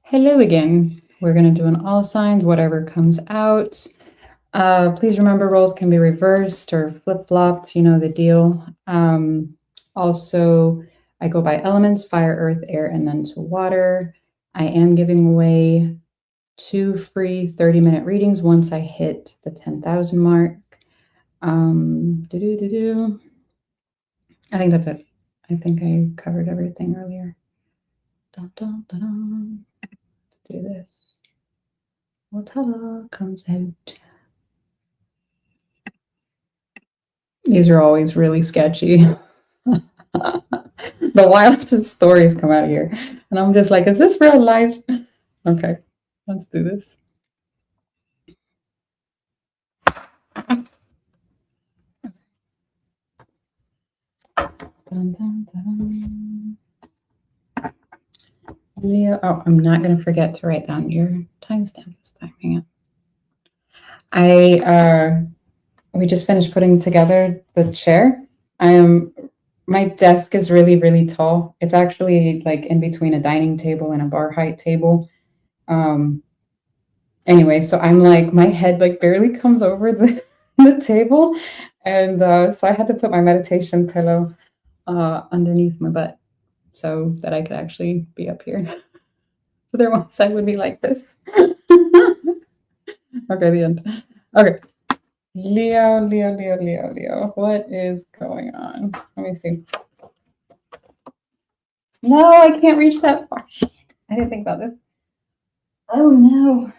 Hello again. We're going to do an all signs, whatever comes out. Please remember roles can be reversed or flip-flopped, you know the deal. Also, I go by elements, fire, earth, air, and then to water. I am giving away 2 free 30-minute readings once I hit the 10,000 mark. I think that's it. I think I covered everything earlier. Dun, dun, dun, dun. Let's do this. Whatever comes out. These are always really sketchy. The wildest stories come out here. And I'm just like, is this real life? Okay, let's do this. Dun, dun, dun. Leo, oh, I'm not going to forget to write down your timestamp this time. Hang on. We just finished putting together the chair. My desk is really, really tall. It's actually like in between a dining table and a bar height table. Anyway, so I'm like, my head like barely comes over the table. And so I had to put my meditation pillow underneath my butt so that I could actually be up here. So there one side would be like this. Okay, the end. Okay. Leo. What is going on? Let me see. No, I can't reach that far. Shit. I didn't think about this. Oh no.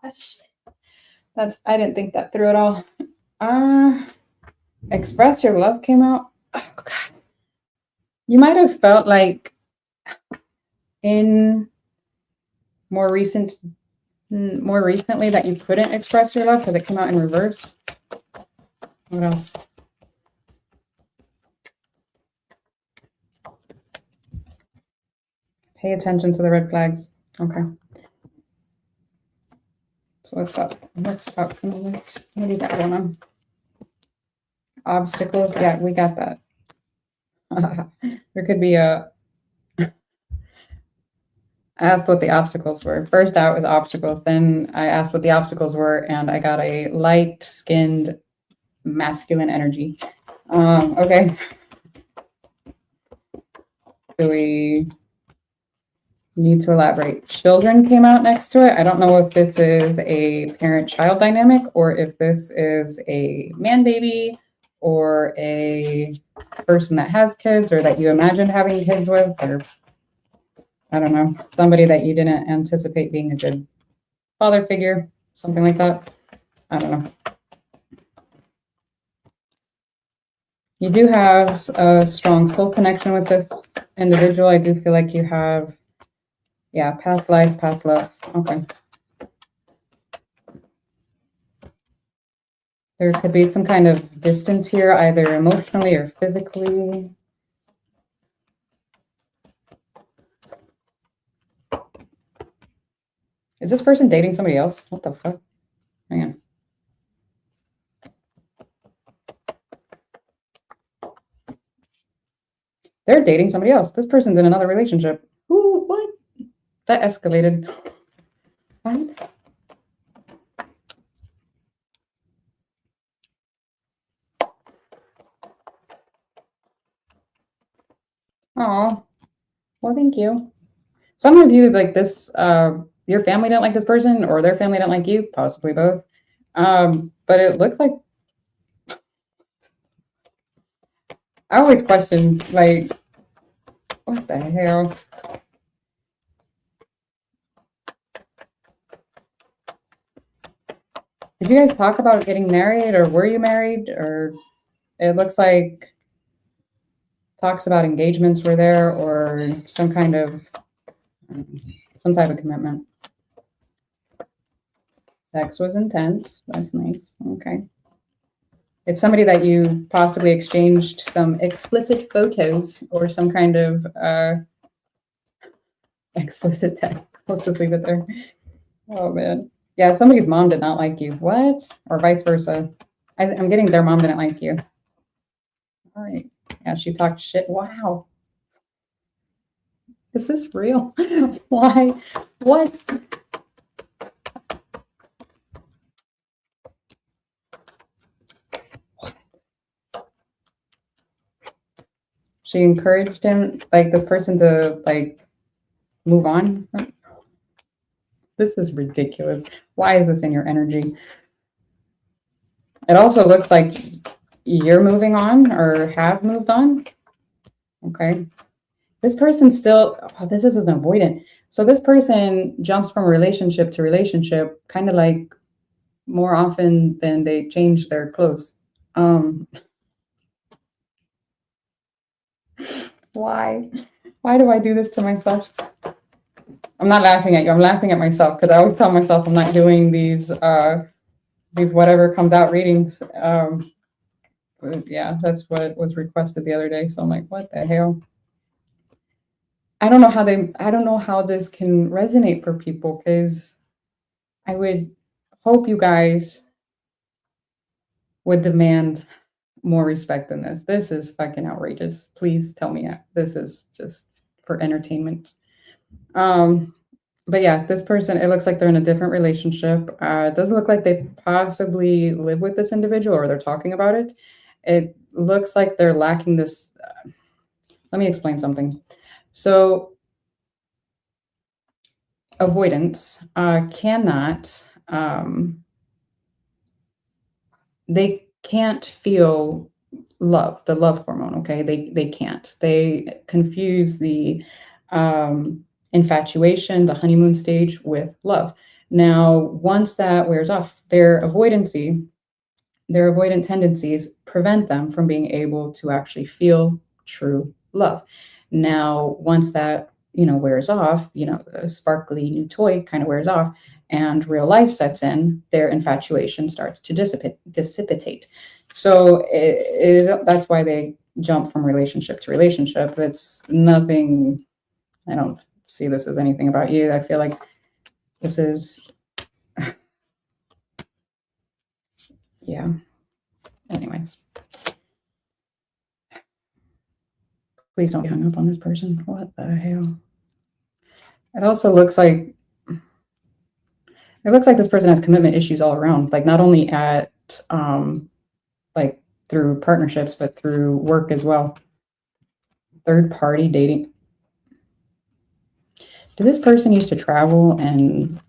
Oh, shit. I didn't think that through at all. Express Your Love came out. Oh God. You might have felt like in more recently that you couldn't express your love because it came out in reverse. What else? Pay attention to the red flags. Okay. So what's up? What's up? What do you got going on? Obstacles. Yeah, we got that. There could be I asked what the obstacles were. First out was obstacles. Then I asked what the obstacles were, and I got a light-skinned masculine energy. Okay. Do we need to elaborate? Children came out next to it. I don't know if this is a parent-child dynamic or if this is a man-baby or a person that has kids or that you imagined having kids with, or I don't know, somebody that you didn't anticipate being a good father figure, something like that. I don't know. You do have a strong soul connection with this individual. I do feel like you have, yeah, past life, past love. Okay. There could be some kind of distance here, either emotionally or physically. Is this person dating somebody else? What the fuck? Hang on. They're dating somebody else. This person's in another relationship. Ooh, what? That escalated. What? Oh, well, thank you. Some of you like this, your family didn't like this person or their family didn't like you, possibly both. But it looks like, I always question, like, what the hell? Did you guys talk about getting married or were you married? Or it looks like talks about engagements were there or some kind of, some type of commitment. Sex was intense. That's nice. Okay. It's somebody that you possibly exchanged some explicit photos or some kind of explicit text. Let's just leave it there. Oh, man. Yeah, somebody's mom did not like you. What? Or vice versa. I'm getting their mom didn't like you. All right. Yeah, she talked shit. Wow. Is this real? Why? What? She encouraged him, like this person, to like move on. This is ridiculous. Why is this in your energy? It also looks like you're moving on or have moved on. Okay. This person still, oh, this is an avoidant. So this person jumps from relationship to relationship, kind of like more often than they change their clothes. Why? Why do I do this to myself? I'm not laughing at you. I'm laughing at myself because I always tell myself I'm not doing these whatever comes out readings. Yeah, that's what was requested the other day. So I'm like, what the hell? I don't know how this can resonate for people, because I would hope you guys would demand more respect than this. This is fucking outrageous. Please tell me this is just for entertainment. But yeah, this person, it looks like they're in a different relationship. It doesn't look like they possibly live with this individual or they're talking about it. It looks like they're lacking this. Let me explain something. So avoidance cannot, they can't feel love, the love hormone. Okay. They can't, they confuse the infatuation, the honeymoon stage, with love. Now, once that wears off, their avoidant tendencies prevent them from being able to actually feel true love. Now, once that, wears off, the sparkly new toy kind of wears off and real life sets in, their infatuation starts to dissipate. So that's why they jump from relationship to relationship. It's nothing, I don't see this as anything about you. I feel like this is, yeah. Anyways. Please don't be hung up on this person. What the hell? It also looks like this person has commitment issues all around, like not only at like through partnerships, but through work as well. Third party dating. Did this person used to travel and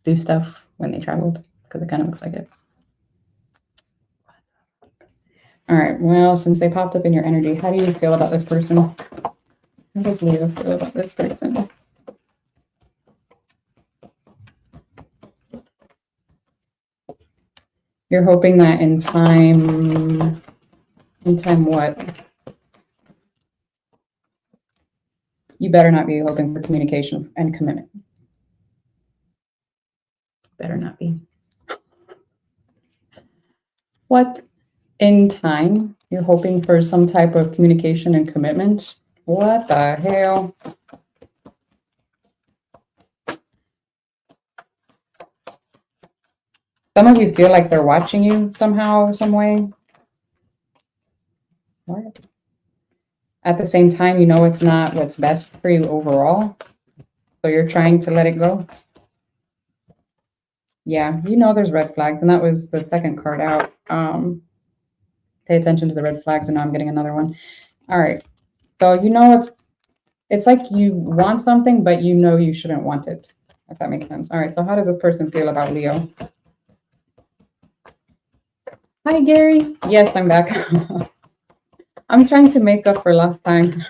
do stuff when they traveled? Because it kind of looks like it. All right. Well, since they popped up in your energy, how do you feel about this person? How does Leo feel about this person? You're hoping that in time what? You better not be hoping for communication and commitment. Better not be. What? In time, you're hoping for some type of communication and commitment? What the hell? Some of you feel like they're watching you somehow, some way. What? At the same time, you know it's not what's best for you overall. So you're trying to let it go. Yeah, there's red flags, and that was the second card out. Pay attention to the red flags, and now I'm getting another one. All right. So it's like you want something, but you shouldn't want it, if that makes sense. All right. So how does this person feel about Leo? Hi, Gary. Yes, I'm back. I'm trying to make up for last time.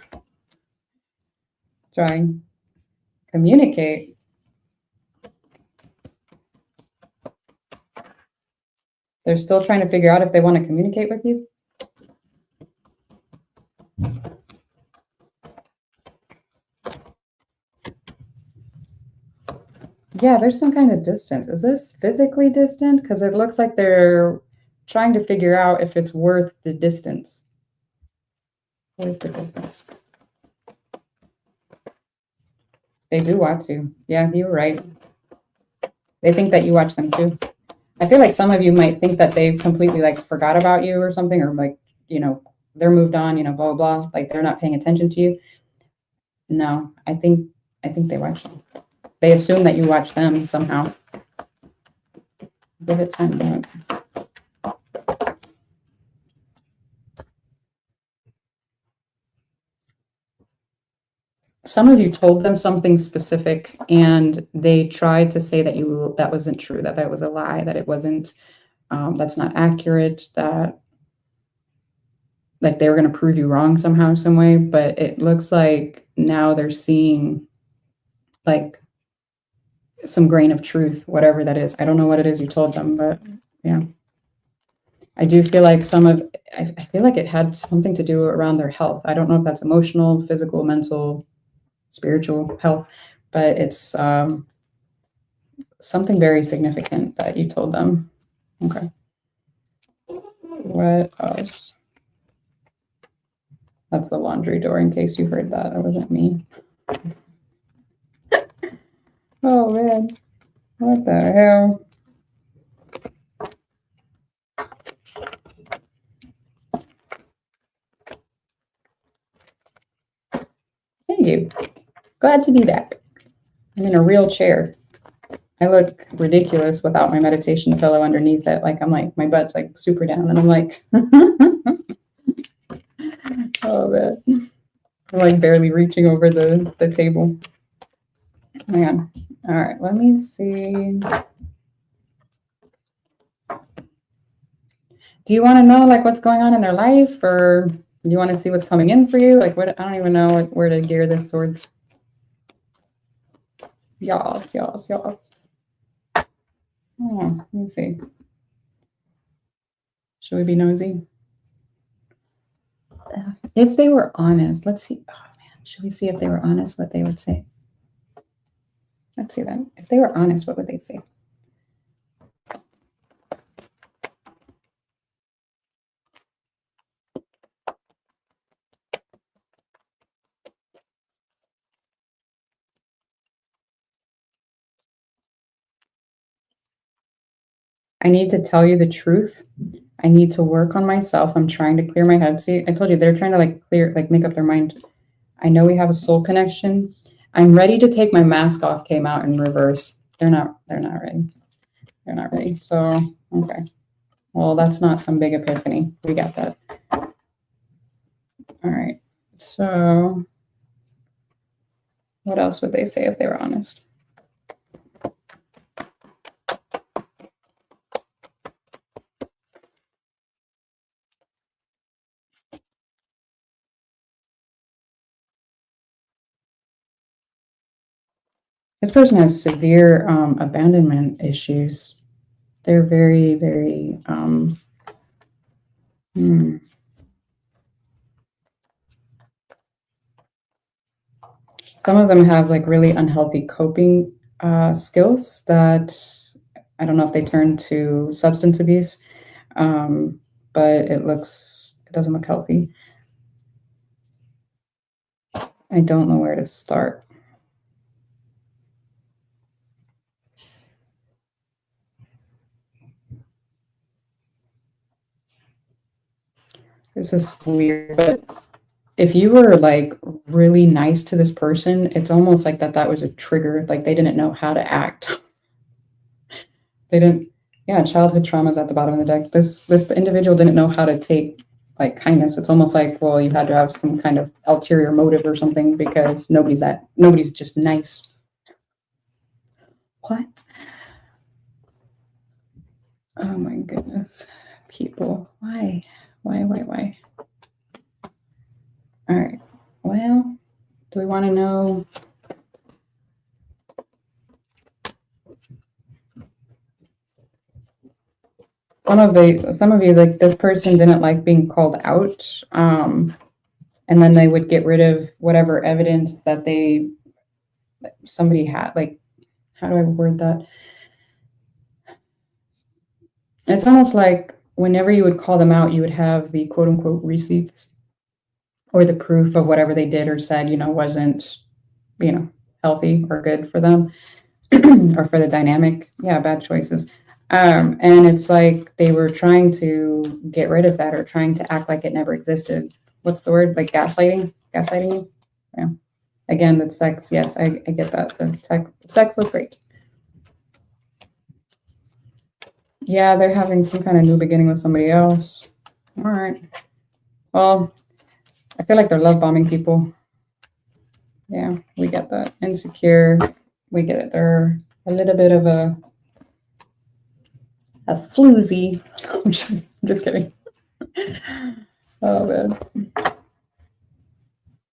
Trying. Communicate. They're still trying to figure out if they want to communicate with you. Yeah, there's some kind of distance. Is this physically distant? Because it looks like they're trying to figure out if it's worth the distance. Worth the distance. They do watch you. Yeah, you were right. They think that you watch them too. I feel like some of you might think that they've completely like forgot about you or something, or like, you know, they're moved on, you know, blah, blah, blah. Like they're not paying attention to you. No, I think they watch you. They assume that you watch them somehow. Give it time. Some of you told them something specific and they tried to say that that wasn't true, that was a lie, that it wasn't, that's not accurate, that like they were going to prove you wrong somehow, some way. But it looks like now they're seeing like some grain of truth, whatever that is. I don't know what it is you told them, but yeah. I do feel like I feel like it had something to do around their health. I don't know if that's emotional, physical, mental, spiritual health, but it's something very significant that you told them. Okay. What else? That's the laundry door, in case you heard that. It wasn't me. Oh, man. What the hell? Thank you. Glad to be back. I'm in a real chair. I look ridiculous without my meditation pillow underneath it. Like, I'm like, my butt's like super down, and I'm like, oh, man. I'm like barely reaching over the table. Hang on. All right, let me see. Do you want to know like what's going on in their life, or do you want to see what's coming in for you? Like, what? I don't even know where to gear this towards. Y'all. Oh, let me see. Should we be nosy? If they were honest, let's see. Oh man, should we see if they were honest, what they would say? Let's see that. If they were honest, what would they say? I need to tell you the truth. I need to work on myself. I'm trying to clear my head. See, I told you they're trying to like make up their mind. I know we have a soul connection. I'm ready to take my mask off came out in reverse. They're not ready. They're not ready. So, okay. Well, that's not some big epiphany. We got that. All right. So what else would they say if they were honest? This person has severe abandonment issues. They're very, very, some of them have like really unhealthy coping skills that I don't know if they turn to substance abuse, but it doesn't look healthy. I don't know where to start. This is weird, but if you were like really nice to this person, it's almost like that was a trigger. Like they didn't know how to act. They didn't, yeah, childhood traumas at the bottom of the deck. This individual didn't know how to take like kindness. It's almost like, well, you had to have some kind of ulterior motive or something because nobody's just nice. What? Oh my goodness. People, why? Why? All right. Well, do we want to know? Some of you, like this person didn't like being called out. And then they would get rid of whatever evidence that somebody had. Like, how do I word that? It's almost like whenever you would call them out, you would have the quote unquote receipts or the proof of whatever they did or said, wasn't, healthy or good for them or for the dynamic. Yeah, bad choices. And it's like they were trying to get rid of that or trying to act like it never existed. What's the word? Like gaslighting? Gaslighting you? Yeah. Again, the sex. Yes, I get that. The sex was great. Yeah, they're having some kind of new beginning with somebody else. All right. Well, I feel like they're love bombing people. Yeah, we get that. Insecure. We get it. They're a little bit of a floozy. I'm just kidding. Oh man.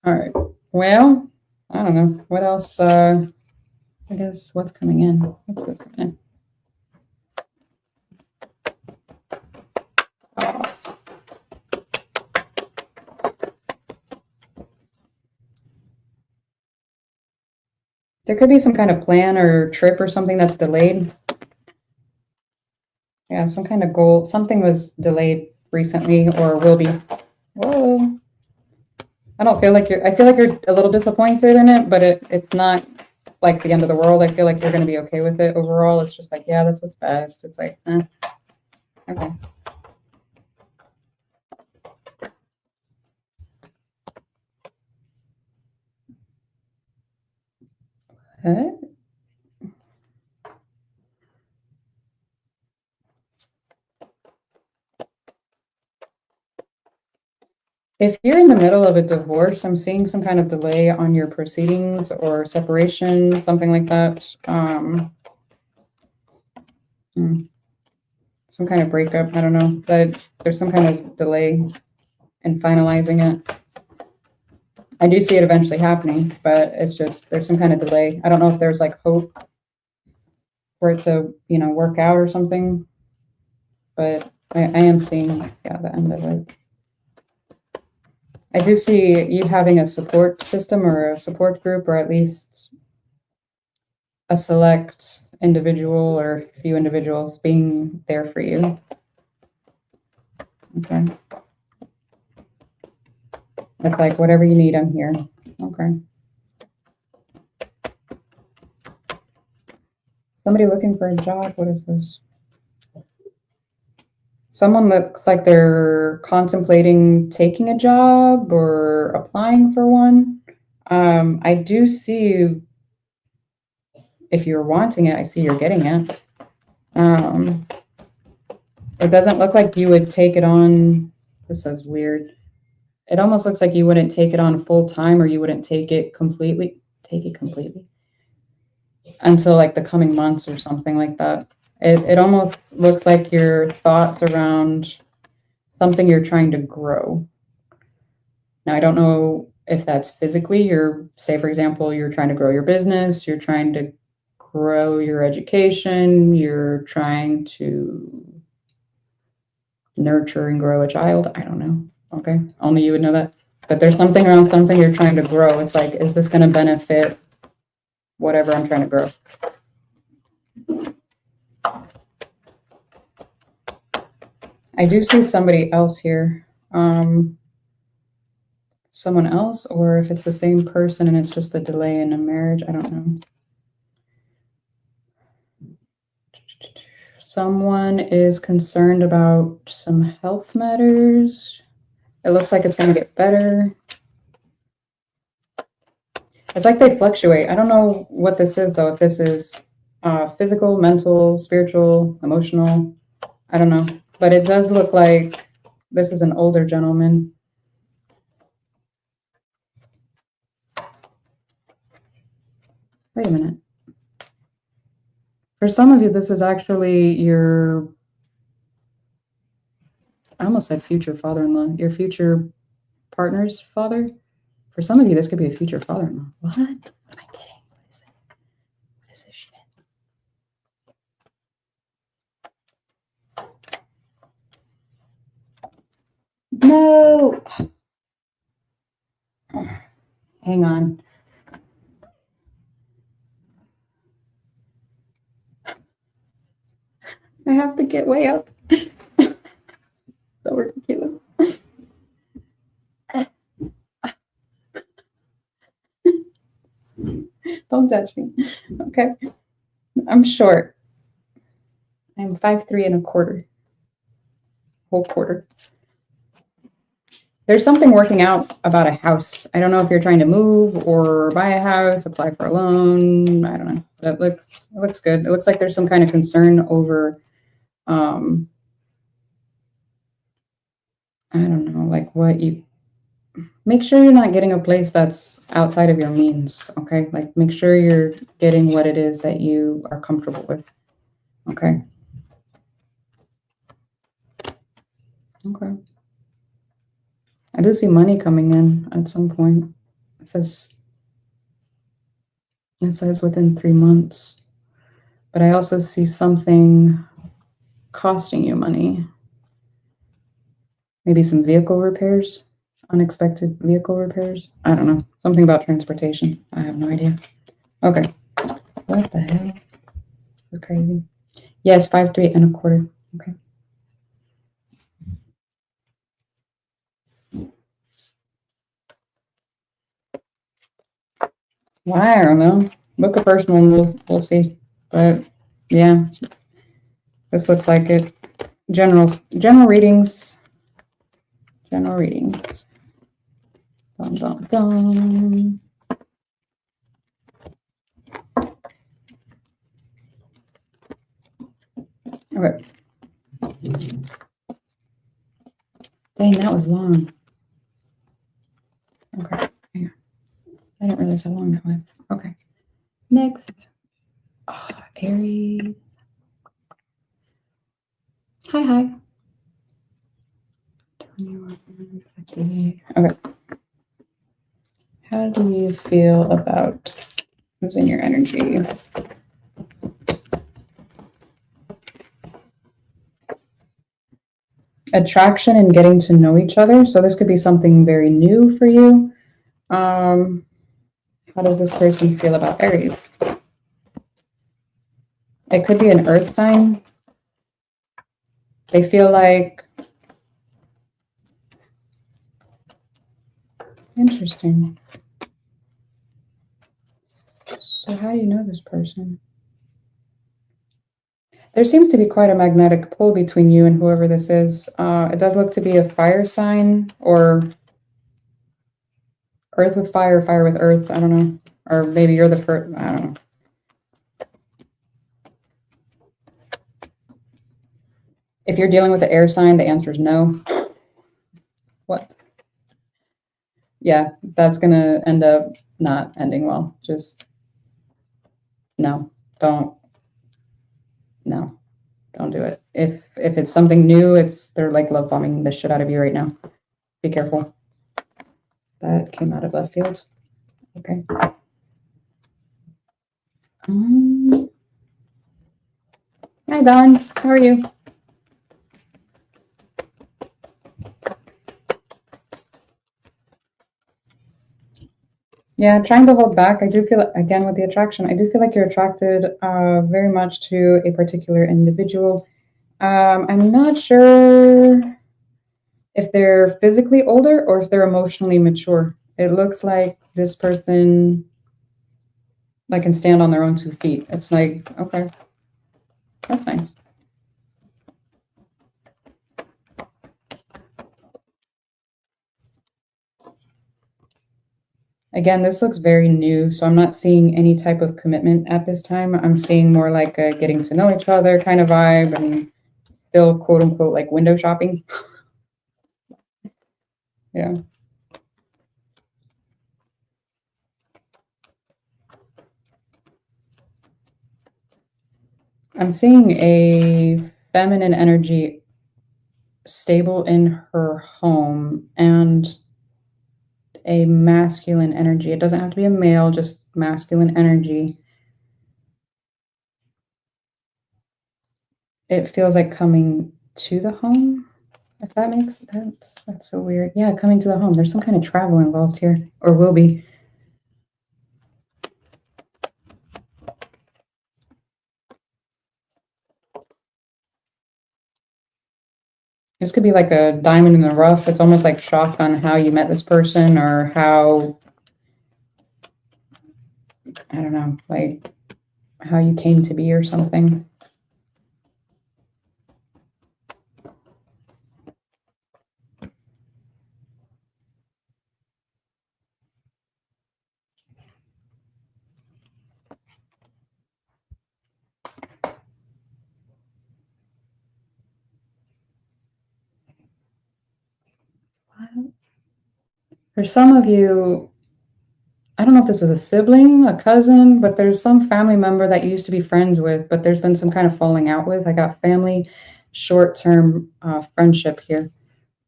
All right. Well, I don't know. What else? I guess what's coming in? What's coming in? There could be some kind of plan or trip or something that's delayed. Yeah, some kind of goal. Something was delayed recently or will be. Whoa. I don't feel like I feel like you're a little disappointed in it, but it's not like the end of the world. I feel like you're going to be okay with it overall. It's just like, yeah, that's what's best. It's like, okay. What? If you're in the middle of a divorce, I'm seeing some kind of delay on your proceedings or separation, something like that. Some kind of breakup. I don't know, but there's some kind of delay in finalizing it. I do see it eventually happening, but it's just there's some kind of delay. I don't know if there's like hope for it to, work out or something, but I am seeing, the end of it. I do see you having a support system or a support group, or at least a select individual or a few individuals being there for you. Okay. It's like, whatever you need, I'm here. Okay. Somebody looking for a job. What is this? Someone looks like they're contemplating taking a job or applying for one. I do see you, if you're wanting it, I see you're getting it. It doesn't look like you would take it on. This is weird. It almost looks like you wouldn't take it on full time, or you wouldn't take it completely until like the coming months or something like that. It almost looks like your thoughts around something you're trying to grow. Now, I don't know if that's physically, say, for example, you're trying to grow your business, you're trying to grow your education, you're trying to nurture and grow a child. I don't know. Okay. Only you would know that. But there's something around something you're trying to grow. It's like, is this going to benefit whatever I'm trying to grow? I do see somebody else here. Someone else, or if it's the same person and it's just a delay in a marriage, I don't know. Someone is concerned about some health matters. It looks like it's going to get better. It's like they fluctuate. I don't know what this is, though. If this is physical, mental, spiritual, emotional, I don't know. But it does look like this is an older gentleman. Wait a minute. For some of you, this is actually your, I almost said future father-in-law, your future partner's father. For some of you, this could be a future father-in-law. What? Am I kidding? What is this? What is this shit? No. Hang on. I have to get way up. So ridiculous. Don't touch me. Okay. I'm short. I'm 5'3¼ whole quarter. There's something working out about a house. I don't know if you're trying to move or buy a house, apply for a loan. I don't know. It looks good. It looks like there's some kind of concern over I don't know, like what you make sure you're not getting a place that's outside of your means, okay? Like make sure you're getting what it is that you are comfortable with. Okay. Okay. I do see money coming in at some point. It says within 3 months. But I also see something costing you money. Maybe some vehicle repairs, unexpected vehicle repairs. I don't know. Something about transportation. I have no idea. Okay. What the hell? That's crazy. Yes, 5'3¼ Okay. Well, I don't know. Book a first one. We'll see. But yeah, this looks like it. General readings. General readings. Dun, dun, dun. Okay. Dang, that was long. Okay. Hang on. I didn't realize how long that was. Okay. Next. Oh, Aries. Hi. 21, 50. Okay. How do you feel about who's in your energy? Attraction and getting to know each other. So this could be something very new for you. How does this person feel about Aries? It could be an earth sign. They feel like, interesting. So how do you know this person? There seems to be quite a magnetic pull between you and whoever this is. It does look to be a fire sign or earth with fire, fire with earth. I don't know. Or maybe you're the first. I don't know. If you're dealing with the air sign, the answer is no. What? Yeah, that's going to end up not ending well. Just no, don't do it. If it's something new, they're like love bombing the shit out of you right now. Be careful. That came out of left field. Okay. Hi, Don. How are you? Yeah, trying to hold back. I do feel, again, with the attraction, I do feel like you're attracted very much to a particular individual. I'm not sure if they're physically older or if they're emotionally mature. It looks like this person like can stand on their own 2 feet. It's like, okay, that's nice. Again, this looks very new, so I'm not seeing any type of commitment at this time. I'm seeing more like a getting to know each other kind of vibe and still quote unquote like window shopping. Yeah. I'm seeing a feminine energy stable in her home and a masculine energy. It doesn't have to be a male, just masculine energy. It feels like coming to the home, if that makes sense. That's so weird. Yeah, coming to the home. There's some kind of travel involved here, or will be. This could be like a diamond in the rough. It's almost like shocked on how you met this person or how, I don't know, like how you came to be or something. For some of you, I don't know if this is a sibling, a cousin, but there's some family member that you used to be friends with, but there's been some kind of falling out with. I got family short-term friendship here,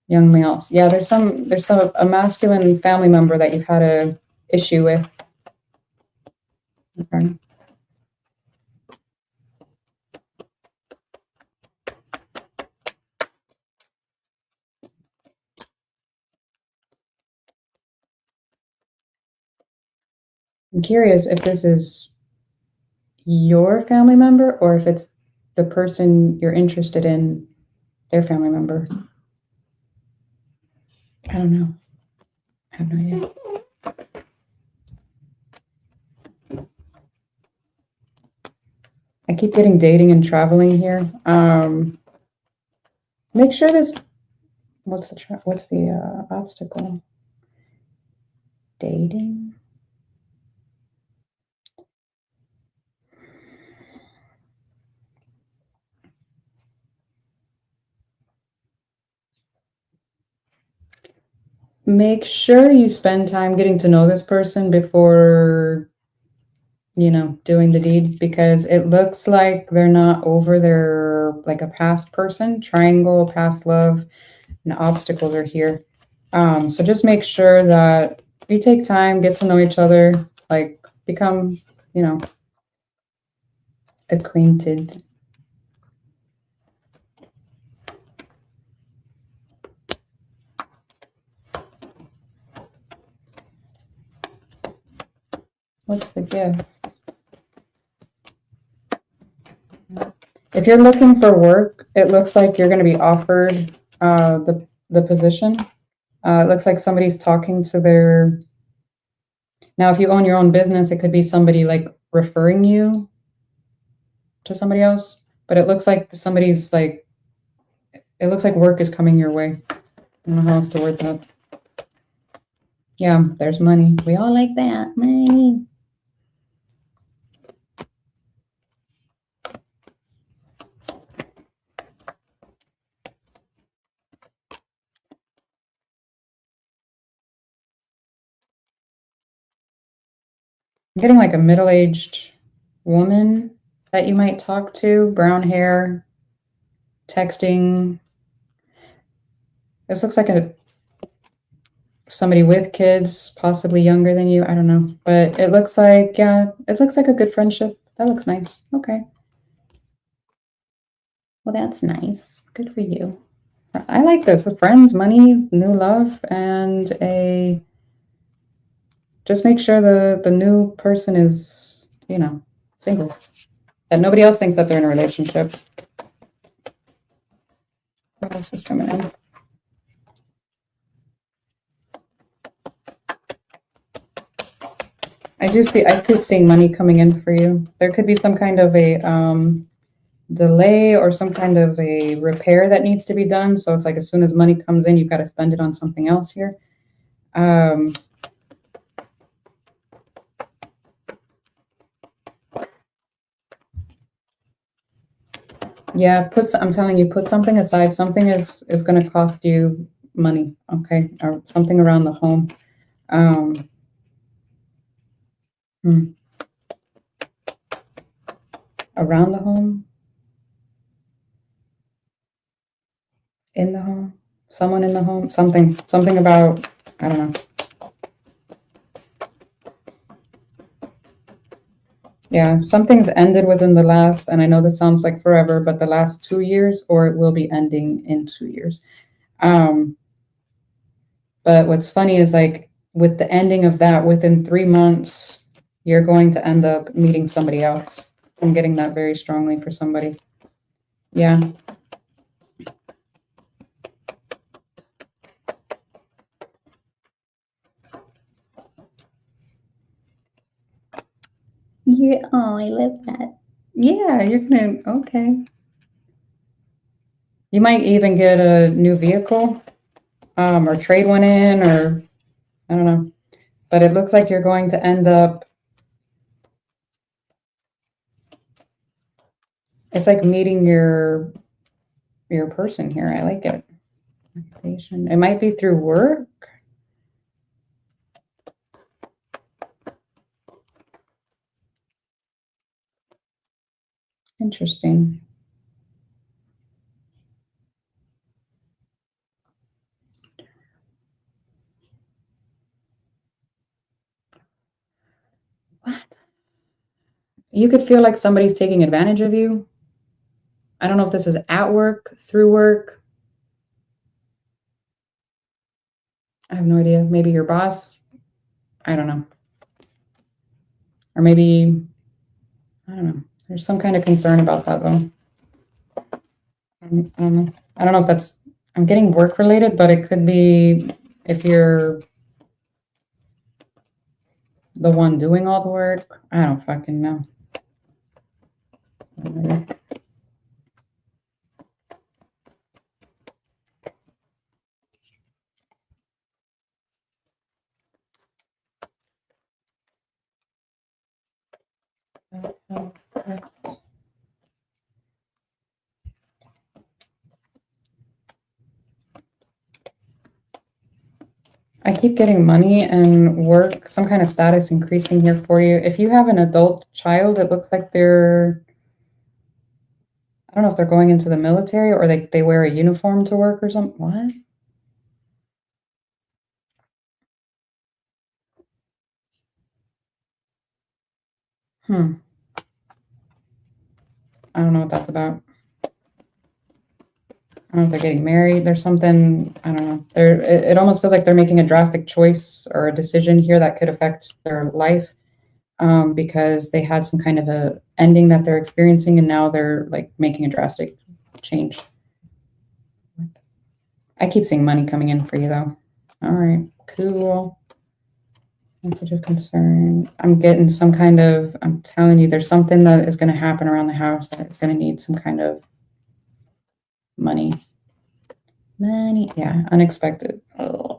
young males. Yeah, there's a masculine family member that you've had a issue with. Okay. I'm curious if this is your family member or if it's the person you're interested in, their family member. I don't know. I have no idea. I keep getting dating and traveling here. Make sure this, what's the obstacle? Dating? Make sure you spend time getting to know this person before, doing the deed, because it looks like they're not over their, like a past person, triangle, past love, and obstacles are here. So just make sure that you take time, get to know each other, like become, acquainted. What's the gift? If you're looking for work, it looks like you're going to be offered the position. It looks like somebody's talking to their. Now, if you own your own business, it could be somebody like referring you to somebody else. But it looks like somebody's like. It looks like work is coming your way. I don't know how else to word that. Yeah, there's money. We all like that. Money. I'm getting like a middle-aged woman that you might talk to, brown hair, texting. This looks like somebody with kids, possibly younger than you. I don't know. But it looks like, yeah, it looks like a good friendship. That looks nice. Okay. Well, that's nice. Good for you. I like this. Friends, money, new love, and just make sure the new person is, single. That nobody else thinks that they're in a relationship. What else is coming in? I keep seeing money coming in for you. There could be some kind of a delay or some kind of a repair that needs to be done. So it's like as soon as money comes in, you've got to spend it on something else here. Yeah, I'm telling you, put something aside. Something is going to cost you money, okay? Or something around the home. Around the home? In the home? Someone in the home? Something about, I don't know. Yeah, something's ended within the last, and I know this sounds like forever, but the last 2 years, or it will be ending in 2 years. But what's funny is like with the ending of that, within 3 months, you're going to end up meeting somebody else. I'm getting that very strongly for somebody. Yeah. Yeah. Oh, I love that. Yeah, you're gonna, okay. You might even get a new vehicle, or trade one in, or I don't know. But it looks like you're going to end up, it's like meeting your person here. I like it. Occupation. It might be through work. Interesting. What? You could feel like somebody's taking advantage of you. I don't know if this is at work, through work. I have no idea. Maybe your boss. I don't know. Or maybe, I don't know. There's some kind of concern about that though. I don't know. I don't know if that's, I'm getting work related, but it could be if you're the one doing all the work. I don't fucking know. I keep getting money and work, some kind of status increasing here for you. If you have an adult child, it looks like they're, I don't know if they're going into the military or they wear a uniform to work or something. What? I don't know what that's about. I don't know if they're getting married. There's something, I don't know. It almost feels like they're making a drastic choice or a decision here that could affect their life, because they had some kind of a ending that they're experiencing and now they're like making a drastic change. I keep seeing money coming in for you though. All right, cool. Message of concern. I'm getting some kind of, I'm telling you, there's something that is going to happen around the house that is going to need some kind of money. Money, yeah, unexpected. Oh.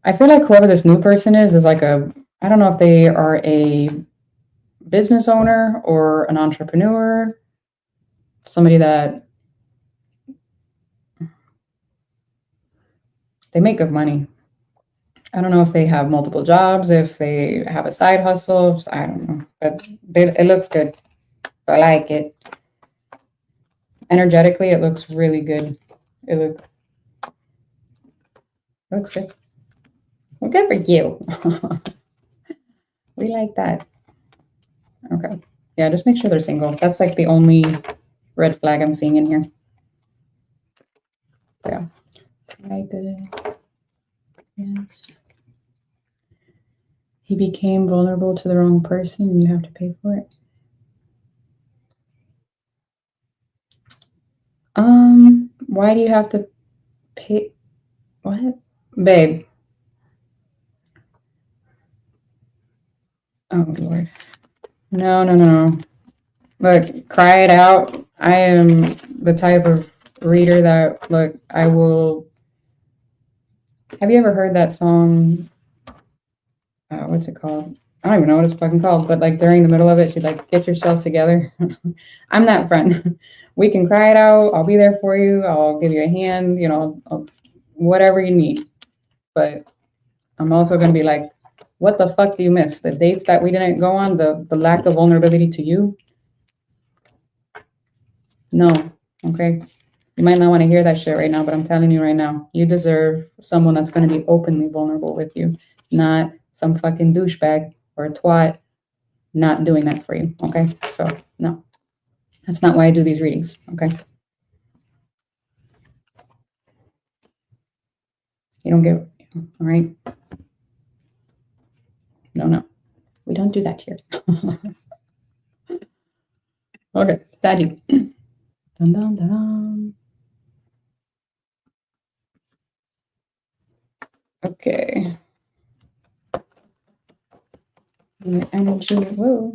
I feel like whoever this new person is like a, I don't know if they are a business owner or an entrepreneur, somebody that they make good money. I don't know if they have multiple jobs, if they have a side hustle. I don't know, but it looks good. I like it. Energetically, it looks really good. It looks good. Well, good for you. We like that. Okay. Yeah, just make sure they're single. That's like the only red flag I'm seeing in here. Yeah. Right, good. Yes. He became vulnerable to the wrong person and you have to pay for it. Why do you have to pay? What? Babe. Oh, Lord. No, no, no. Look, cry it out. I am the type of reader that, look, I will. Have you ever heard that song? What's it called? I don't even know what it's fucking called, but like during the middle of it, she'd like, get yourself together. I'm that friend. We can cry it out. I'll be there for you. I'll give you a hand, whatever you need. But I'm also going to be like, what the fuck do you miss? The dates that we didn't go on, the lack of vulnerability to you? No. Okay. You might not want to hear that shit right now, but I'm telling you right now, you deserve someone that's going to be openly vulnerable with you, not some fucking douchebag or a twat not doing that for you. Okay. So, no, that's not why I do these readings. Okay. You don't get, all right. No, we don't do that here. Okay. Daddy. Dun, dun, dun. Okay. Energy. Whoa.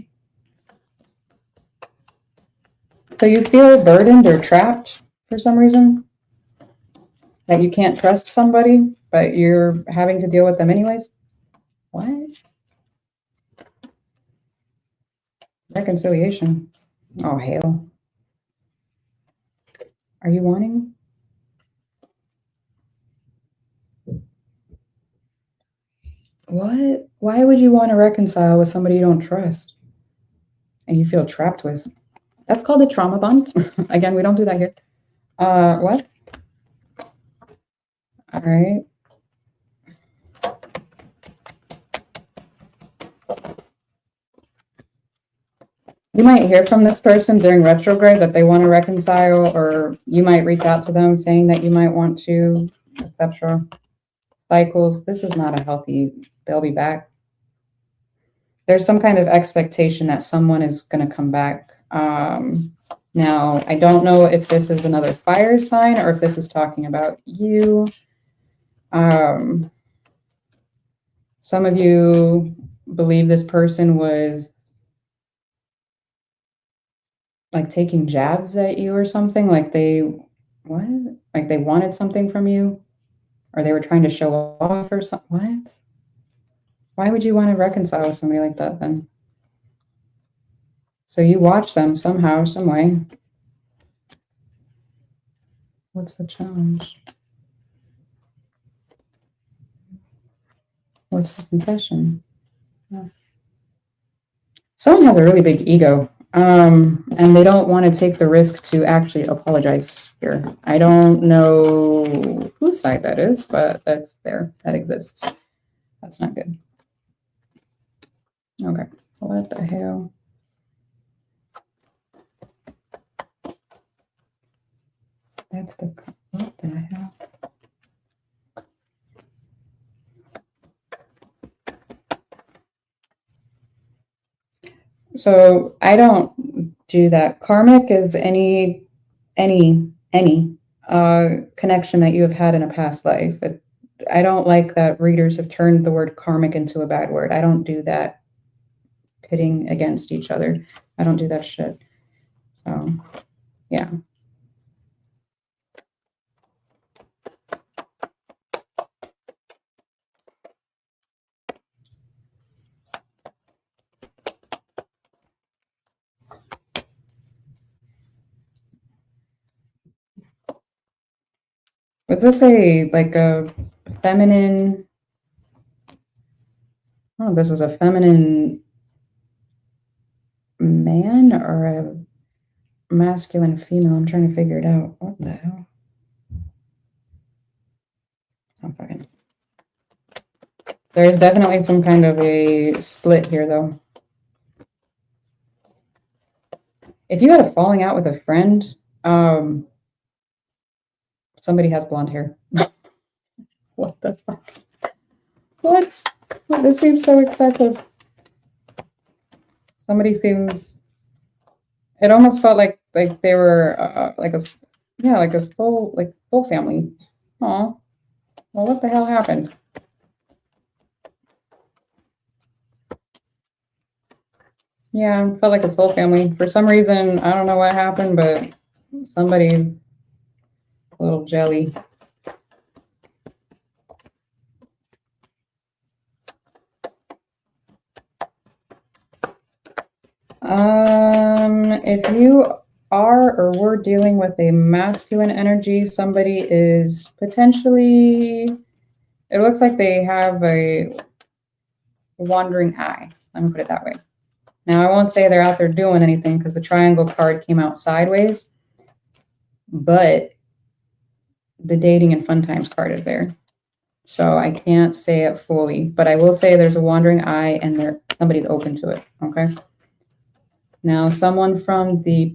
So you feel burdened or trapped for some reason? That you can't trust somebody, but you're having to deal with them anyways? What? Reconciliation. Oh, hell. Are you wanting? What? Why would you want to reconcile with somebody you don't trust and you feel trapped with? That's called a trauma bond. Again, we don't do that here. What? All right. You might hear from this person during retrograde that they want to reconcile, or you might reach out to them saying that you might want to, etc. Cycles. This is not a healthy, they'll be back. There's some kind of expectation that someone is going to come back. Now, I don't know if this is another fire sign or if this is talking about you. Some of you believe this person was like taking jabs at you or something, like what? Like they wanted something from you, or they were trying to show off or something. What? Why would you want to reconcile with somebody like that then? So you watch them somehow, some way. What's the challenge? What's the confession? Yeah. Someone has a really big ego. And they don't want to take the risk to actually apologize here. I don't know whose side that is, but that's there. That exists. That's not good. Okay. What the hell? That's the, what the hell? So I don't do that. Karmic is any connection that you have had in a past life. I don't like that readers have turned the word karmic into a bad word. I don't do that, pitting against each other. I don't do that shit. So, yeah. Was this like a feminine? Oh, this was a feminine man or a masculine female? I'm trying to figure it out. What the hell? Oh, fucking. There's definitely some kind of a split here, though. If you had a falling out with a friend, somebody has blonde hair. What the fuck? What? This seems so excessive. Somebody seems. It almost felt like they were like a soul family. Aw. Well, what the hell happened? Yeah, it felt like a soul family. For some reason, I don't know what happened, but somebody's a little jelly. If you are or were dealing with a masculine energy, somebody is potentially, it looks like they have a wandering eye. Let me put it that way. Now, I won't say they're out there doing anything because the triangle card came out sideways, but the dating and fun times card is there. So I can't say it fully, but I will say there's a wandering eye and somebody's open to it, okay? Now, someone from it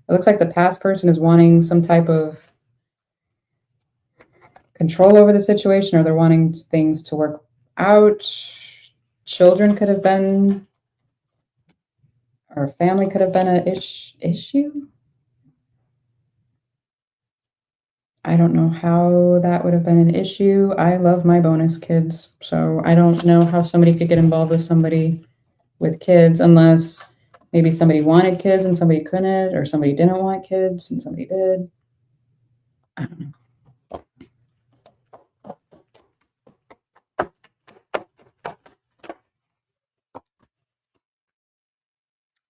looks like the past person is wanting some type of control over the situation, or they're wanting things to work out. Children could have been, or family could have been an issue. I don't know how that would have been an issue. I love my bonus kids, so I don't know how somebody could get involved with somebody with kids unless maybe somebody wanted kids and somebody couldn't, or somebody didn't want kids and somebody did. I don't know.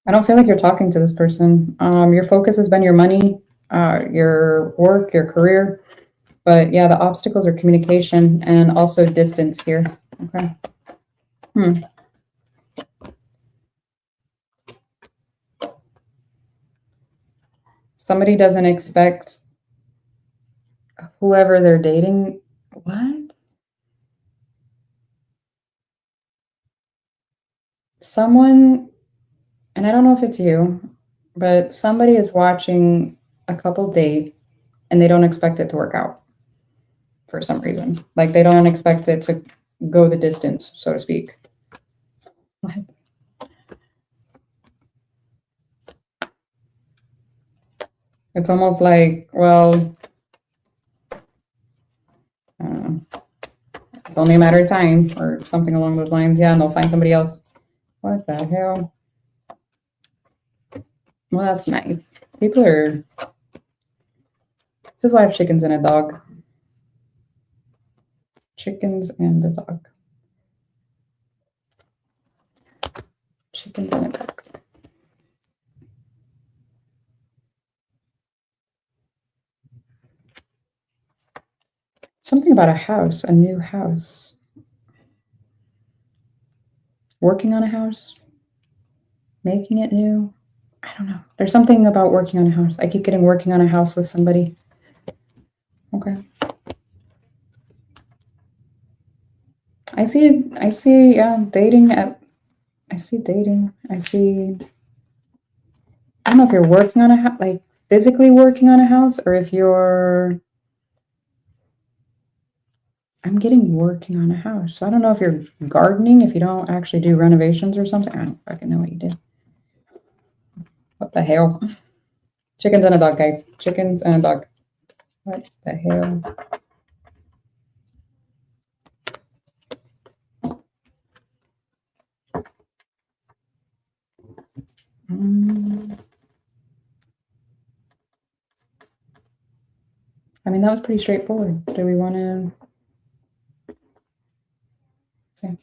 I don't feel like you're talking to this person. Your focus has been your money, your work, your career. But yeah, the obstacles are communication and also distance here. Okay. Somebody doesn't expect whoever they're dating. What? Someone, and I don't know if it's you, but somebody is watching a couple date and they don't expect it to work out for some reason. Like they don't expect it to go the distance, so to speak. What? It's almost like, well, I don't know. It's only a matter of time or something along those lines. Yeah, and they'll find somebody else. What the hell? Well, that's nice. People are... This is why I have chickens and a dog. Chickens and a dog. Chickens and a dog. Something about a house, a new house. Working on a house. Making it new. I don't know. There's something about working on a house. I keep getting working on a house with somebody. Okay. I see, yeah, dating at, I see dating. I see, I don't know if you're working on a house, like physically working on a house, or if you're, I'm getting working on a house. So I don't know if you're gardening, if you don't actually do renovations or something. I don't fucking know what you do. What the hell? Chickens and a dog, guys. Chickens and a dog. What the hell? I mean, that was pretty straightforward. Do we want to... See?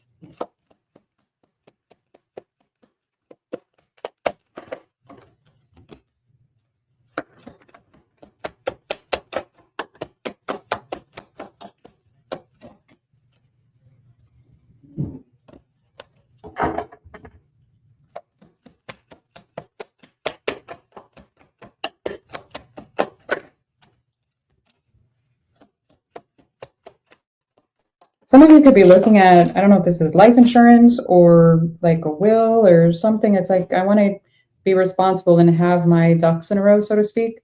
Some of you could be looking at, I don't know if this is life insurance or like a will or something. It's like, I want to be responsible and have my ducks in a row, so to speak.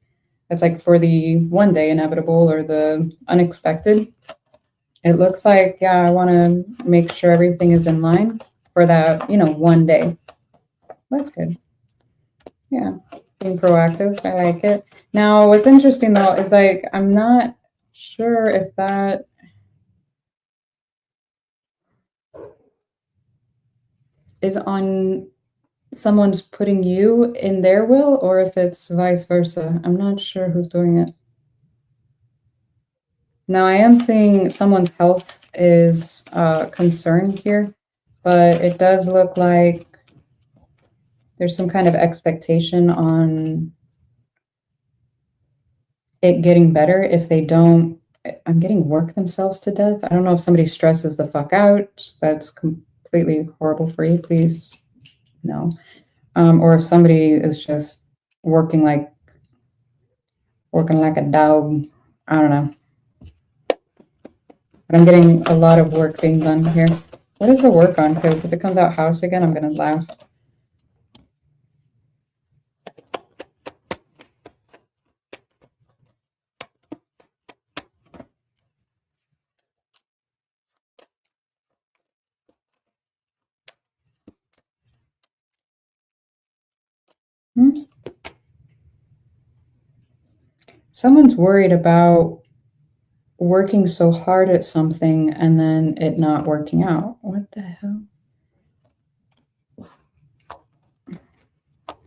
It's like for the one day inevitable or the unexpected. It looks like, yeah, I want to make sure everything is in line for that, one day. That's good. Yeah, being proactive. I like it. Now, what's interesting though is like, I'm not sure if that is on someone's putting you in their will or if it's vice versa. I'm not sure who's doing it. Now, I am seeing someone's health is concerned here, but it does look like there's some kind of expectation on it getting better if they don't. I'm getting work themselves to death. I don't know if somebody stresses the fuck out. That's completely horrible for you. Please, no. Or if somebody is just working like a dog. I don't know. But I'm getting a lot of work being done here. What is the work on? Because if it comes out house again, I'm going to laugh. Someone's worried about working so hard at something and then it not working out. What the hell?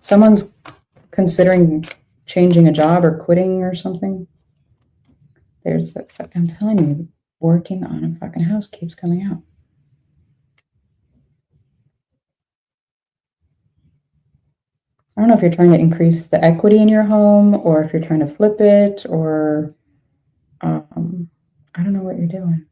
Someone's considering changing a job or quitting or something. I'm telling you, working on a fucking house keeps coming out. I don't know if you're trying to increase the equity in your home or if you're trying to flip it or I don't know what you're doing.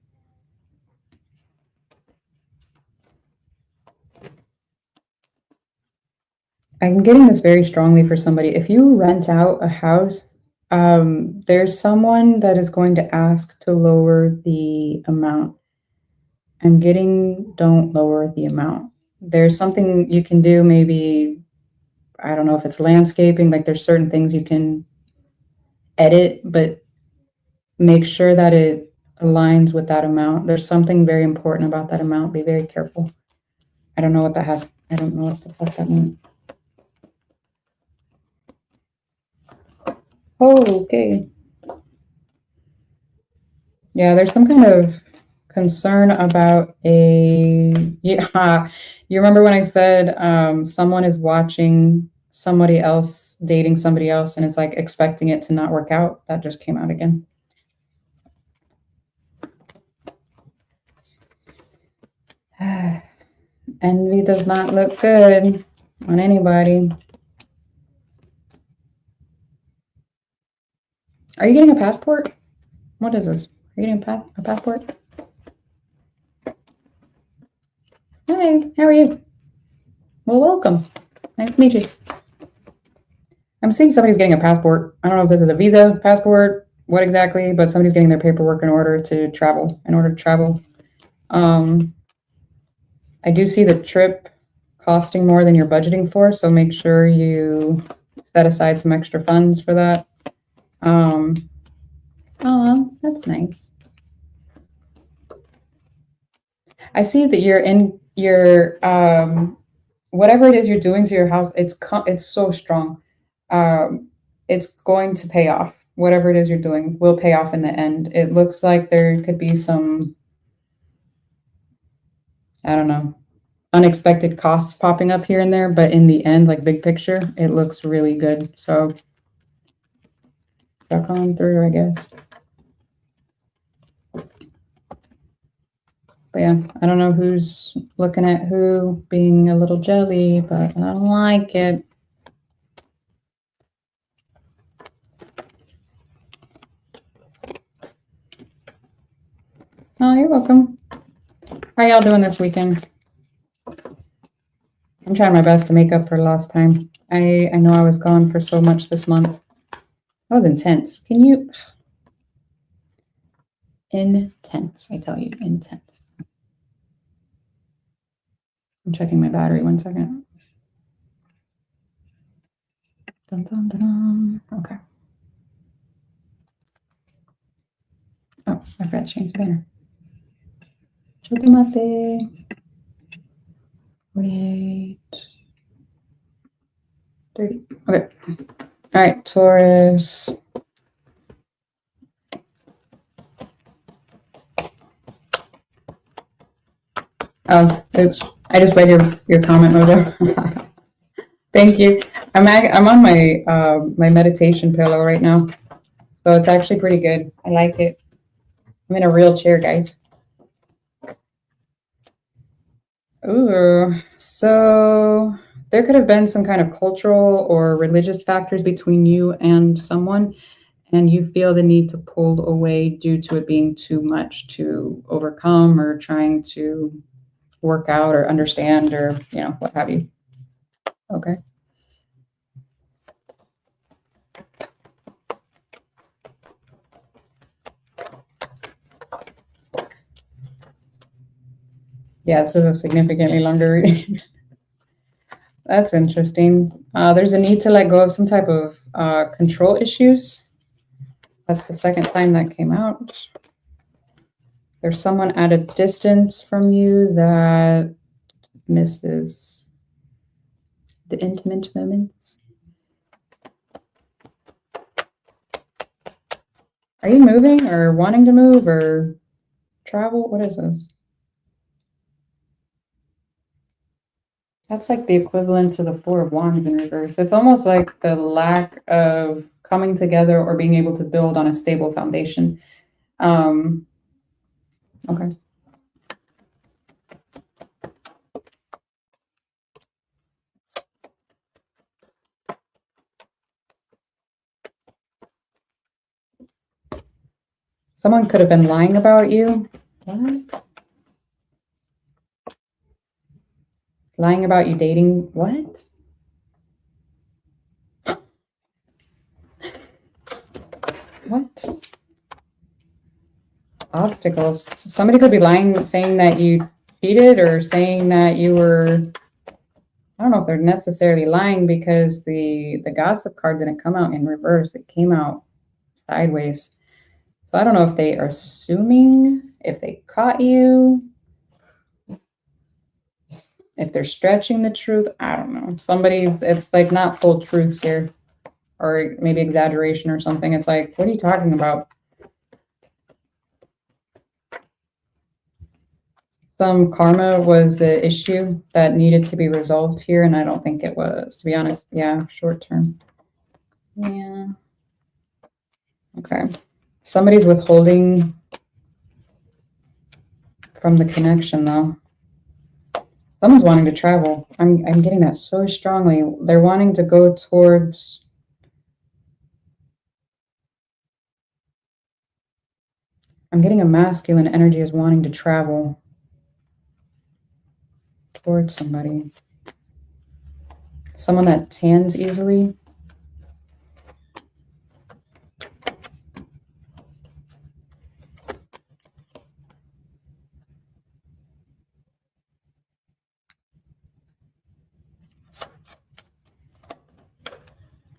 I'm getting this very strongly for somebody. If you rent out a house, there's someone that is going to ask to lower the amount. I'm getting, don't lower the amount. There's something you can do, maybe, I don't know if it's landscaping, like there's certain things you can edit, but make sure that it aligns with that amount. There's something very important about that amount. Be very careful. I don't know what that has. I don't know what the fuck that means. Oh, okay. Yeah, there's some kind of concern about yeah. You remember when I said someone is watching somebody else dating somebody else and is like expecting it to not work out? That just came out again. Envy does not look good on anybody. Are you getting a passport? What is this? Are you getting a passport? Hi, how are you? Well, welcome. Nice to meet you. I'm seeing somebody's getting a passport. I don't know if this is a visa, passport, what exactly, but somebody's getting their paperwork in order to travel. I do see the trip costing more than you're budgeting for, so make sure you set aside some extra funds for that. Oh, that's nice. I see that you're in your whatever it is you're doing to your house. It's so strong. It's going to pay off. Whatever it is you're doing will pay off in the end. It looks like there could be some, I don't know, unexpected costs popping up here and there, but in the end, like big picture, it looks really good. So back on through, I guess. But yeah, I don't know who's looking at who, being a little jelly, but I don't like it. Oh, you're welcome. How y'all doing this weekend? I'm trying my best to make up for lost time. I know I was gone for so much this month. That was intense. Can you? Intense, I tell you, intense. I'm checking my battery 1 second. Dun, dun, dun, dun. Okay. Oh, I forgot to change the banner. Chocolate. 48. 30. Okay. All right, Taurus. Oh, oops. I just read your comment, Mojo. Thank you. I'm on my my meditation pillow right now, so it's actually pretty good. I like it. I'm in a real chair, guys. Ooh, so there could have been some kind of cultural or religious factors between you and someone, and you feel the need to pull away due to it being too much to overcome or trying to work out or understand or, what have you. Okay. Yeah, this is a significantly longer reading. That's interesting. There's a need to let go of some type of control issues. That's the second time that came out. There's someone at a distance from you that misses the intimate moments. Are you moving or wanting to move or travel? What is this? That's like the equivalent to the Four of Wands in reverse. It's almost like the lack of coming together or being able to build on a stable foundation. Okay. Someone could have been lying about you. What? Lying about you dating. What? What? Obstacles. Somebody could be lying, saying that you cheated or saying that you were, I don't know if they're necessarily lying because the gossip card didn't come out in reverse. It came out sideways. So I don't know if they are assuming, if they caught you, if they're stretching the truth. I don't know. Somebody, it's like not full truths here, or maybe exaggeration or something. It's like, what are you talking about? Some karma was the issue that needed to be resolved here, and I don't think it was, to be honest. Yeah, short term. Yeah. Okay. Somebody's withholding from the connection, though. Someone's wanting to travel. I'm getting that so strongly. They're wanting to go towards... I'm getting a masculine energy is wanting to travel towards somebody. Someone that tans easily.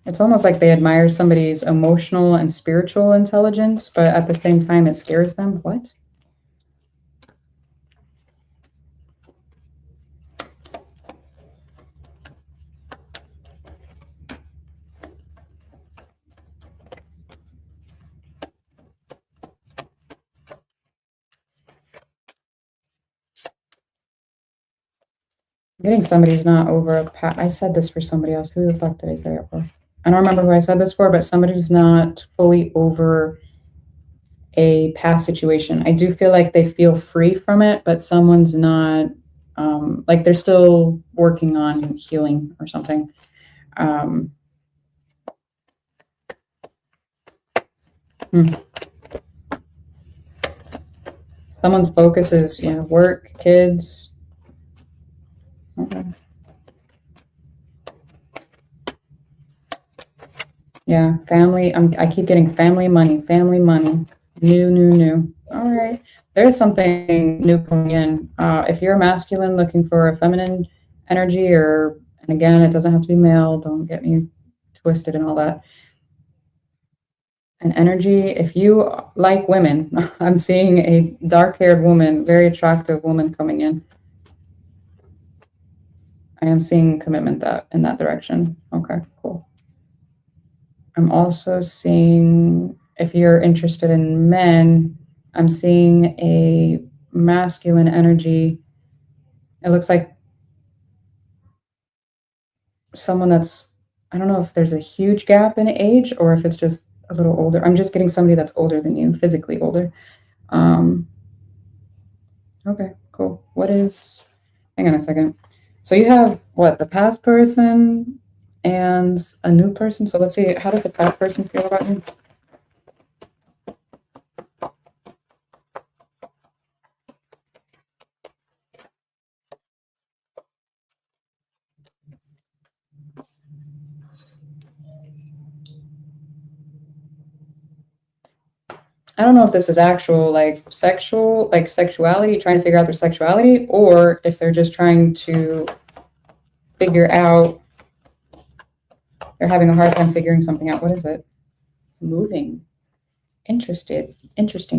It's almost like they admire somebody's emotional and spiritual intelligence, but at the same time, it scares them. What? I'm getting somebody's not over a I said this for somebody else. Who the fuck did I say it for? I don't remember who I said this for, but somebody's not fully over a past situation. I do feel like they feel free from it, but someone's not, like they're still working on healing or something. Someone's focus is, work, kids. Okay. Yeah, family. I keep getting family money, new. All right. There's something new coming in. If you're a masculine looking for a feminine energy, and again, it doesn't have to be male. Don't get me twisted and all that. An energy, if you like women, I'm seeing a dark-haired woman, very attractive woman coming in. I am seeing commitment in that direction. Okay, cool. I'm also seeing, if you're interested in men, I'm seeing a masculine energy. It looks like someone that's, I don't know if there's a huge gap in age or if it's just a little older. I'm just getting somebody that's older than you, physically older. Okay, cool. Hang on a second. So you have what, the past person and a new person. So let's see, how did the past person feel about you? I don't know if this is actual sexuality, trying to figure out their sexuality, or if they're just trying to figure out, they're having a hard time figuring something out. What is it? Moving. Interesting,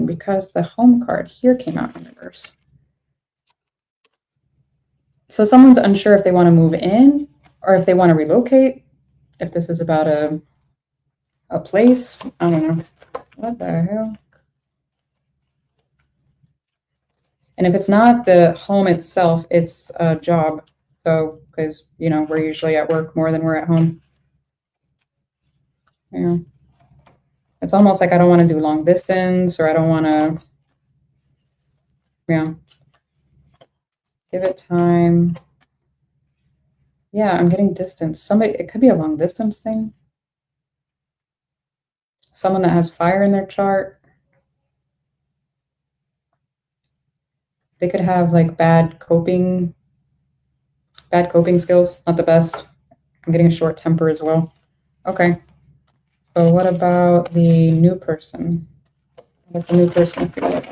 because the home card here came out in reverse. So someone's unsure if they want to move in or if they want to relocate, if this is about a place. I don't know. What the hell? And if it's not the home itself, it's a job. So, because, we're usually at work more than we're at home. Yeah. It's almost like I don't want to do long distance, or I don't want to, give it time. Yeah, I'm getting distance. It could be a long distance thing. Someone that has fire in their chart. They could have like bad coping skills, not the best. I'm getting a short temper as well. Okay. So what about the new person? What's the new person for you?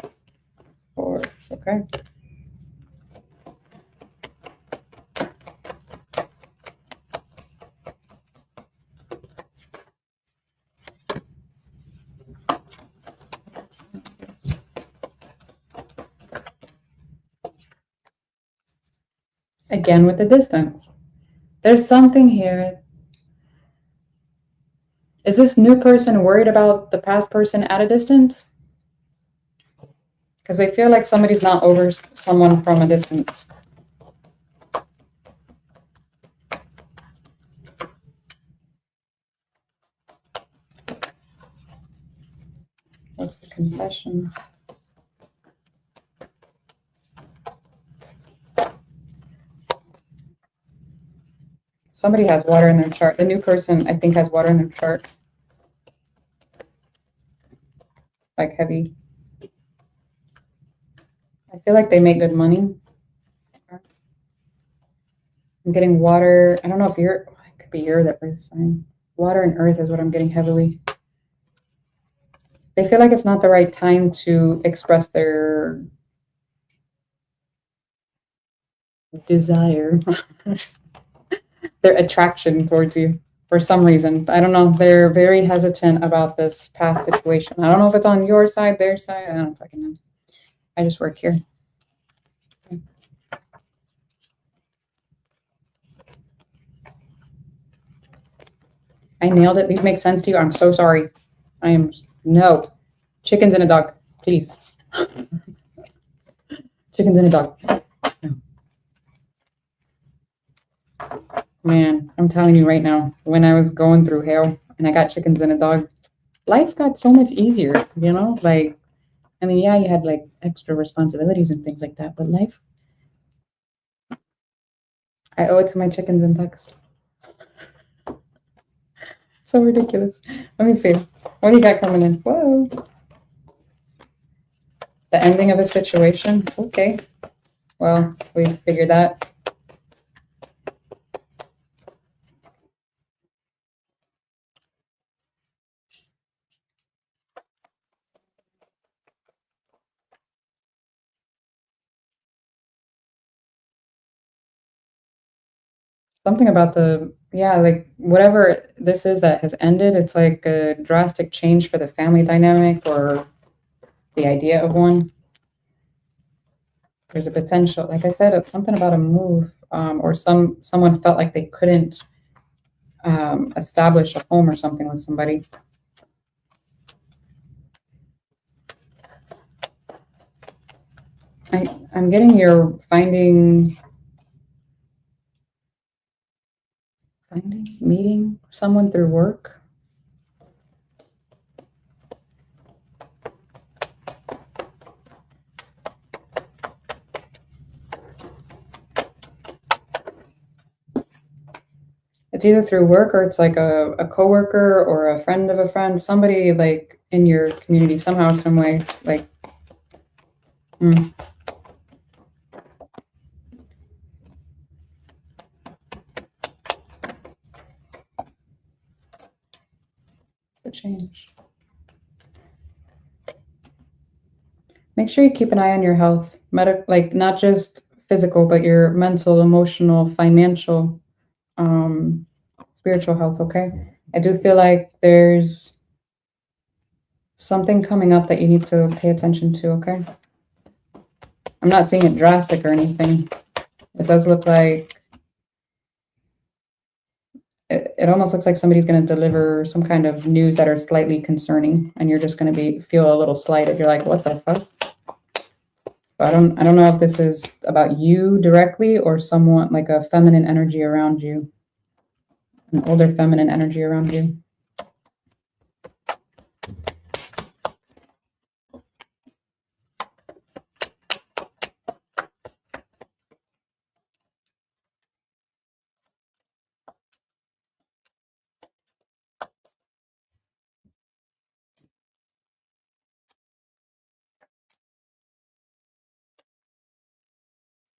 Force, okay. Again with the distance. There's something here. Is this new person worried about the past person at a distance? Because they feel like somebody's not over someone from a distance. What's the confession? Somebody has water in their chart. The new person, I think, has water in their chart. Like heavy. I feel like they make good money. I'm getting water. I don't know if you're, it could be you're the earth sign. Water and earth is what I'm getting heavily. They feel like it's not the right time to express their desire, their attraction towards you for some reason. I don't know. They're very hesitant about this past situation. I don't know if it's on your side, their side. I don't fucking know. I just work here. I nailed it. These make sense to you. I'm so sorry. I am, no. Chickens and a dog, please. Chickens and a dog. No. Man, I'm telling you right now, when I was going through hell and I got chickens and a dog, life got so much easier, you know? Like, I mean, yeah, you had like extra responsibilities and things like that, but life, I owe it to my chickens and ducks. So ridiculous. Let me see. What do you got coming in? Whoa. The ending of a situation. Okay. Well, we figured that. Something about the, yeah, like whatever this is that has ended, it's like a drastic change for the family dynamic or the idea of one. There's a potential, like I said, it's something about a move, or someone felt like they couldn't establish a home or something with somebody. I'm getting you're meeting someone through work. It's either through work or it's like a coworker or a friend of a friend, somebody like in your community somehow, some way, like, a change. Make sure you keep an eye on your health, like not just physical, but your mental, emotional, financial, spiritual health, okay? I do feel like there's something coming up that you need to pay attention to, okay? I'm not seeing it drastic or anything. It does look like, it almost looks like somebody's going to deliver some kind of news that are slightly concerning, and you're just going to feel a little slighted. You're like, what the fuck? So I don't know if this is about you directly or someone like a feminine energy around you, an older feminine energy around you.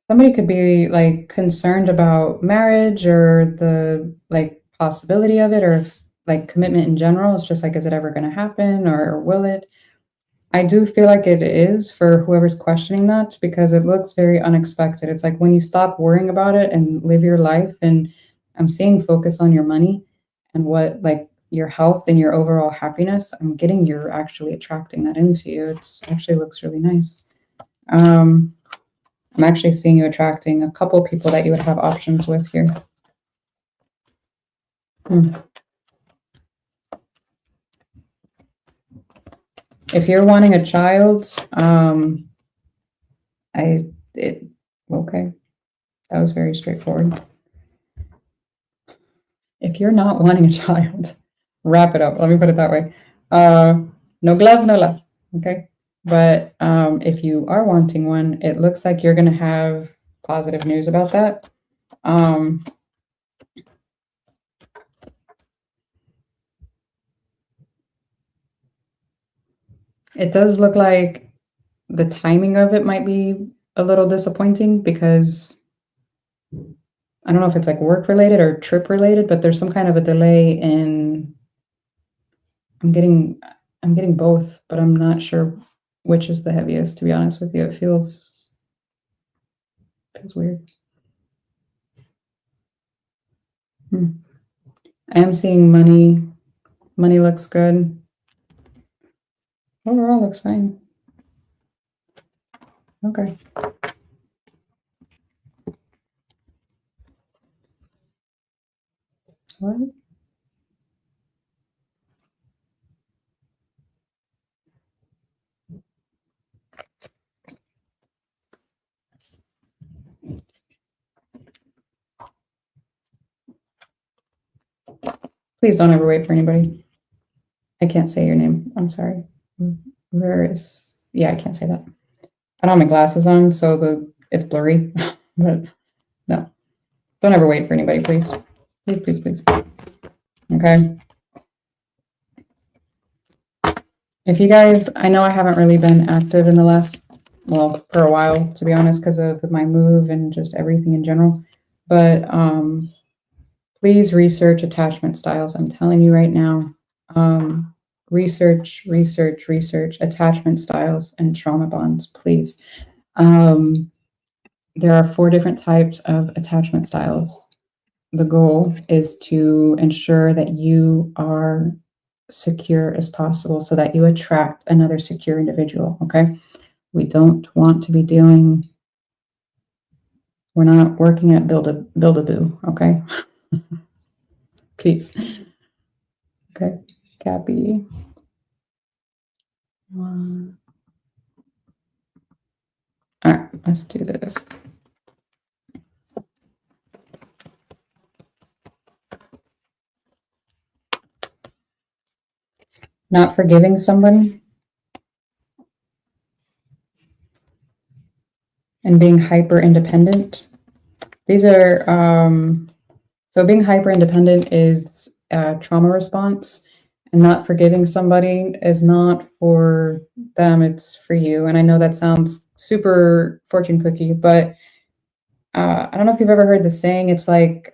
Somebody could be like concerned about marriage or the like possibility of it, or if like commitment in general. It's just like, is it ever going to happen or will it? I do feel like it is for whoever's questioning that, because it looks very unexpected. It's like when you stop worrying about it and live your life, and I'm seeing focus on your money and what, like, your health and your overall happiness. I'm getting you're actually attracting that into you. It's actually looks really nice. I'm actually seeing you attracting a couple people that you would have options with here. If you're wanting a child, okay, that was very straightforward. If you're not wanting a child, wrap it up. Let me put it that way. No glove, no love. Okay. But if you are wanting one, it looks like you're going to have positive news about that. It does look like the timing of it might be a little disappointing, because I don't know if it's like work related or trip related, but there's some kind of a delay in, I'm getting both, but I'm not sure which is the heaviest, to be honest with you. It feels weird. I am seeing money. Money looks good. Overall looks fine. Okay. What? Please don't ever wait for anybody. I can't say your name. I'm sorry. Varys. Yeah, I can't say that. I don't have my glasses on, so it's blurry. But no. Don't ever wait for anybody, please. Please, please, please. Okay. If you guys, I know I haven't really been active in the last, well, for a while, to be honest, because of my move and just everything in general. But please research attachment styles. I'm telling you right now. Research attachment styles and trauma bonds, please. There are 4 different types of attachment styles. The goal is to ensure that you are secure as possible so that you attract another secure individual, okay? We don't want to be doing, we're not working at build-a-boo, okay? Please. Okay, Cappy. All right, let's do this. Not forgiving somebody and being hyper independent. These are, so being hyper independent is a trauma response, and not forgiving somebody is not for them, it's for you. And I know that sounds super fortune cookie, but I don't know if you've ever heard the saying, it's like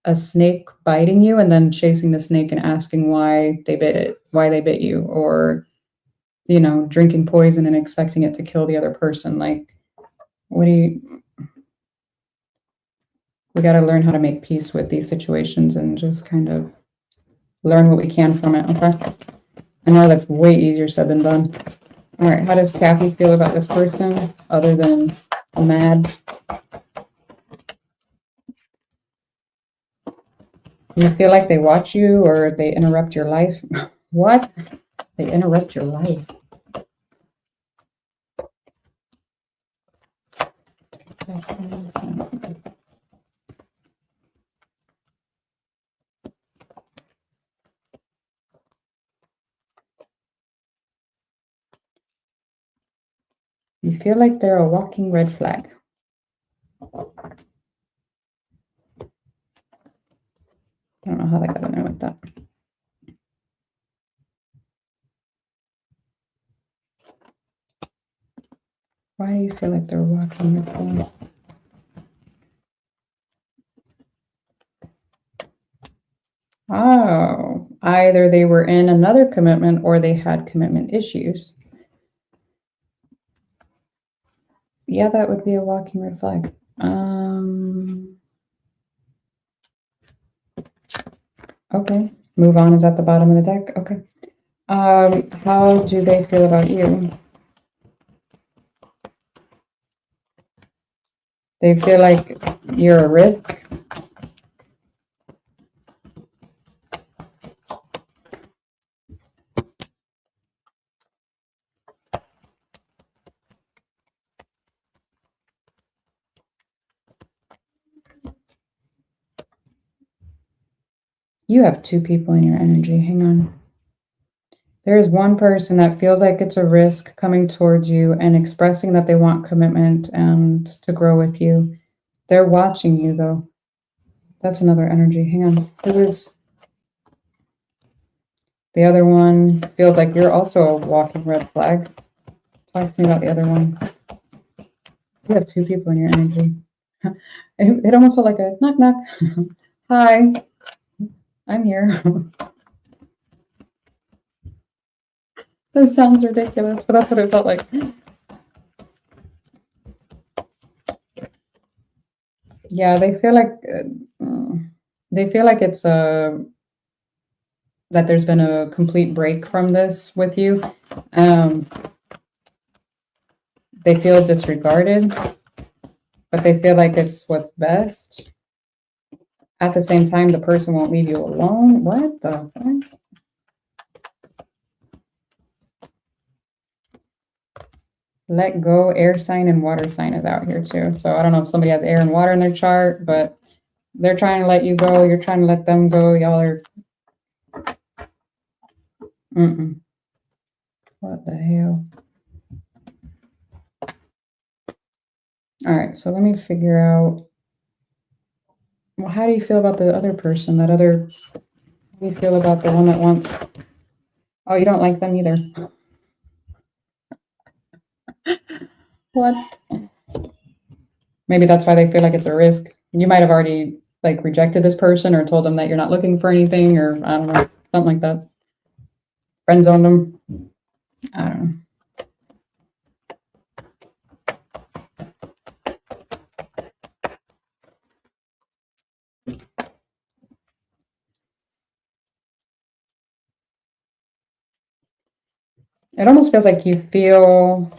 a snake biting you and then chasing the snake and asking why they bit you, or, you know, drinking poison and expecting it to kill the other person. Like, we got to learn how to make peace with these situations and just kind of learn what we can from it, okay? I know that's way easier said than done. All right, how does Kathy feel about this person other than mad? You feel like they watch you or they interrupt your life? What? They interrupt your life. You feel like they're a walking red flag. I don't know how they got in there like that. Why do you feel like they're walking red flag? Oh. either they were in another commitment or they had commitment issues. Yeah, that would be a walking red flag. Okay, move on is at the bottom of the deck. Okay. How do they feel about you? They feel like you're a risk. You have two people in your energy. Hang on. There is one person that feels like it's a risk coming towards you and expressing that they want commitment and to grow with you. They're watching you, though. That's another energy. Hang on. Who is the other one? Feels like you're also a walking red flag. Talk to me about the other one. You have two people in your energy. It almost felt like a knock, knock. Hi, I'm here. This sounds ridiculous, but that's what it felt like. Yeah, they feel like it's that there's been a complete break from this with you. They feel disregarded, but they feel like it's what's best. At the same time, the person won't leave you alone. What the heck? Let go, air sign and water sign is out here too. So I don't know if somebody has air and water in their chart, but they're trying to let you go. You're trying to let them go. Y'all are... What the hell? All right, so let me figure out... Well, how do you feel about the other person? How do you feel about the one that wants... Oh, you don't like them either. What? Maybe that's why they feel like it's a risk. You might have already like rejected this person or told them that you're not looking for anything, or I don't know, something like that. Friend zoned them. I don't know. It almost feels like you feel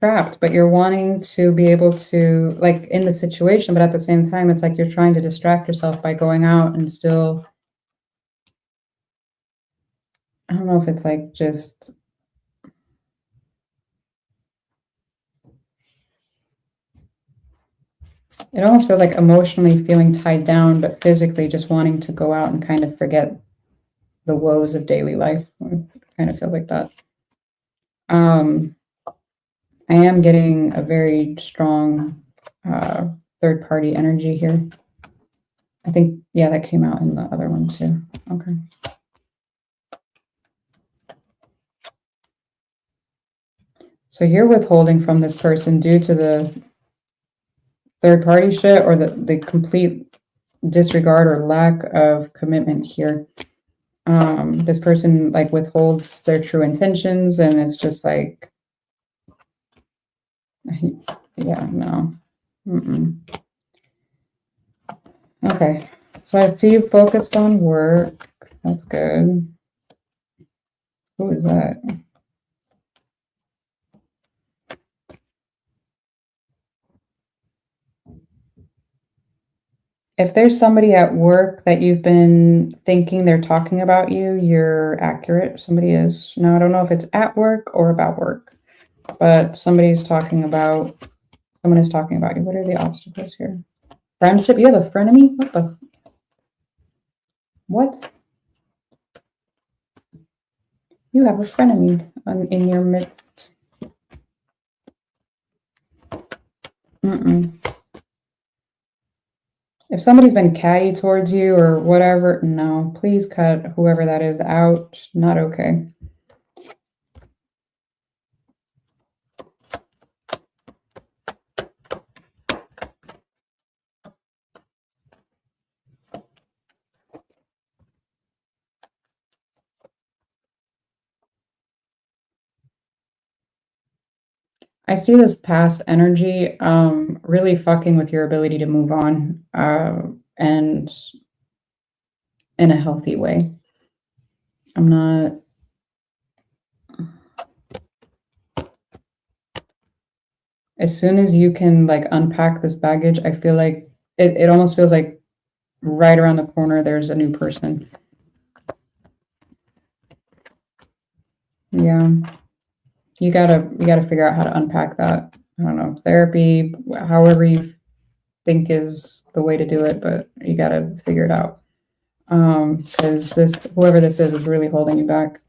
trapped, but you're wanting to be able to, like, in the situation, but at the same time, it's like you're trying to distract yourself by going out and still, I don't know if it's like just, it almost feels like emotionally feeling tied down, but physically just wanting to go out and kind of forget the woes of daily life. It kind of feels like that. I am getting a very strong third party energy here. I think, yeah, that came out in the other one too. Okay. So you're withholding from this person due to the third party shit or the complete disregard or lack of commitment here. This person like withholds their true intentions, and it's just like, yeah, no. Okay, so I see you focused on work. That's good. Who is that? If there's somebody at work that you've been thinking they're talking about you, you're accurate. Somebody is. Now, I don't know if it's at work or about work, but someone is talking about you. What are the obstacles here? Friendship? You have a frenemy? What the? What? You have a frenemy in your midst. If somebody's been catty towards you or whatever, no, please cut whoever that is out. Not okay. I see this past energy really fucking with your ability to move on and in a healthy way. I'm not... As soon as you can like unpack this baggage, I feel like it almost feels like right around the corner there's a new person. Yeah. You gotta figure out how to unpack that. I don't know, therapy, however you think is the way to do it, but you gotta figure it out. Because whoever this is really holding you back.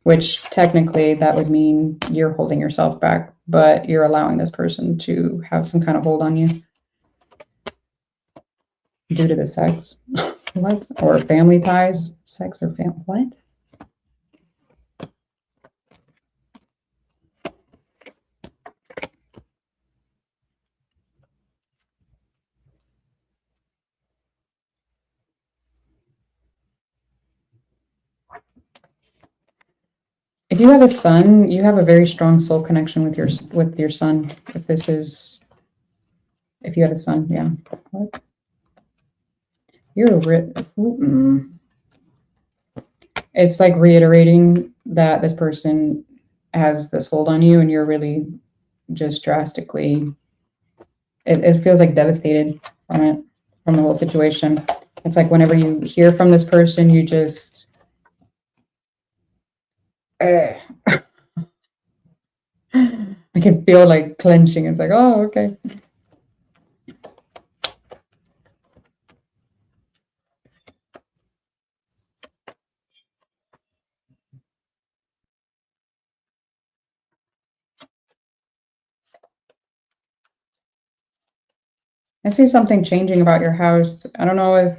Which technically that would mean you're holding yourself back, but you're allowing this person to have some kind of hold on you due to the sex. What? Or family ties? Sex or family? What? If you have a son, you have a very strong soul connection with your son. If you have a son, yeah. What? It's like reiterating that this person has this hold on you, and you're really just drastically. It feels like devastated from the whole situation. It's like whenever you hear from this person, you just. I can feel like clenching. It's like, oh, okay. I see something changing about your house. I don't know if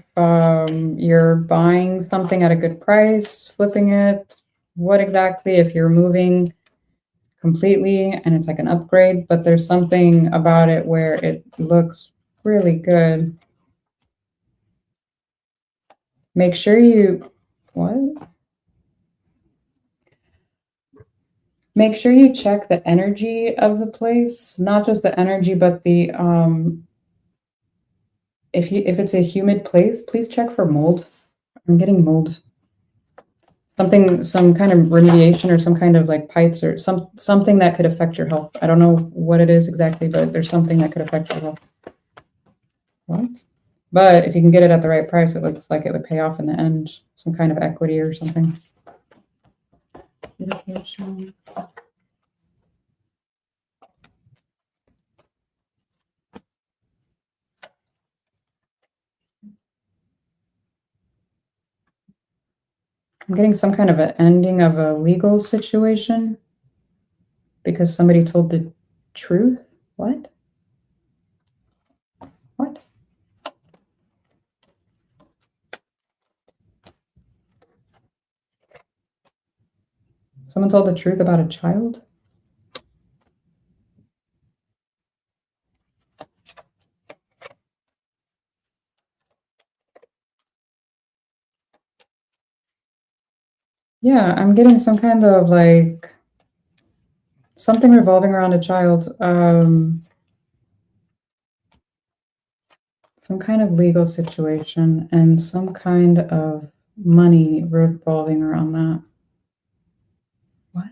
you're buying something at a good price, flipping it, what exactly, if you're moving completely and it's like an upgrade, but there's something about it where it looks really good. Make sure you, what? Make sure you check the energy of the place, not just the energy, but the, if it's a humid place, please check for mold. I'm getting mold. Some kind of remediation or some kind of like pipes or something that could affect your health. I don't know what it is exactly, but there's something that could affect your health. What? But if you can get it at the right price, it looks like it would pay off in the end. Some kind of equity or something. I'm getting some kind of an ending of a legal situation because somebody told the truth. What? What? Someone told the truth about a child? Yeah, I'm getting some kind of like something revolving around a child. Some kind of legal situation and some kind of money revolving around that. What?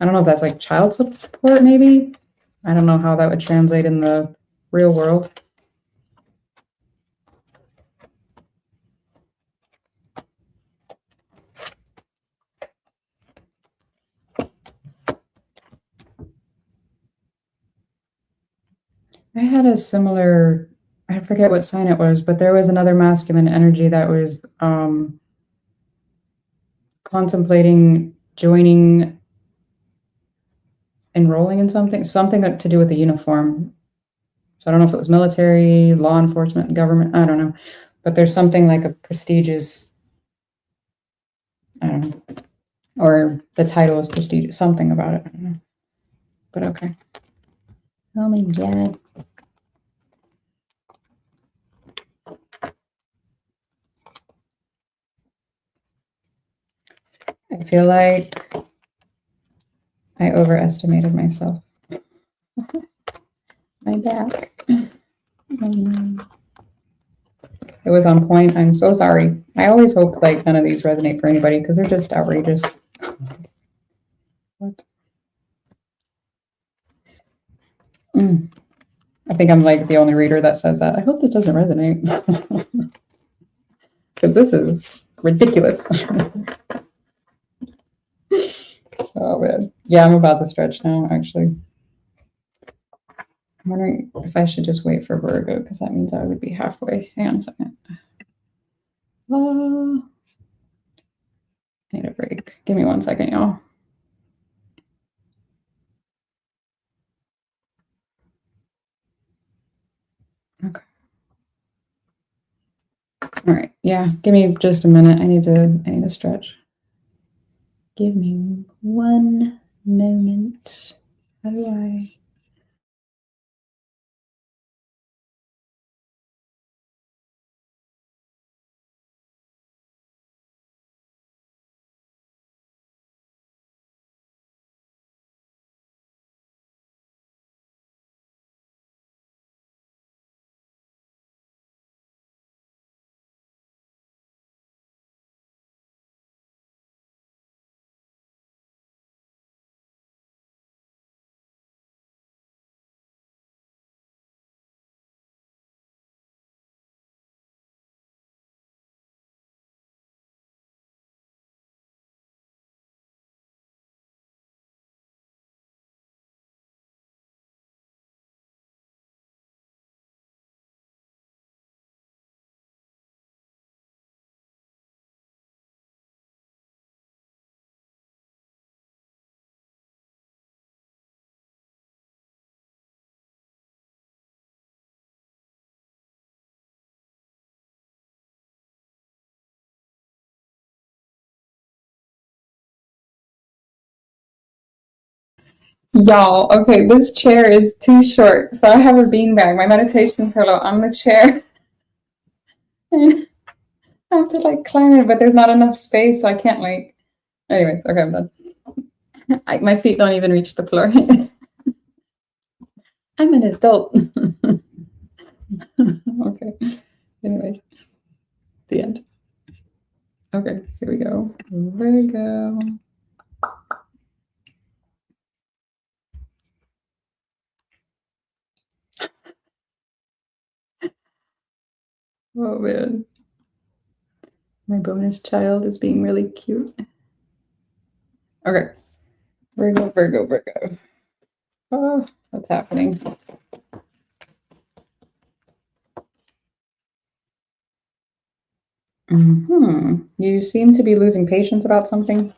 I don't know if that's like child support, maybe. I don't know how that would translate in the real world. I had a similar, I forget what sign it was, but there was another masculine energy that was contemplating joining, enrolling in something to do with the uniform. So I don't know if it was military, law enforcement, government, I don't know. But there's something like a prestigious, I don't know, or the title is prestigious, something about it. I don't know. But okay. Oh my God. I feel like I overestimated myself. My back. It was on point. I'm so sorry. I always hope like none of these resonate for anybody because they're just outrageous. What? I think I'm like the only reader that says that. I hope this doesn't resonate. Because this is ridiculous. Oh man. Yeah, I'm about to stretch now, actually. I'm wondering if I should just wait for Virgo, because that means I would be halfway. Hang on a second. I need a break. Give me 1 second, y'all. Okay. All right. Yeah, give me just a minute. I need to stretch. Give me 1 moment. How do I? Y'all, okay, this chair is too short. So I have a beanbag, my meditation pillow on the chair. I have to like climb it, but there's not enough space, so I can't like. Anyways, okay, I'm done. My feet don't even reach the floor. I'm an adult. Okay. Anyways, the end. Okay, here we go. Virgo. Oh man. My bonus child is being really cute. Okay. Virgo, Virgo, Virgo. Oh, what's happening? You seem to be losing patience about something.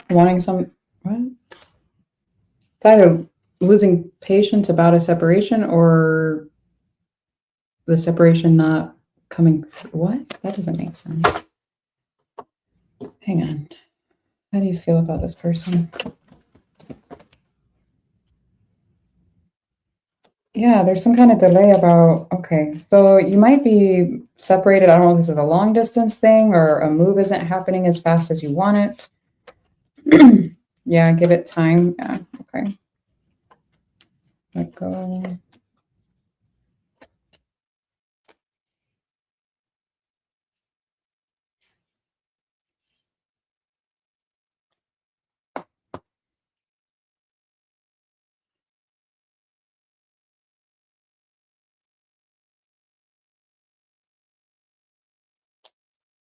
Wanting some, what? It's either losing patience about a separation or the separation not coming through. What? That doesn't make sense. Hang on. How do you feel about this person? Yeah, there's some kind of delay about, okay, so you might be separated. I don't know if this is a long distance thing or a move isn't happening as fast as you want it. Yeah, give it time. Yeah, okay. Let go.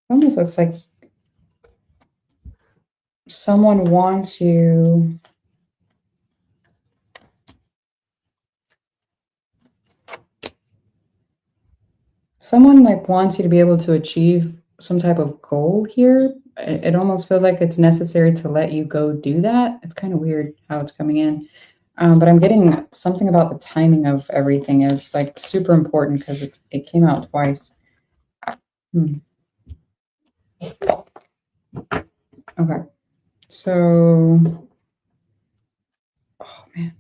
Almost looks like someone wants you. Someone like wants you to be able to achieve some type of goal here. It almost feels like it's necessary to let you go do that. It's kind of weird how it's coming in. But I'm getting something about the timing of everything is like super important because it came out twice. Okay. So, oh man.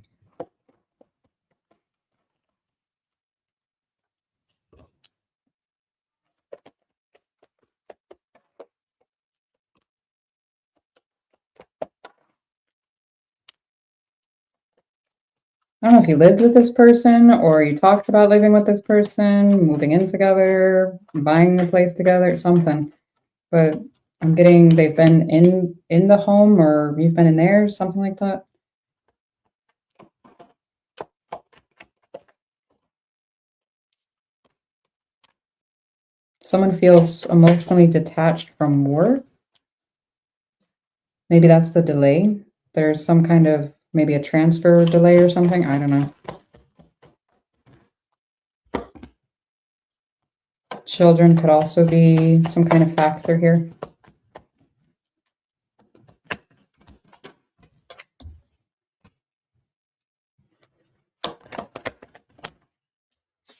don't know if you lived with this person or you talked about living with this person, moving in together, buying a place together, something. But I'm getting they've been in the home or you've been in theirs, something like that. Someone feels emotionally detached from work. Maybe that's the delay. There's some kind of maybe a transfer delay or something. I don't know. Children could also be some kind of factor here.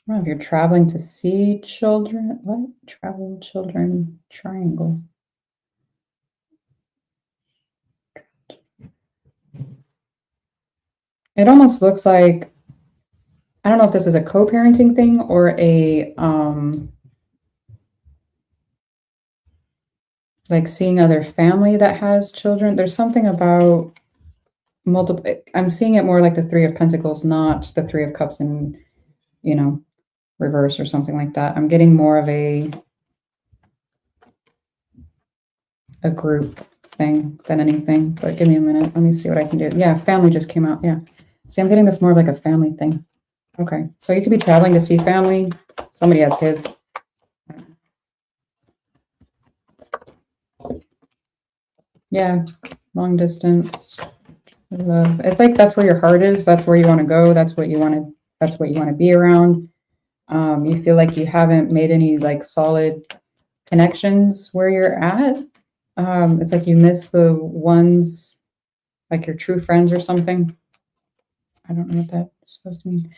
I don't know if you're traveling to see children. What? Travel children triangle. It almost looks like, I don't know if this is a co-parenting thing or a like seeing other family that has children. There's something about multiple, I'm seeing it more like the Three of Pentacles, not the Three of Cups in, you know, reverse or something like that. I'm getting more of a group thing than anything, but give me a minute. Let me see what I can do. Yeah, family just came out. Yeah. See, I'm getting this more of like a family thing. Okay. So you could be traveling to see family. Somebody has kids. Yeah. Long distance. Love. It's like that's where your heart is. That's where you want to go. That's what you want to be around. You feel like you haven't made any like solid connections where you're at. It's like you miss the ones like your true friends or something. I don't know what that's supposed to mean.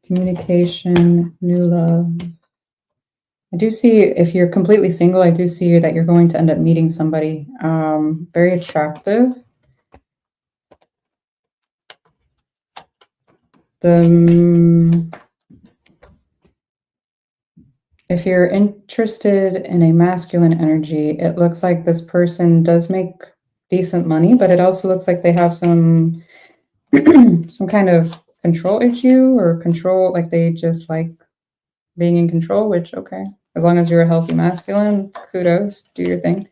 Communication, new love. I do see if you're completely single, I do see that you're going to end up meeting somebody very attractive. If you're interested in a masculine energy, it looks like this person does make decent money, but it also looks like they have some some kind of control issue or control, like they just like being in control, which, okay, as long as you're a healthy masculine, kudos, do your thing.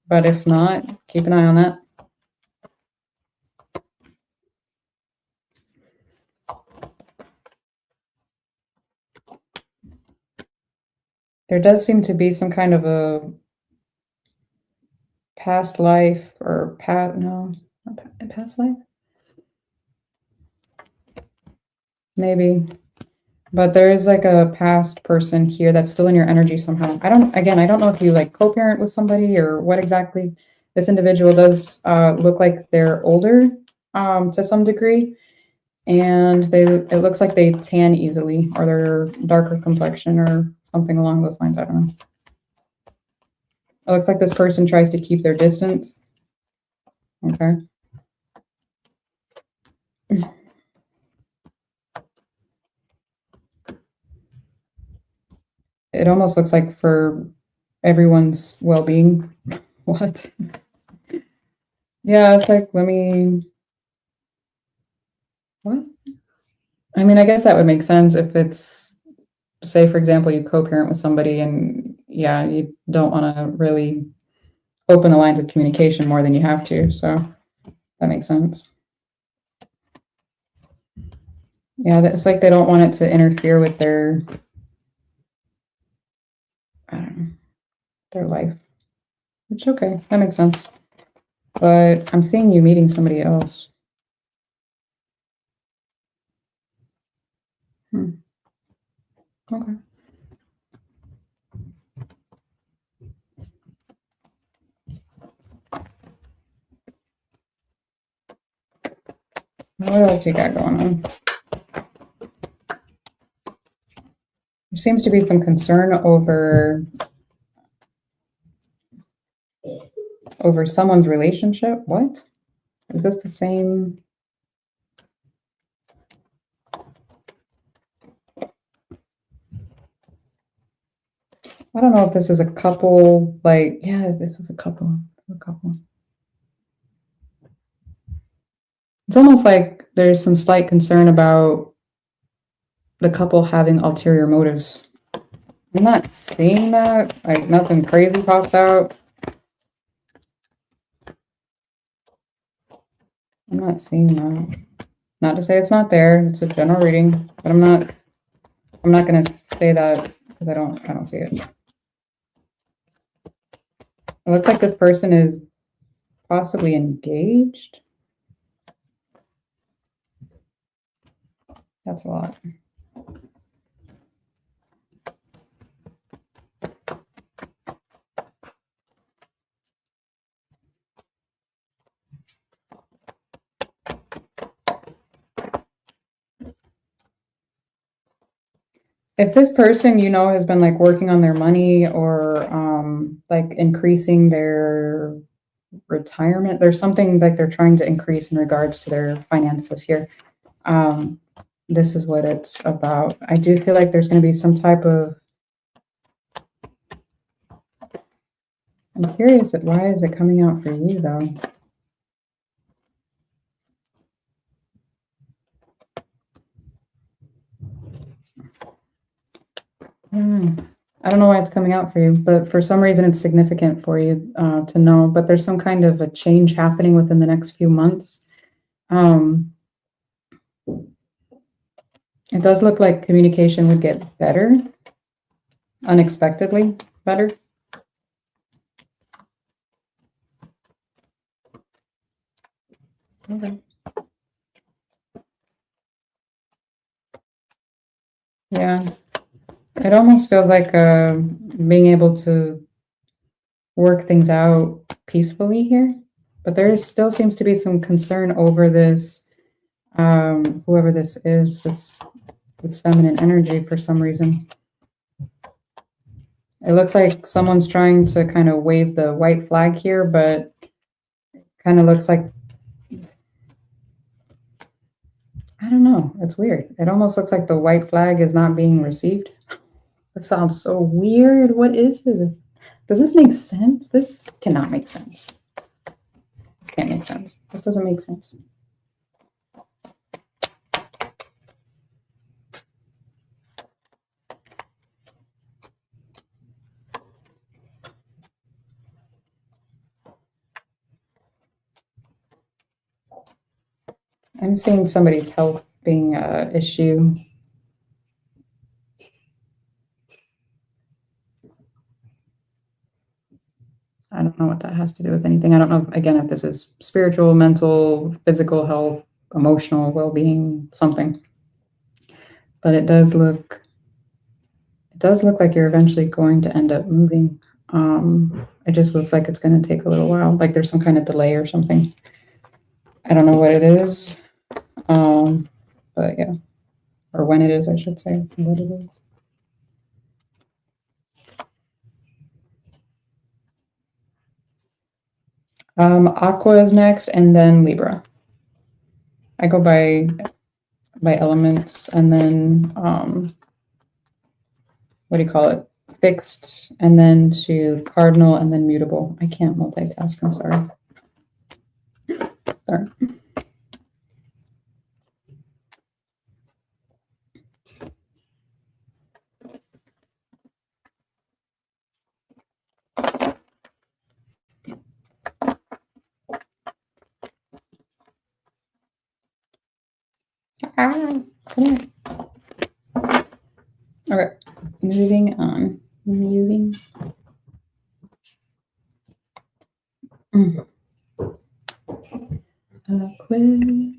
But if not, keep an eye on that. There does seem to be some kind of a past life or past life? Maybe. But there is like a past person here that's still in your energy somehow. I don't know if you like co-parent with somebody or what exactly. This individual does look like they're older to some degree. And it looks like they tan easily or they're darker complexion or something along those lines. I don't know. It looks like this person tries to keep their distance. Okay. It almost looks like for everyone's well-being. What? Yeah, it's like, what? I mean, I guess that would make sense if it's, say, for example, you co-parent with somebody and yeah, you don't want to really open the lines of communication more than you have to. So that makes sense. Yeah, it's like they don't want it to interfere with their, I don't know, their life. Which, okay, that makes sense. But I'm seeing you meeting somebody else. Okay. What else you got going on? There seems to be some concern over someone's relationship. What? Is this the same? I don't know if this is a couple, like, yeah, this is a couple. It's a couple. It's almost like there's some slight concern about the couple having ulterior motives. I'm not seeing that. Like, nothing crazy popped out. I'm not seeing that. Not to say it's not there. It's a general reading, but I'm not gonna say that because I don't see it. It looks like this person is possibly engaged. That's a lot. If this person, you know, has been like working on their money or like increasing their retirement, there's something like they're trying to increase in regards to their finances here. This is what it's about. I do feel like there's going to be some type of, I'm curious at why is it coming out for you though? I don't know why it's coming out for you, but for some reason it's significant for you to know. But there's some kind of a change happening within the next few months. It does look like communication would get better, unexpectedly better. Okay. Yeah, it almost feels like being able to work things out peacefully here, but there still seems to be some concern over this, whoever this is, this feminine energy for some reason. It looks like someone's trying to kind of wave the white flag here, but it kind of looks like, I don't know, it's weird. It almost looks like the white flag is not being received. That sounds so weird. What is this? Does this make sense? This cannot make sense. This can't make sense. This doesn't make sense. I'm seeing somebody's health being an issue. I don't know what that has to do with anything. I don't know, again, if this is spiritual, mental, physical health, emotional well-being, something. But it does look like you're eventually going to end up moving. It just looks like it's going to take a little while, like there's some kind of delay or something. I don't know what it is, but yeah, or when it is, I should say, what it is. Aqua is next, and then Libra. I go by elements, and then what do you call it? Fixed, and then to cardinal, and then mutable. I can't multitask. I'm sorry. Sorry. Come here. Okay, moving on. Moving. Aquarius.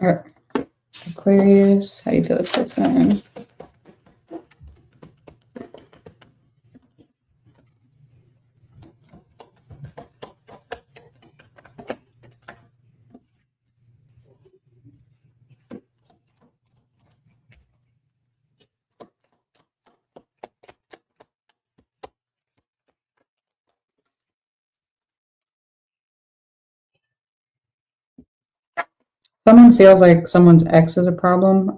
All right, Aquarius. How do you feel this person? Someone feels like someone's ex is a problem.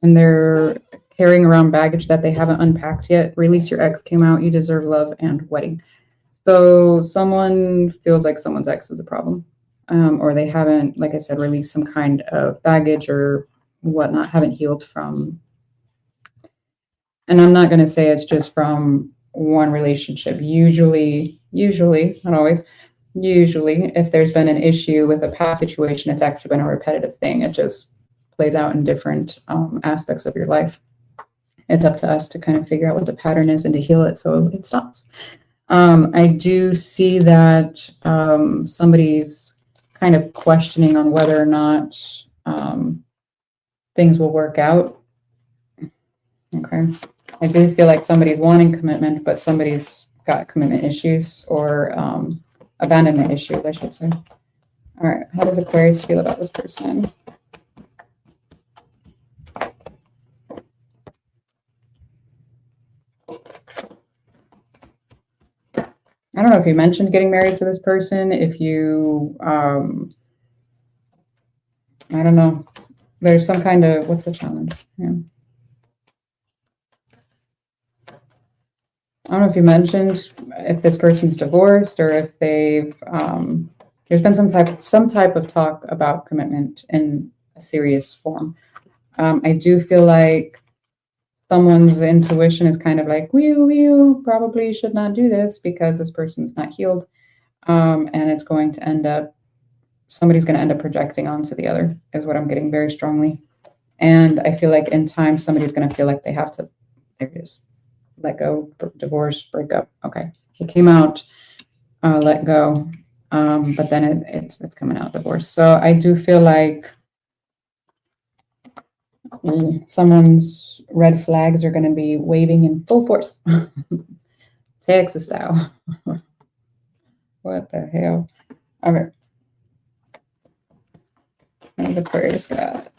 and they're carrying around baggage that they haven't unpacked yet. Release Your Ex came out. You Deserve Love and Wedding. So someone feels like someone's ex is a problem, or they haven't, like I said, released some kind of baggage or whatnot, haven't healed from. And I'm not going to say it's just from one relationship. Usually, not always, usually, if there's been an issue with a past situation, it's actually been a repetitive thing. It just plays out in different aspects of your life. It's up to us to kind of figure out what the pattern is and to heal it so it stops. I do see that somebody's kind of questioning on whether or not things will work out. Okay. I do feel like somebody's wanting commitment, but somebody's got commitment issues or abandonment issues, I should say. All right. How does Aquarius feel about this person? I don't know if you mentioned getting married to this person, if you, I don't know. There's some kind of, what's the challenge? Yeah. I don't know if you mentioned if this person's divorced or if they've, there's been some type of talk about commitment in a serious form. I do feel like someone's intuition is kind of like, you probably should not do this because this person's not healed. And it's going to end up, somebody's going to end up projecting onto the other, is what I'm getting very strongly. And I feel like in time, somebody's going to feel like they have to, there it is, let go, divorce, break up. Okay. It came out, let go. But then it's coming out divorce. So I do feel like someone's red flags are going to be waving in full force. Texas style. What the hell? Okay. And the Aquarius got.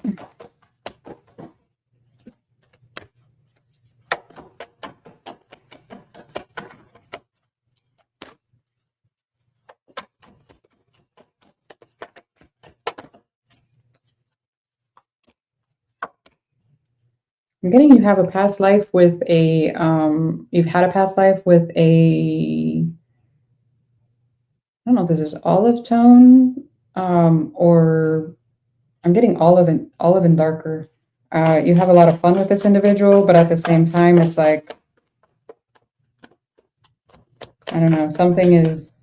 I'm getting you have a past life with a, you've had a past life with a, I don't know if this is olive tone, or I'm getting olive and darker. You have a lot of fun with this individual, but at the same time, it's like, I don't know, something is,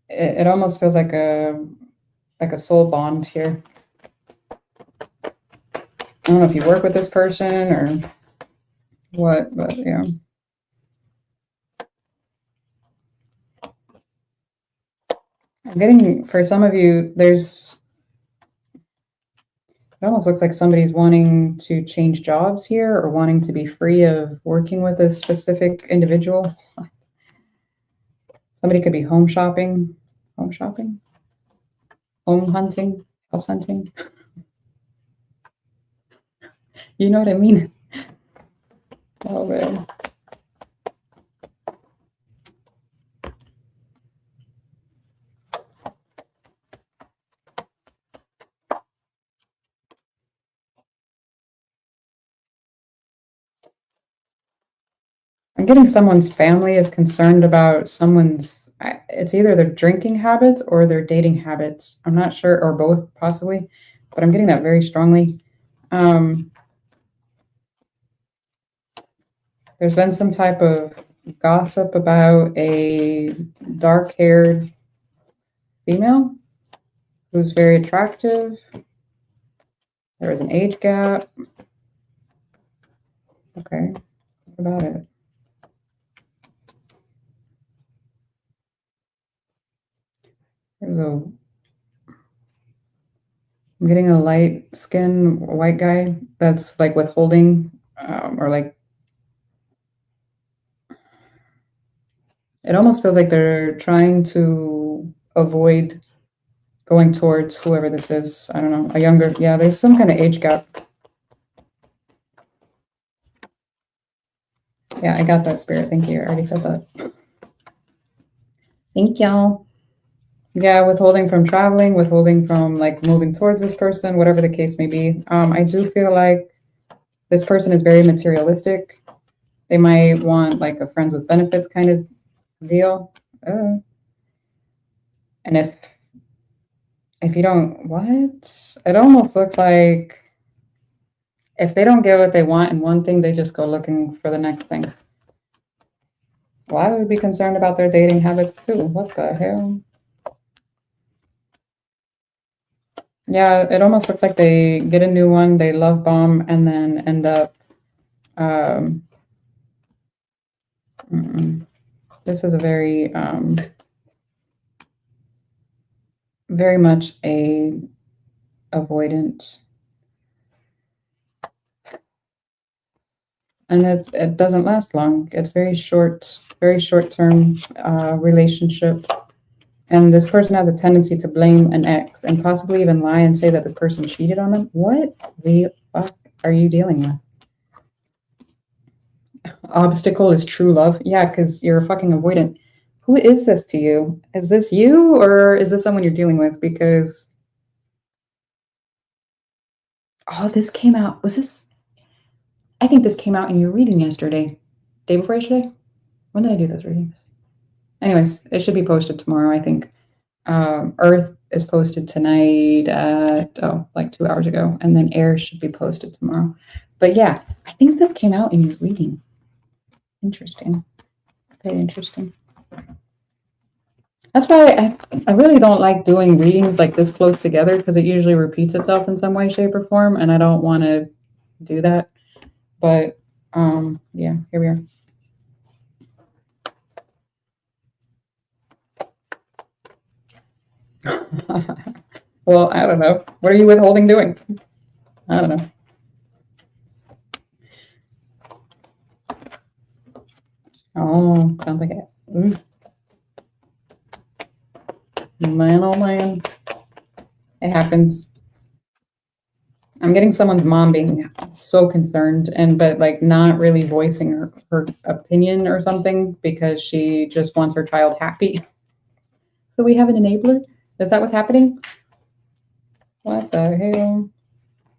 it almost feels like a soul bond here. I don't know if you work with this person or what, but yeah. I'm getting, for some of you, there's, it almost looks like somebody's wanting to change jobs here or wanting to be free of working with a specific individual. Somebody could be home shopping, home hunting, house hunting. You know what I mean? Oh, man. I'm getting someone's family is concerned about someone's, it's either their drinking habits or their dating habits. I'm not sure, or both possibly, but I'm getting that very strongly. There's been some type of gossip about a dark-haired female who's very attractive. There is an age gap. Okay, what about it? I'm getting a light skin white guy that's like withholding, or like, it almost feels like they're trying to avoid going towards whoever this is. I don't know, a younger, yeah, there's some kind of age gap. Yeah, I got that, Spirit. Thank you. I already said that. Thank y'all. Yeah, withholding from traveling, withholding from like moving towards this person, whatever the case may be. I do feel like this person is very materialistic. They might want like a friends with benefits kind of deal. And if you don't, what? It almost looks like if they don't get what they want in one thing, they just go looking for the next thing. Why would we be concerned about their dating habits too? What the hell? Yeah, it almost looks like they get a new one, they love bomb, and then end up. This is a very, very much a avoidant. And it doesn't last long. It's very short-term relationship. And this person has a tendency to blame an ex and possibly even lie and say that this person cheated on them. What the fuck are you dealing with? Obstacle is true love. Yeah, because you're a fucking avoidant. Who is this to you? Is this you or is this someone you're dealing with? Because, oh, this came out. Was this? I think this came out in your reading yesterday. Day before yesterday? When did I do those readings? Anyways, it should be posted tomorrow, I think. Earth is posted tonight at, like 2 hours ago. And then Air should be posted tomorrow. But yeah, I think this came out in your reading. Interesting. Very interesting. That's why I really don't like doing readings like this close together because it usually repeats itself in some way, shape, or form. And I don't want to do that. But yeah, here we are. Well, I don't know. What are you withholding doing? I don't know. Oh, sounds like it. Man, oh man. It happens. I'm getting someone's mom being so concerned but like not really voicing her opinion or something because she just wants her child happy. So we have an enabler? Is that what's happening? What the hell?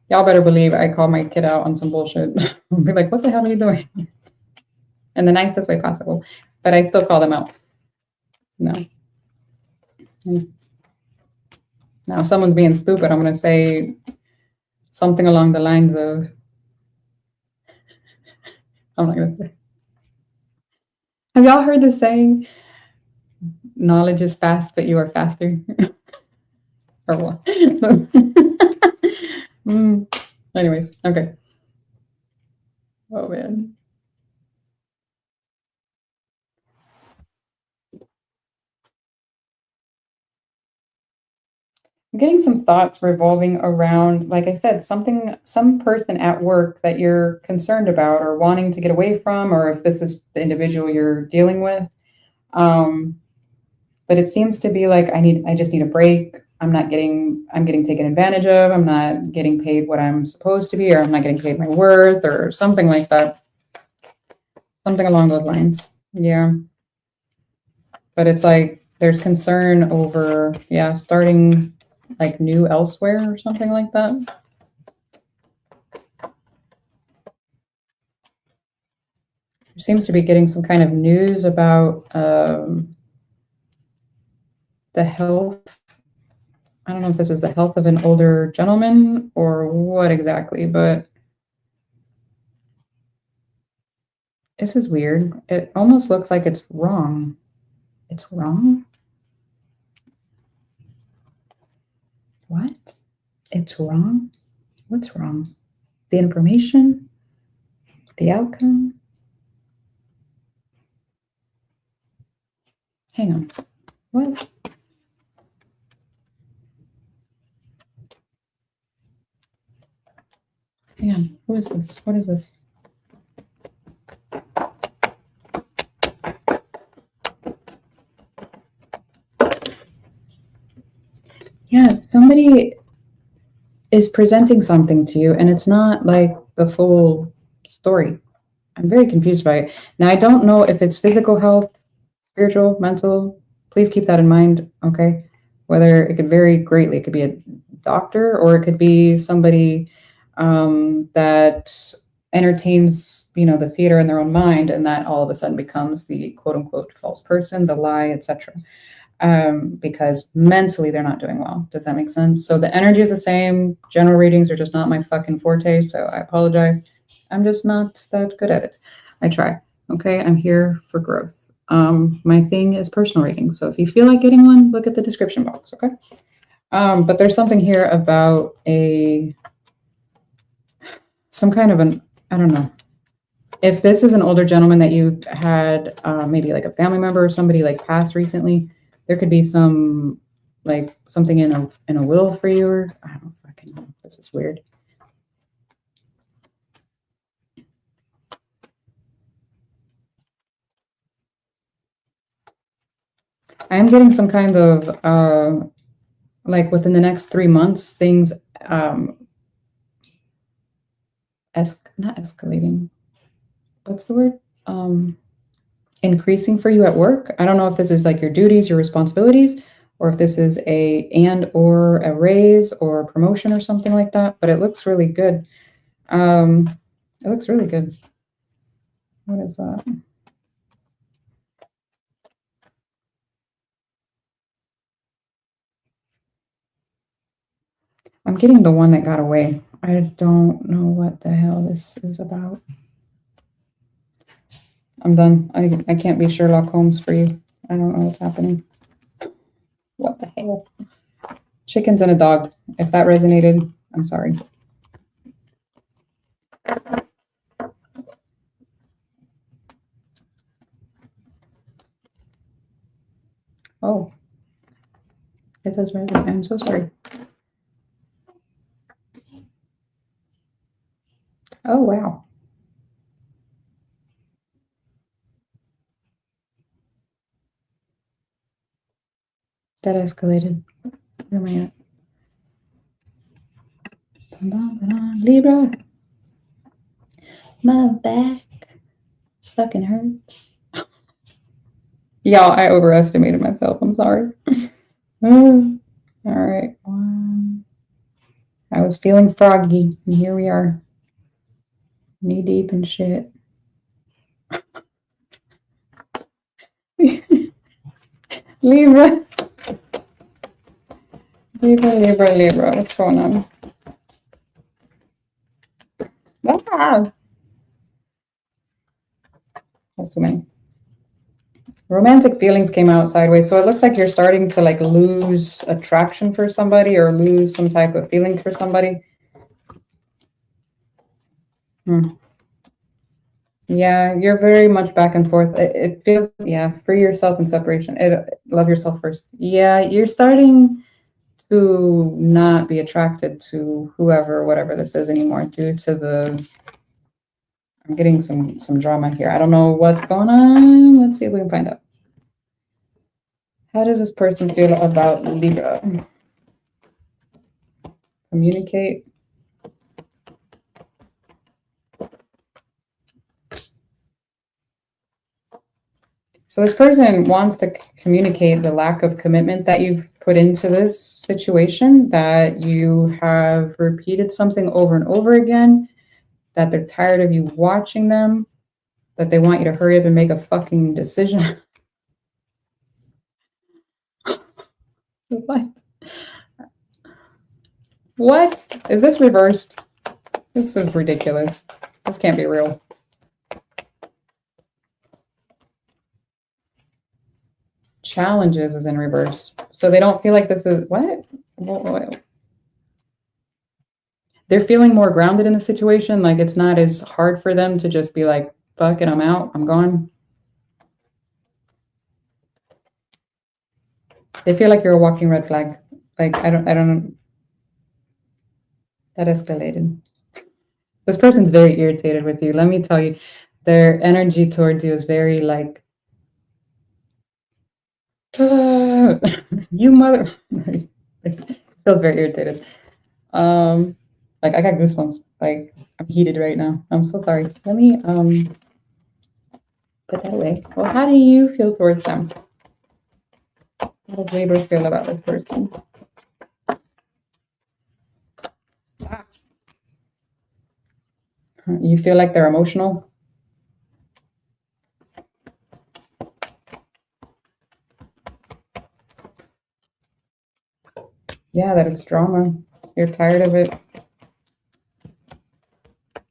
Y'all better believe I call my kid out on some bullshit. I'll be like, what the hell are you doing? In the nicest way possible. But I still call them out. No. Now, if someone's being stupid, I'm going to say something along the lines of, I'm not going to say. Have y'all heard the saying, knowledge is fast, but you are faster? Or what? Anyways, okay. Oh, man. I'm getting some thoughts revolving around, like I said, some person at work that you're concerned about or wanting to get away from, or if this is the individual you're dealing with. But it seems to be like I just need a break. I'm getting taken advantage of. I'm not getting paid what I'm supposed to be, or I'm not getting paid my worth, or something like that. Something along those lines. Yeah. But it's like there's concern over, yeah, starting like new elsewhere or something like that. There seems to be getting some kind of news about the health. I don't know if this is the health of an older gentleman or what exactly, but this is weird. It almost looks like it's wrong. It's wrong? What? It's wrong? What's wrong? The information? The outcome? Hang on. What? Hang on. Who is this? What is this? Yeah, somebody is presenting something to you and it's not like the full story. I'm very confused by it. Now, I don't know if it's physical health, spiritual, mental. Please keep that in mind, okay? whether it could vary greatly. It could be a doctor, or it could be somebody that entertains, the theater in their own mind, and that all of a sudden becomes the quote unquote false person, the lie, etc. Because mentally they're not doing well. Does that make sense? So the energy is the same. General readings are just not my fucking forte, so I apologize. I'm just not that good at it. I try. Okay, I'm here for growth. My thing is personal readings. So if you feel like getting one, look at the description box. Okay. But there's something here about some kind of I don't know. If this is an older gentleman that you've had, maybe like a family member or somebody like passed recently, there could be some like something in a will for you, or I don't fucking know. This is weird. I am getting some kind of like within the next 3 months, things not escalating. What's the word? Increasing for you at work. I don't know if this is like your duties, your responsibilities, or if this is or a raise or a promotion or something like that, but it looks really good. It looks really good. What is that? I'm getting the one that got away. I don't know what the hell this is about. I'm done. I can't be Sherlock Holmes for you. I don't know what's happening. What the hell? Chickens and a dog. If that resonated, I'm sorry. Oh. It says resonate. I'm so sorry. Oh, wow. That escalated. Where am I at? Libra. My back fucking hurts. Y'all, I overestimated myself. I'm sorry. All right. I was feeling froggy, and here we are. Knee deep in shit. Libra. Libra. What's going on? Ah. That's too many. Romantic feelings came out sideways. So it looks like you're starting to like lose attraction for somebody or lose some type of feelings for somebody. Yeah, you're very much back and forth. It feels, free yourself in separation. Love yourself first. Yeah, you're starting to not be attracted to whoever, whatever this is anymore due to I'm getting some drama here. I don't know what's going on. Let's see if we can find out. How does this person feel about Libra? Communicate. So this person wants to communicate the lack of commitment that you've put into this situation, that you have repeated something over and over again, that they're tired of you watching them, that they want you to hurry up and make a fucking decision. What? Is this reversed? This is ridiculous. This can't be real. Challenges is in reverse. So they don't feel like this is what? They're feeling more grounded in the situation. Like it's not as hard for them to just be like, fuck it, I'm out, I'm gone. They feel like you're a walking red flag. Like, I don't, that escalated. This person's very irritated with you. Let me tell you, their energy towards you is very like, you mother. Feels very irritated. Like I got goosebumps. Like I'm heated right now. I'm so sorry. Let me put that away. Well, how do you feel towards them? How does Libra feel about this person? You feel like they're emotional? Yeah, that it's drama. You're tired of it.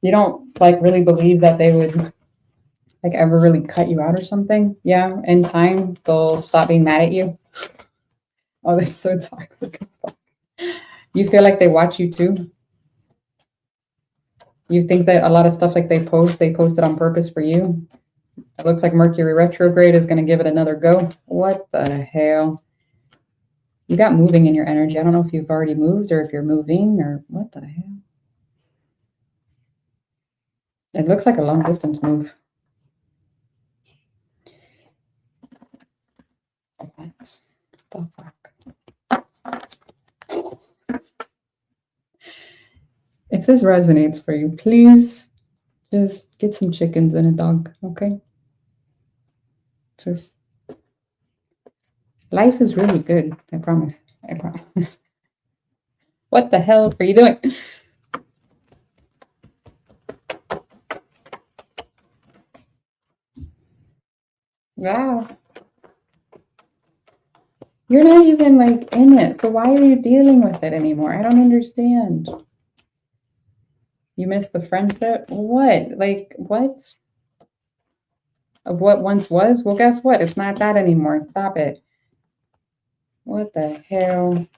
You don't like really believe that they would like ever really cut you out or something. Yeah, in time they'll stop being mad at you. Oh, that's so toxic. You feel like they watch you too. You think that a lot of stuff like they post it on purpose for you. It looks like Mercury retrograde is going to give it another go. What the hell? You got moving in your energy. I don't know if you've already moved or if you're moving or what the hell. It looks like a long distance move. What the fuck? If this resonates for you, please just get some chickens and a dog, okay? Just life is really good. I promise. I promise. What the hell are you doing? Wow. You're not even like in it. So why are you dealing with it anymore? I don't understand. You miss the friendship? What? Like what? Of what once was? Well, guess what? It's not that anymore. Stop it. What the hell?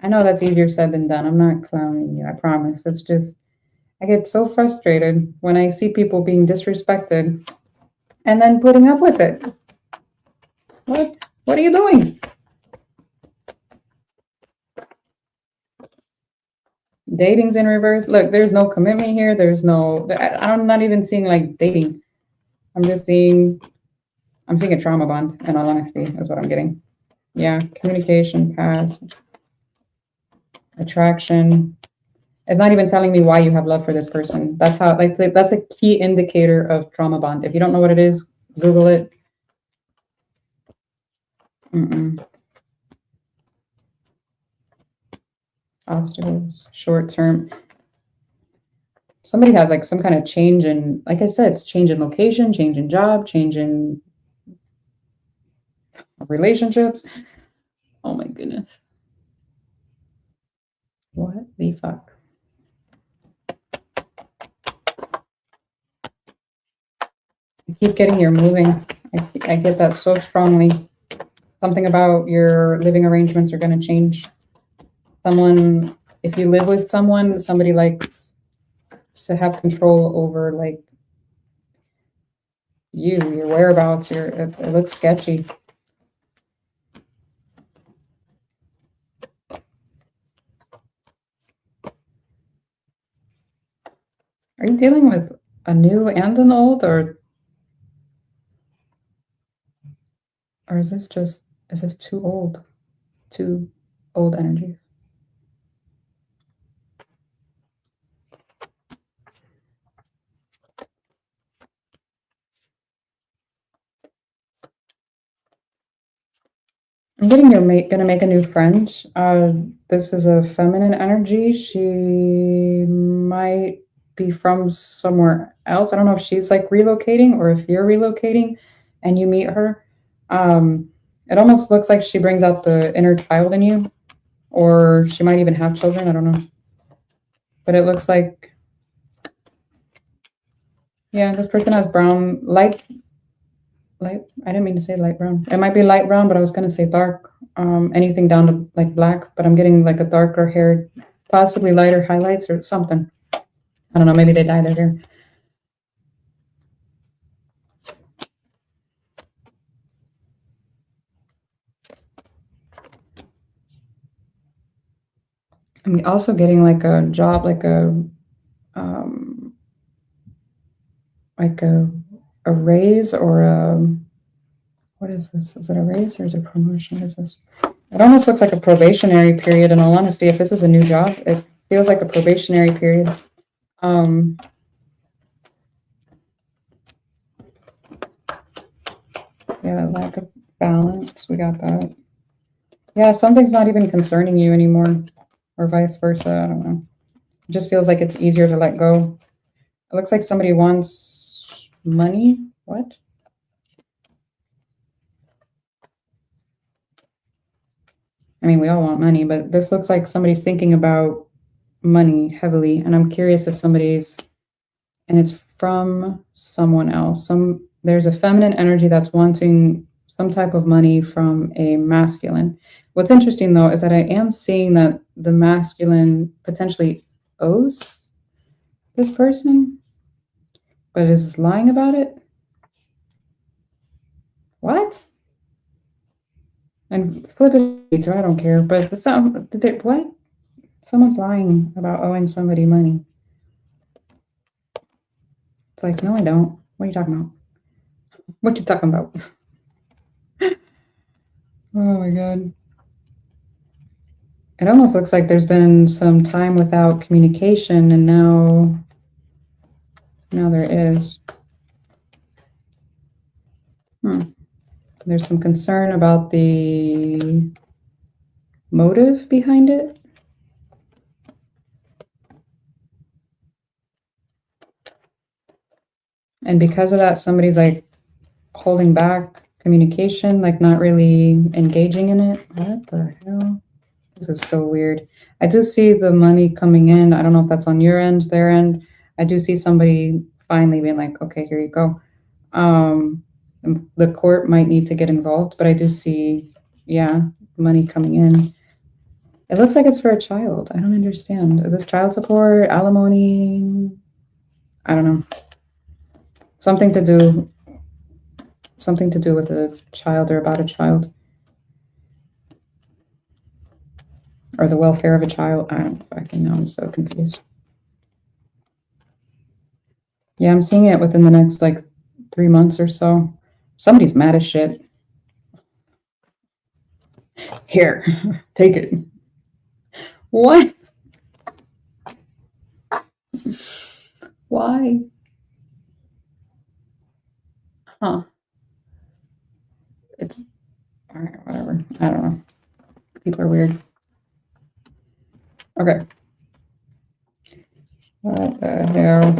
I know that's easier said than done. I'm not clowning you. I promise. It's just, I get so frustrated when I see people being disrespected and then putting up with it. What? What are you doing? Dating's in reverse. Look, there's no commitment here. There's no, I'm not even seeing like dating. I'm seeing a trauma bond, in all honesty, is what I'm getting. Yeah, communication, past, attraction. It's not even telling me why you have love for this person. That's how, like, that's a key indicator of trauma bond. If you don't know what it is, Google it. Obstacles, short term. Somebody has like some kind of change in, like I said, it's change in location, change in job, change in relationships. Oh my goodness. What the fuck? I keep getting you're moving. I get that so strongly. Something about your living arrangements are going to change. Someone, if you live with someone, somebody likes to have control over like your whereabouts, it looks sketchy. Are you dealing with a new and an old, or is this too old? Too old energies? I'm getting you're gonna make a new friend. This is a feminine energy. She might be from somewhere else. I don't know if she's like relocating or if you're relocating and you meet her. It almost looks like she brings out the inner child in you, or she might even have children. I don't know. But it looks like, yeah, this person has brown, light, I didn't mean to say light brown. It might be light brown, but I was going to say dark. Anything down to like black, but I'm getting like a darker hair, possibly lighter highlights or something. I don't know, maybe they dyed their hair. I'm also getting like a job, like a raise or a, what is this? Is it a raise or is it a promotion? What is this? It almost looks like a probationary period. In all honesty, if this is a new job, it feels like a probationary period. Yeah, lack of Balance, we got that. Yeah, something's not even concerning you anymore, or vice versa. I don't know. It just feels like it's easier to let go. It looks like somebody wants money. What? I mean, we all want money, but this looks like somebody's thinking about money heavily. And I'm curious if somebody's, and it's from someone else. There's a feminine energy that's wanting some type of money from a masculine. What's interesting though is that I am seeing that the masculine potentially owes this person, but is lying about it. What? And flip it, I don't care. But what? Someone's lying about owing somebody money. It's like, no, I don't. What are you talking about? What you talking about? Oh my God. It almost looks like there's been some time without communication, and now there is. There's some concern about the motive behind it. And because of that, somebody's like holding back communication, like not really engaging in it. What the hell? This is so weird. I do see the money coming in. I don't know if that's on your end, their end. I do see somebody finally being like, okay, here you go. The court might need to get involved, but I do see, yeah, money coming in. It looks like it's for a child. I don't understand. Is this child support, alimony? I don't know. Something to do with a child or about a child. Or the welfare of a child. I don't fucking know. I'm so confused. Yeah, I'm seeing it within the next like 3 months or so. Somebody's mad as shit. Here, take it. What? Why? Huh. It's all right, whatever. I don't know. People are weird. Okay. What the hell?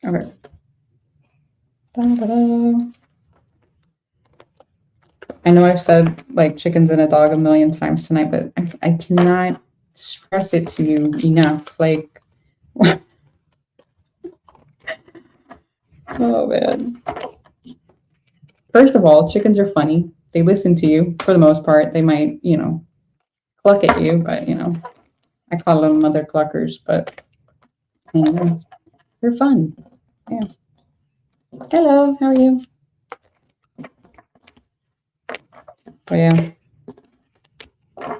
Okay. Da-da-da. I know I've said like chickens and a dog a million times tonight, but I cannot stress it to you enough. Like, oh man. First of all, chickens are funny. They listen to you for the most part. They might, cluck at you, but I call them mother cluckers, but anyways, they're fun. Yeah. Hello, how are you? Oh yeah. I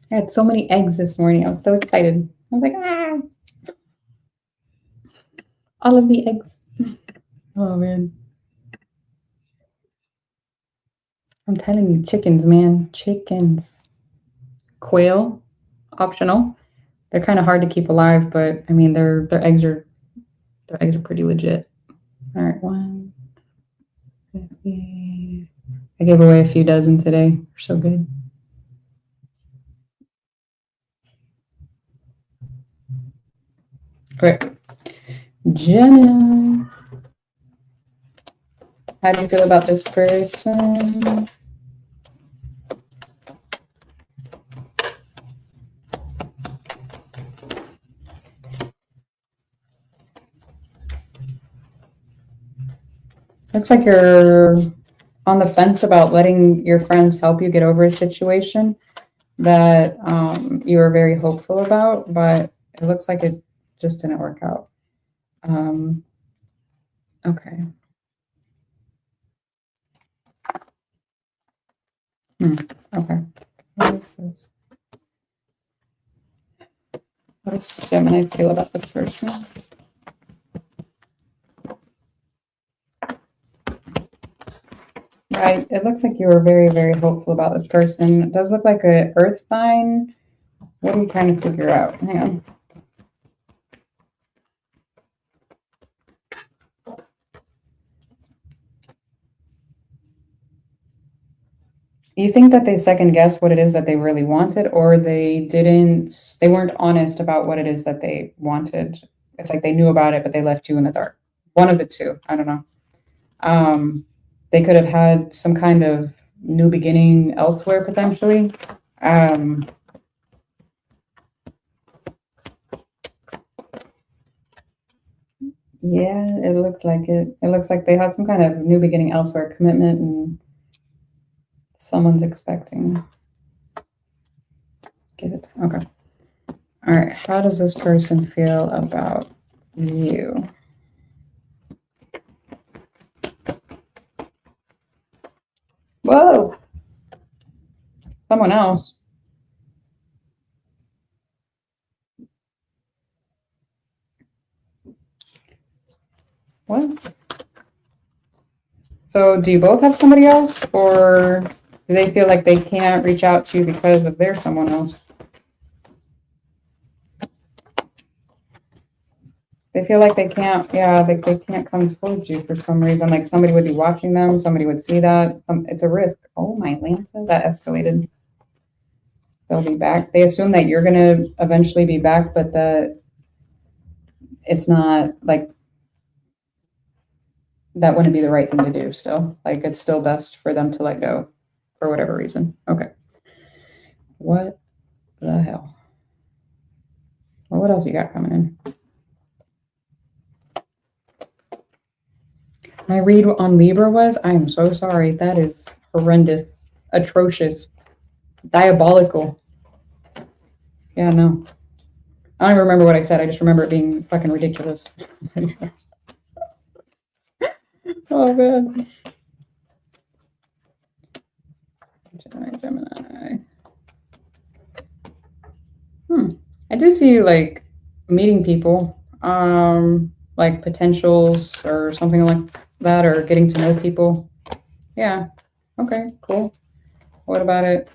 had so many eggs this morning. I was so excited. I was like, all of the eggs. Oh man. I'm telling you, chickens, man. Chickens. Quail, optional. They're kind of hard to keep alive, but I mean their eggs are pretty legit. All right, 150. I gave away a few dozen today. They're so good. Great. Gemini. How do you feel about this person? Looks like you're on the fence about letting your friends help you get over a situation that you were very hopeful about, but it looks like it just didn't work out. Okay. Okay. What is this? What does Gemini feel about this person? It looks like you were very, very hopeful about this person. It does look like an earth sign. What are you trying to figure out? Hang on. You think that they second guessed what it is that they really wanted, or they weren't honest about what it is that they wanted. It's like they knew about it, but they left you in the dark. One of the two. I don't know. They could have had some kind of new beginning elsewhere, potentially. Yeah, it looks like it. It looks like they had some kind of new beginning elsewhere, commitment, and someone's expecting. Give it. Okay. All right. How does this person feel about you? Whoa. Someone else. What? So do you both have somebody else, or do they feel like they can't reach out to you because of their someone else? They feel like they can't, yeah, they can't come towards you for some reason. Like somebody would be watching them, somebody would see that. It's a risk. Oh, my Lanta, that escalated. They'll be back. They assume that you're going to eventually be back, but that it's not like that wouldn't be the right thing to do still. Like it's still best for them to let go for whatever reason. Okay. What the hell? Well, what else you got coming in? My read on Libra was, I am so sorry. That is horrendous, atrocious, diabolical. Yeah, no. I don't even remember what I said. I just remember it being fucking ridiculous. Oh, man. Gemini. I do see you, like, meeting people, like potentials or something like that, or getting to know people. Yeah. Okay, cool. What about it?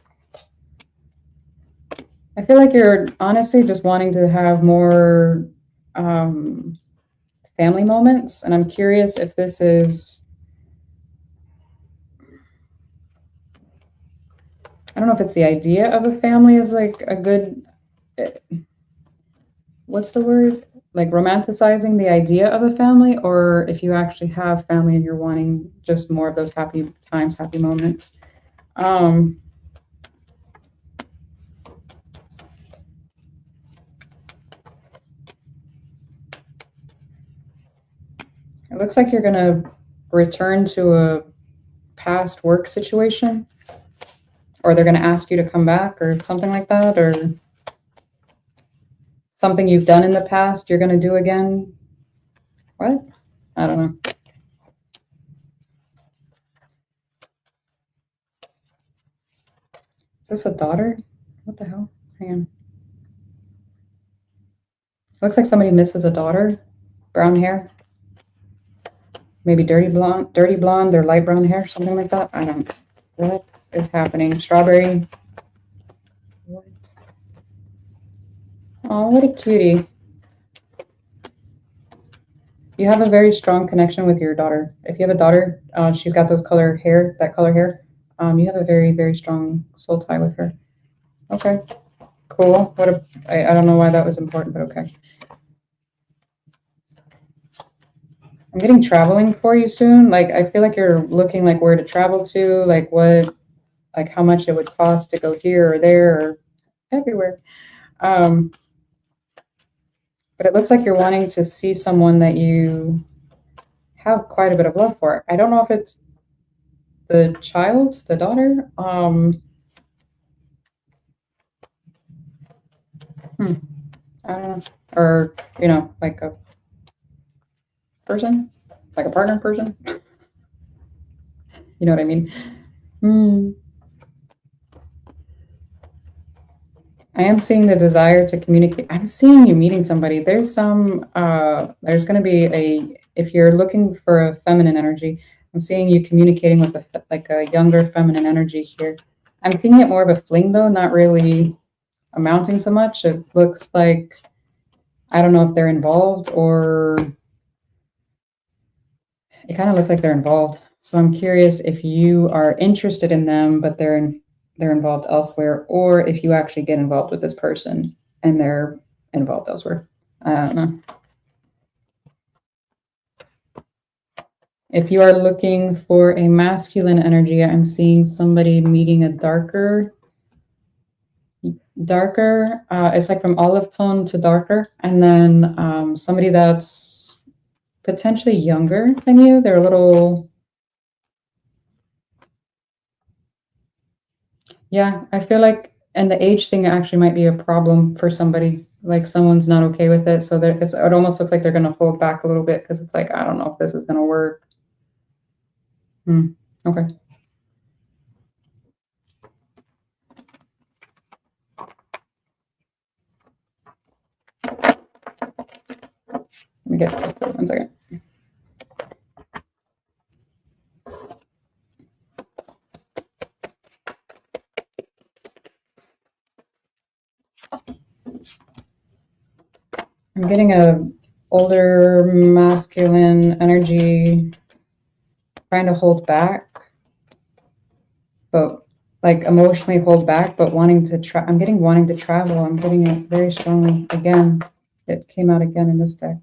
I feel like you're honestly just wanting to have more family moments, and I'm curious if this is, I don't know if it's the idea of a family is like a good, what's the word? Like romanticizing the idea of a family, or if you actually have family and you're wanting just more of those happy times, happy moments. It looks like you're going to return to a past work situation, or they're going to ask you to come back or something like that, or something you've done in the past you're going to do again. What? I don't know. Is this a daughter? What the hell? Hang on. Looks like somebody misses a daughter. Brown hair. Maybe dirty blonde or light brown hair, something like that. I don't know. What is happening? Strawberry. What? Oh, what a cutie. You have a very strong connection with your daughter. If you have a daughter, she's got that color hair. You have a very, very strong soul tie with her. Okay, cool. I don't know why that was important, but okay. I'm getting traveling for you soon. Like, I feel like you're looking like where to travel to, like how much it would cost to go here or there or everywhere. But it looks like you're wanting to see someone that you have quite a bit of love for. I don't know if it's the child, the daughter. I don't know. Or, like a person, like a partner person. You know what I mean? I am seeing the desire to communicate. I'm seeing you meeting somebody. There's going to be if you're looking for a feminine energy, I'm seeing you communicating with like a younger feminine energy here. I'm seeing it more of a fling though, not really amounting to much. It looks like, I don't know if they're involved, or it kind of looks like they're involved. So I'm curious if you are interested in them, but they're involved elsewhere, or if you actually get involved with this person and they're involved elsewhere. I don't know. If you are looking for a masculine energy, I'm seeing somebody meeting a darker, it's like from olive tone to darker, and then somebody that's potentially younger than you. They're a little, yeah, I feel like, and the age thing actually might be a problem for somebody, like someone's not okay with it. So it almost looks like they're going to hold back a little bit because it's like, I don't know if this is going to work. Okay. Let me get 1 second. I'm getting a older masculine energy trying to hold back, but like emotionally hold back, but wanting to I'm getting wanting to travel. I'm getting it very strongly. Again, it came out again in this deck.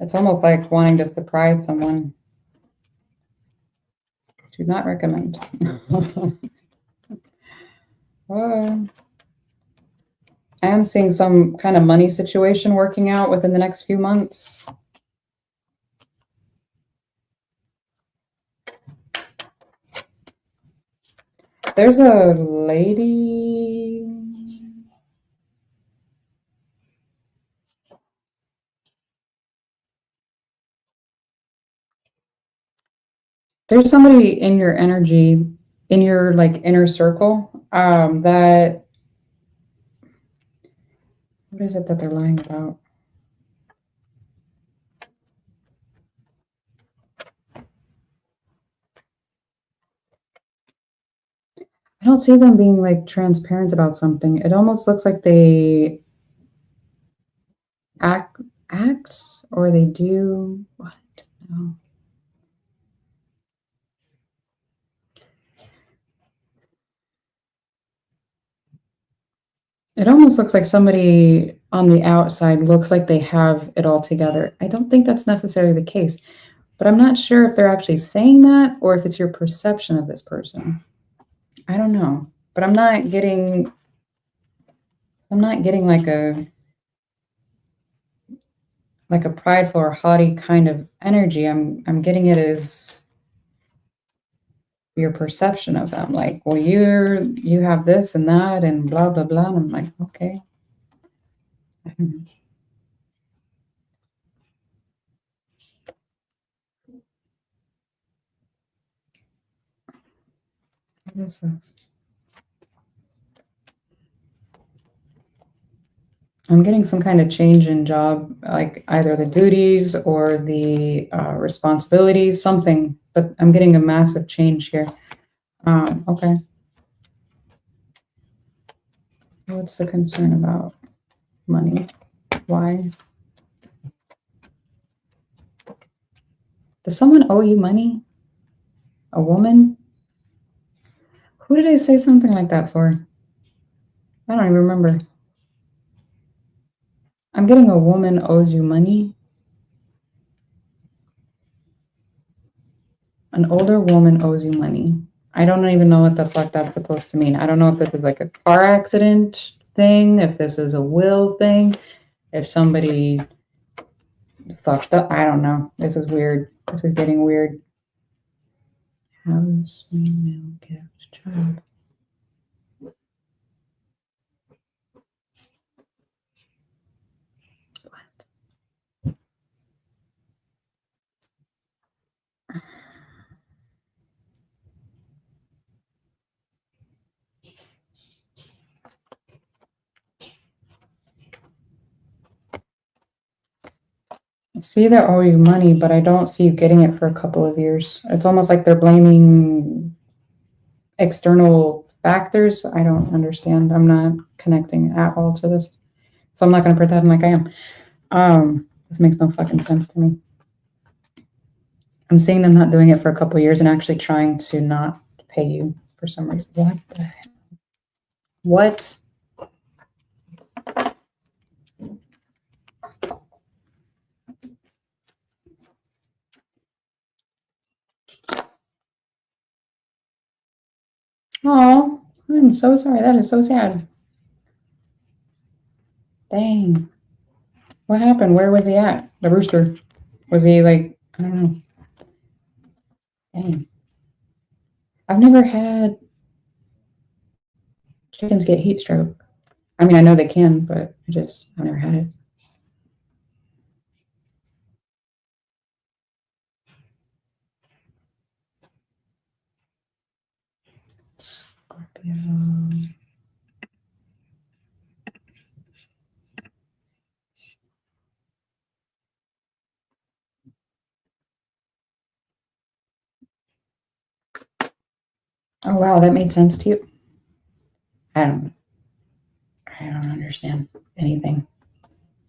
It's almost like wanting to surprise someone. Do not recommend. I am seeing some kind of money situation working out within the next few months. There's a lady. There's somebody in your energy, in your like inner circle, that, what is it that they're lying about? I don't see them being like transparent about something. It almost looks like they act or they do what? No. It almost looks like somebody on the outside looks like they have it all together. I don't think that's necessarily the case, but I'm not sure if they're actually saying that or if it's your perception of this person. I don't know, but I'm not getting like a prideful or haughty kind of energy. I'm getting it as your perception of them. Like, well, you have this and that and blah blah blah. And I'm like, okay. I don't know. What is this? I'm getting some kind of change in job, like either the duties or the responsibilities, something, but I'm getting a massive change here. Okay. What's the concern about money? Why? Does someone owe you money? A woman? Who did I say something like that for? I don't even remember. I'm getting a woman owes you money. An older woman owes you money. I don't even know what the fuck that's supposed to mean. I don't know if this is like a car accident thing, if this is a will thing, if somebody fucked up. I don't know. This is weird. This is getting weird. House, female, gift, child. I see they owe you money, but I don't see you getting it for a couple of years. It's almost like they're blaming external factors. I don't understand. I'm not connecting at all to this. So I'm not going to pretend like I am. This makes no fucking sense to me. I'm seeing them not doing it for a couple of years and actually trying to not pay you for some reason. What the hell? What? Oh, I'm so sorry. That is so sad. Dang. What happened? Where was he at? The rooster. Was he like, I don't know. Dang. I've never had chickens get heat stroke. I mean, I know they can, but I've never had it. Scorpio. Oh, wow, that made sense to you? I don't understand anything.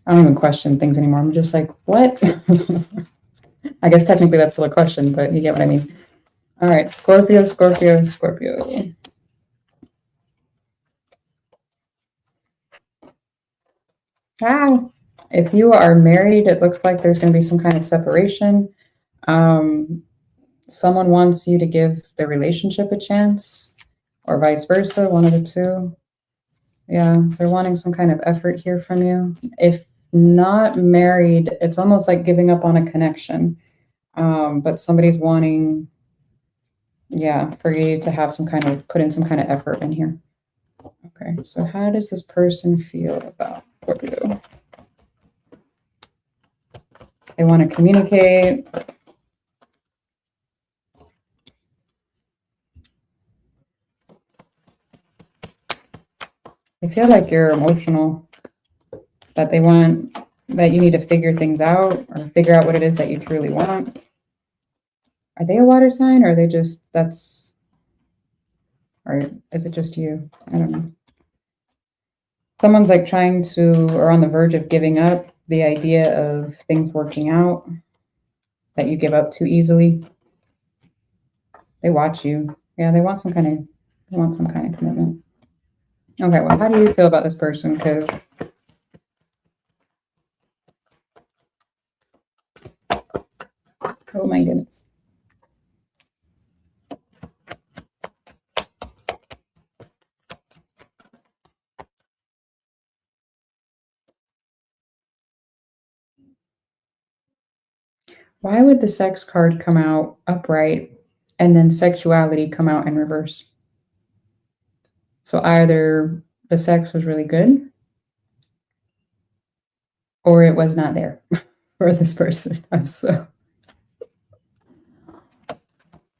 I don't even question things anymore. I'm just like, what? I guess technically that's still a question, but you get what I mean. All right, Scorpio, Scorpio, Scorpio. Wow. If you are married, it looks like there's going to be some kind of separation. Someone wants you to give the relationship a chance, or vice versa, one of the two. Yeah, they're wanting some kind of effort here from you. If not married, it's almost like giving up on a connection. But somebody's wanting, yeah, for you to have put in some kind of effort in here. Okay, so how does this person feel about Scorpio? They want to communicate. I feel like you're emotional, that they want, that you need to figure things out or figure out what it is that you truly want. Are they a water sign, or are they just, or is it just you? I don't know. Someone's like trying to, or on the verge of giving up the idea of things working out, that you give up too easily. They watch you. Yeah, they want some kind of commitment. Okay, well, how do you feel about this person? Because oh my goodness. Why would the sex card come out upright and then sexuality come out in reverse? So either the sex was really good or it was not there for this person. I'm so.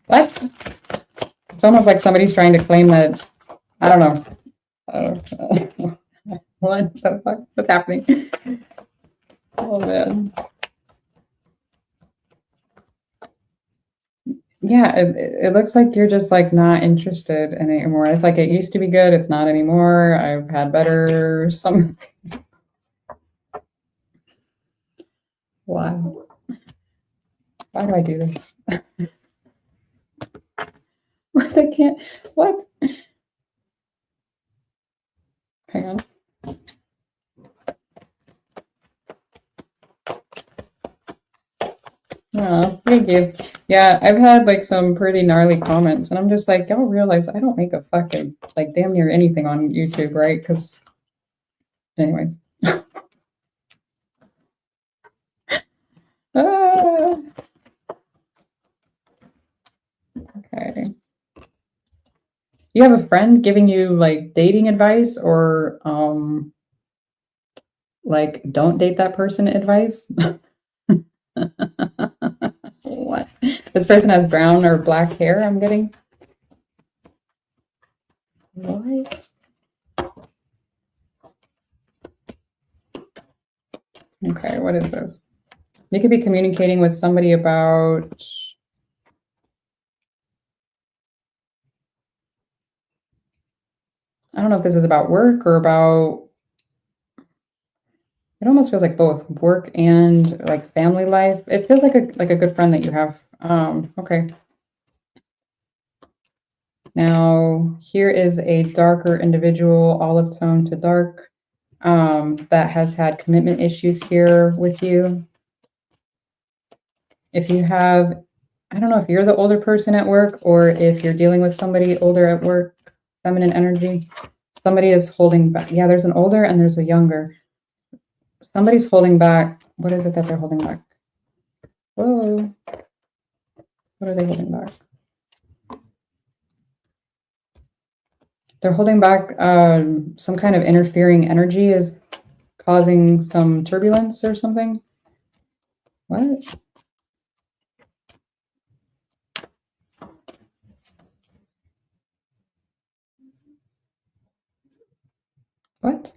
What? It's almost like somebody's trying to claim that. I don't know. What the fuck? What's happening? Oh man. Yeah, it looks like you're just like not interested in it anymore. It's like it used to be good, it's not anymore. I've had better some. Wow. Why do I do this? What I can't. What? Hang on. Oh, thank you. Yeah, I've had like some pretty gnarly comments, and I'm just like, y'all realize I don't make a fucking like damn near anything on YouTube, right? Because, anyways. Ah, okay. You have a friend giving you like dating advice, or like don't date that person advice? What? This person has brown or black hair, I'm getting. What? Okay, what is this? You could be communicating with somebody about, I don't know if this is about work or about, it almost feels like both work and like family life. It feels like a good friend that you have. Okay. Now, here is a darker individual, olive tone to dark, that has had commitment issues here with you. If you have, I don't know if you're the older person at work or if you're dealing with somebody older at work, feminine energy, somebody is holding back. Yeah, there's an older and there's a younger. Somebody's holding back. What is it that they're holding back? Whoa. What are they holding back? They're holding back some kind of interfering energy is causing some turbulence or something. What? What?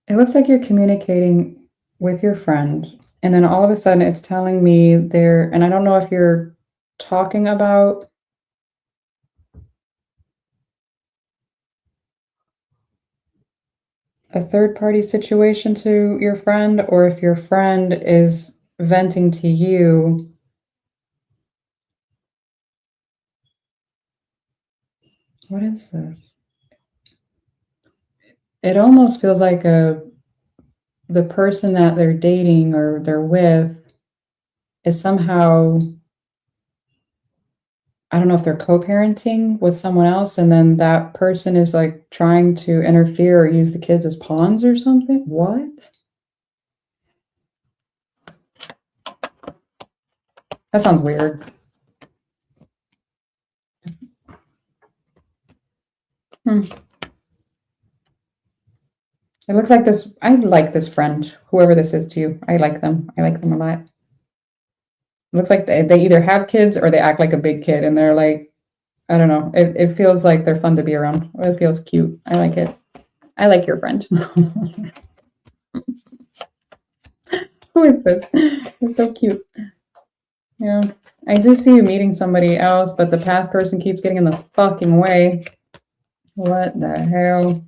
It looks like you're communicating with your friend, and then all of a sudden it's telling me there, and I don't know if you're talking about a third party situation to your friend or if your friend is venting to you. What is this? It almost feels like the person that they're dating or they're with is somehow, I don't know if they're co-parenting with someone else, and then that person is like trying to interfere or use the kids as pawns or something. What? That sounds weird. It looks like this, I like this friend, whoever this is to you. I like them. I like them a lot. It looks like they either have kids or they act like a big kid and they're like, I don't know. It feels like they're fun to be around. It feels cute. I like it. I like your friend. Who is this? They're so cute. Yeah. I do see you meeting somebody else, but the past person keeps getting in the fucking way. What the hell?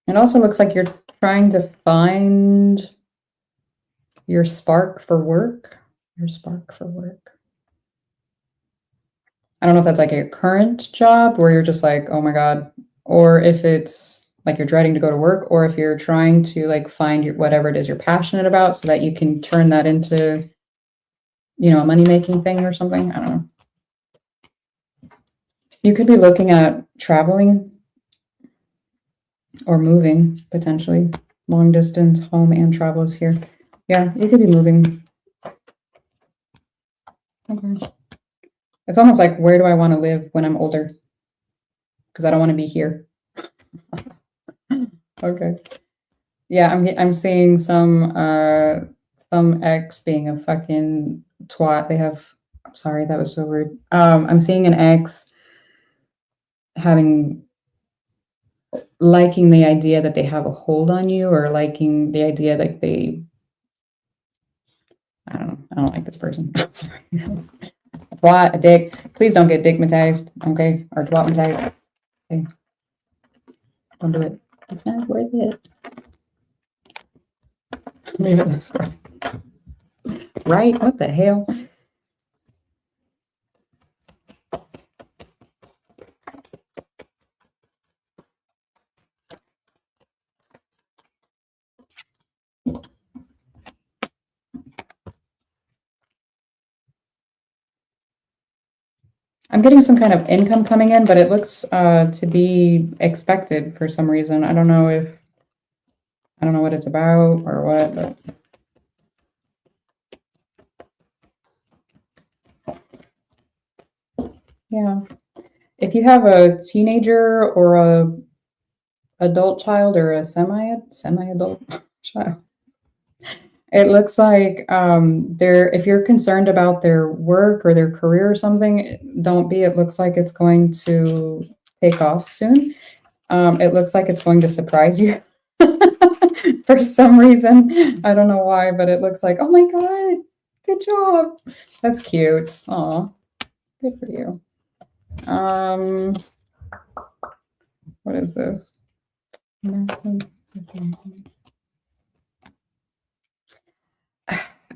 It also looks like you're trying to find your spark for work. Your spark for work. I don't know if that's like a current job where you're just like, oh my God, or if it's like you're dreading to go to work, or if you're trying to like find your, whatever it is you're passionate about so that you can turn that into, you know, a money-making thing or something. I don't know. You could be looking at traveling or moving, potentially. Long distance, home and travel is here. Yeah, you could be moving. Okay. It's almost like, where do I want to live when I'm older? Because I don't want to be here. Okay. Yeah, I'm seeing some ex being a fucking twat. They have, I'm sorry, that was so rude. I'm seeing an ex liking the idea that they have a hold on you, or liking the idea that they, I don't know, I don't like this person. I'm sorry. A twat, a dick. Please don't get dickmatized, okay? Or twatmatized. Okay. Don't do it. It's not worth it. Leave it this way. Right? What the hell? I'm getting some kind of income coming in, but it looks to be expected for some reason. I don't know what it's about or what, but yeah. If you have a teenager or a adult child or a semi-adult child, It looks like if you're concerned about their work or their career or something, don't be. It looks like it's going to take off soon. It looks like it's going to surprise you for some reason. I don't know why, but it looks like, oh my God, good job. That's cute. Aw, good for you. What is this?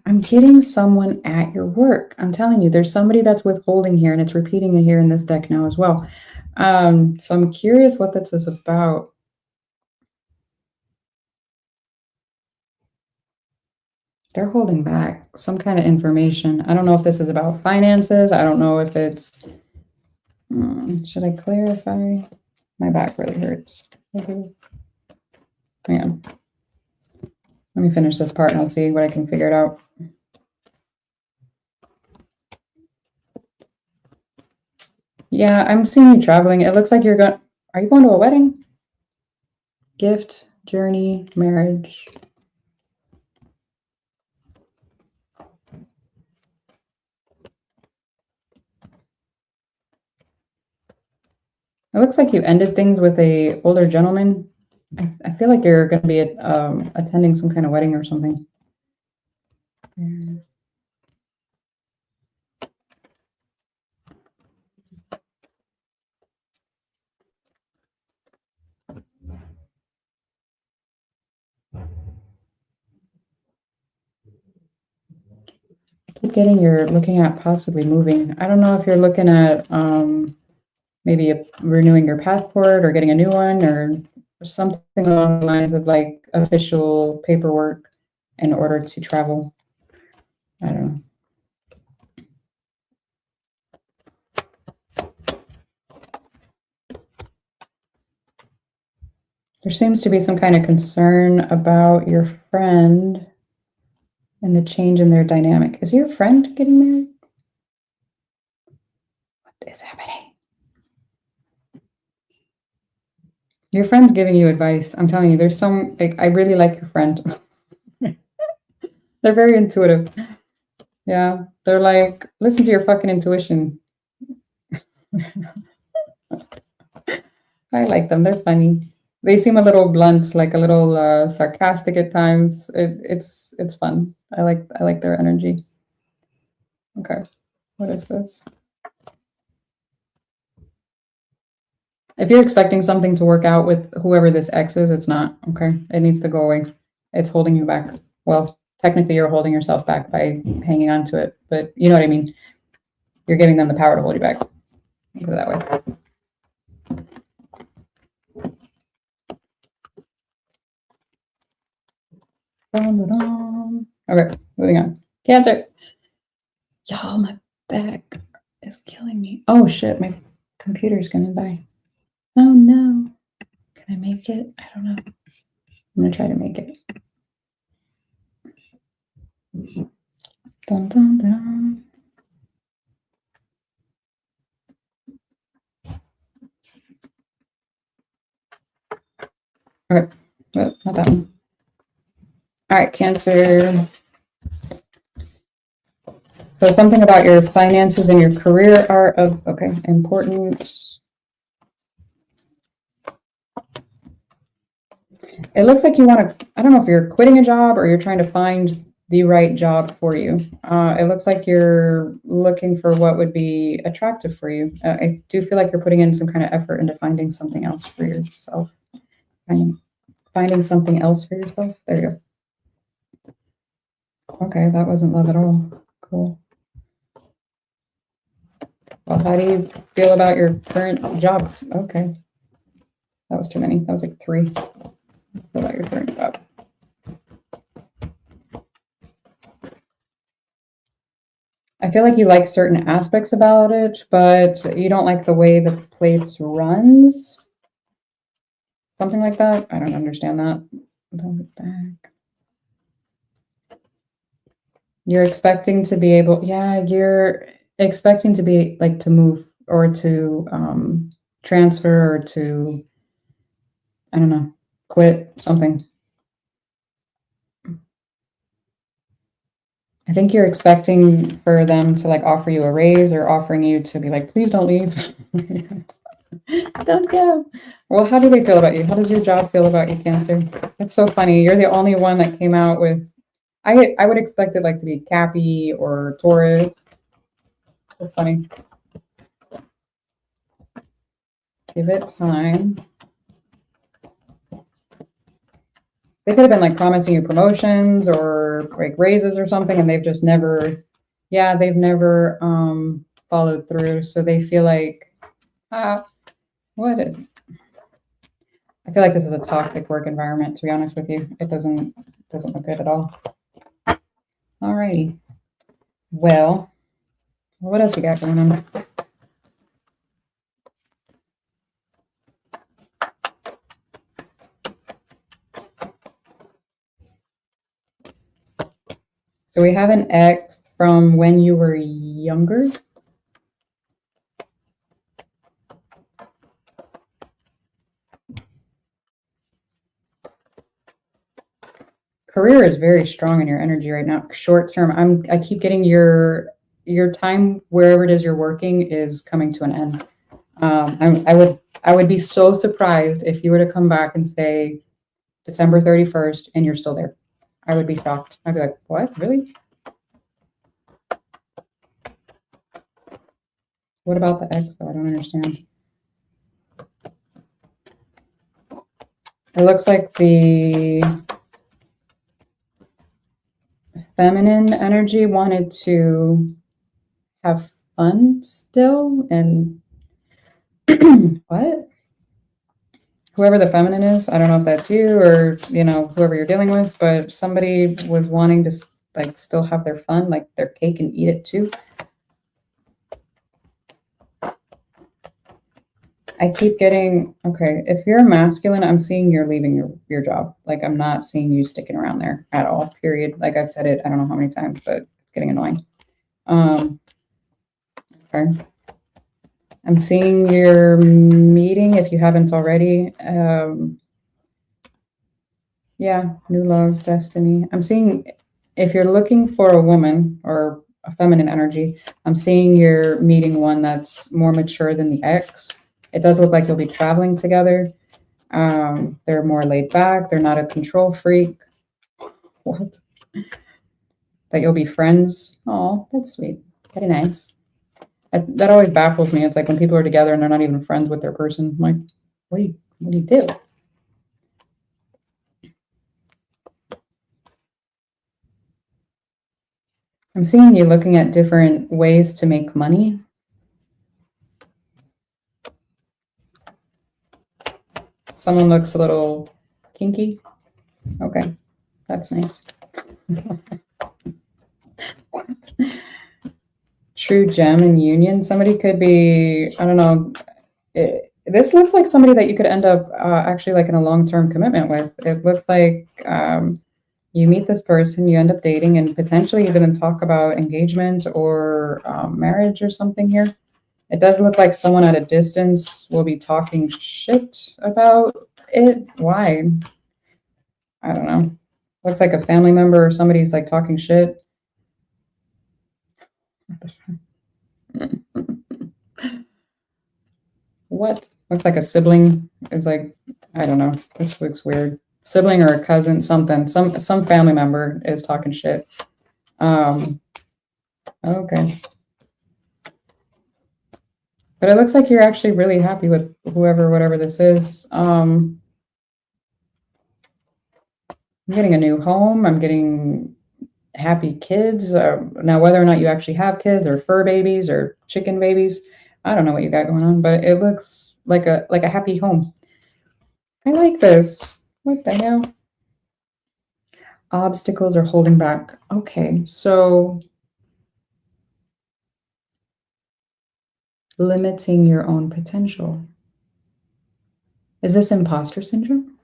I'm getting someone at your work. I'm telling you, there's somebody that's withholding here, and it's repeating it here in this deck now as well. So I'm curious what this is about. They're holding back some kind of information. I don't know if this is about finances. I don't know if it's... should I clarify? My back really hurts. Hang on. Let me finish this part and I'll see what I can figure it out. Yeah, I'm seeing you traveling. It looks like you're going... Are you going to a wedding? Gift, journey, marriage. It looks like you ended things with a older gentleman. I feel like you're going to be attending some kind of wedding or something. I keep getting you're looking at possibly moving. I don't know if you're looking at maybe renewing your passport or getting a new one or something along the lines of like official paperwork in order to travel. I don't know. There seems to be some kind of concern about your friend and the change in their dynamic. Is your friend getting married? What is happening? Your friend's giving you advice. I'm telling you, there's some, like, I really like your friend. They're very intuitive. Yeah, they're like, listen to your fucking intuition. I like them. They're funny. They seem a little blunt, like a little sarcastic at times. It's fun. I like their energy. Okay, what is this? If you're expecting something to work out with whoever this ex is, it's not. Okay, it needs to go away. It's holding you back. Well, technically, you're holding yourself back by hanging on to it, but you know what I mean. You're giving them the power to hold you back. Put it that way. Okay, moving on. Cancer. Y'all, my back is killing me. Oh shit, my computer's gonna die. Oh no. Can I make it? I don't know. I'm gonna try to make it. Dun, dun, dun. Okay, oh, not that one. All right, Cancer. So something about your finances and your career are of, okay, importance. It looks like you want to, I don't know if you're quitting a job or you're trying to find the right job for you. It looks like you're looking for what would be attractive for you. I do feel like you're putting in some kind of effort into finding something else for yourself. Finding something else for yourself. There you go. Okay, that wasn't love at all. Cool. Well, how do you feel about your current job? Okay. That was too many. That was like 3. About your current job. I feel like you like certain aspects about it, but you don't like the way the place runs. Something like that. I don't understand that. Back. You're expecting to be able, yeah, you're expecting to be like to move or to transfer or to, I don't know, quit something. I think you're expecting for them to like offer you a raise or offering you to be like, please don't leave. Don't go. Well, how do they feel about you? How does your job feel about you, Cancer? It's so funny. You're the only one that came out with, I would expect it like to be Cappy or Taurus. It's funny. Give it time. They could have been like promising you promotions or like raises or something, and they've just never, yeah, they've never followed through. So they feel like, what? I feel like this is a toxic work environment, to be honest with you. It doesn't look good at all. Alrighty. Well, what else you got going on? So we have an ex from when you were younger. Career is very strong in your energy right now. Short term, I keep getting your time wherever it is you're working is coming to an end. I would be so surprised if you were to come back and say December 31st and you're still there. I would be shocked. I'd be like, what? Really? What about the ex though? I don't understand. It looks like the feminine energy wanted to have fun still, and what? Whoever the feminine is, I don't know if that's you or, you know, whoever you're dealing with, but somebody was wanting to like still have their fun, like their cake and eat it too. I keep getting, okay, if you're masculine, I'm seeing you're leaving your job. Like, I'm not seeing you sticking around there at all, period. Like I've said it, I don't know how many times, but it's getting annoying. Okay. I'm seeing your meeting, if you haven't already. Yeah, new love, destiny. I'm seeing, if you're looking for a woman or a feminine energy, I'm seeing you're meeting one that's more mature than the ex. It does look like you'll be traveling together. They're more laid back. They're not a control freak. What? That you'll be friends. Oh, that's sweet. Very nice. That always baffles me. It's like when people are together and they're not even friends with their person. I'm like, what do you do? I'm seeing you looking at different ways to make money. Someone looks a little kinky. Okay, that's nice. What? True gem and union. Somebody could be, I don't know. This looks like somebody that you could end up actually like in a long-term commitment with. It looks like you meet this person, you end up dating, and potentially even talk about engagement or marriage or something here. It does look like someone at a distance will be talking shit about it. Why? I don't know. Looks like a family member or somebody's like talking shit. What? Looks like a sibling is like, I don't know. This looks weird. Sibling or a cousin, something. Some family member is talking shit. Okay. But it looks like you're actually really happy with whatever this is. I'm getting a new home. I'm getting happy kids. Now, whether or not you actually have kids or fur babies or chicken babies, I don't know what you got going on, but it looks like a happy home. I like this. What the hell? Obstacles are holding back. Okay, so limiting your own potential. Is this imposter syndrome?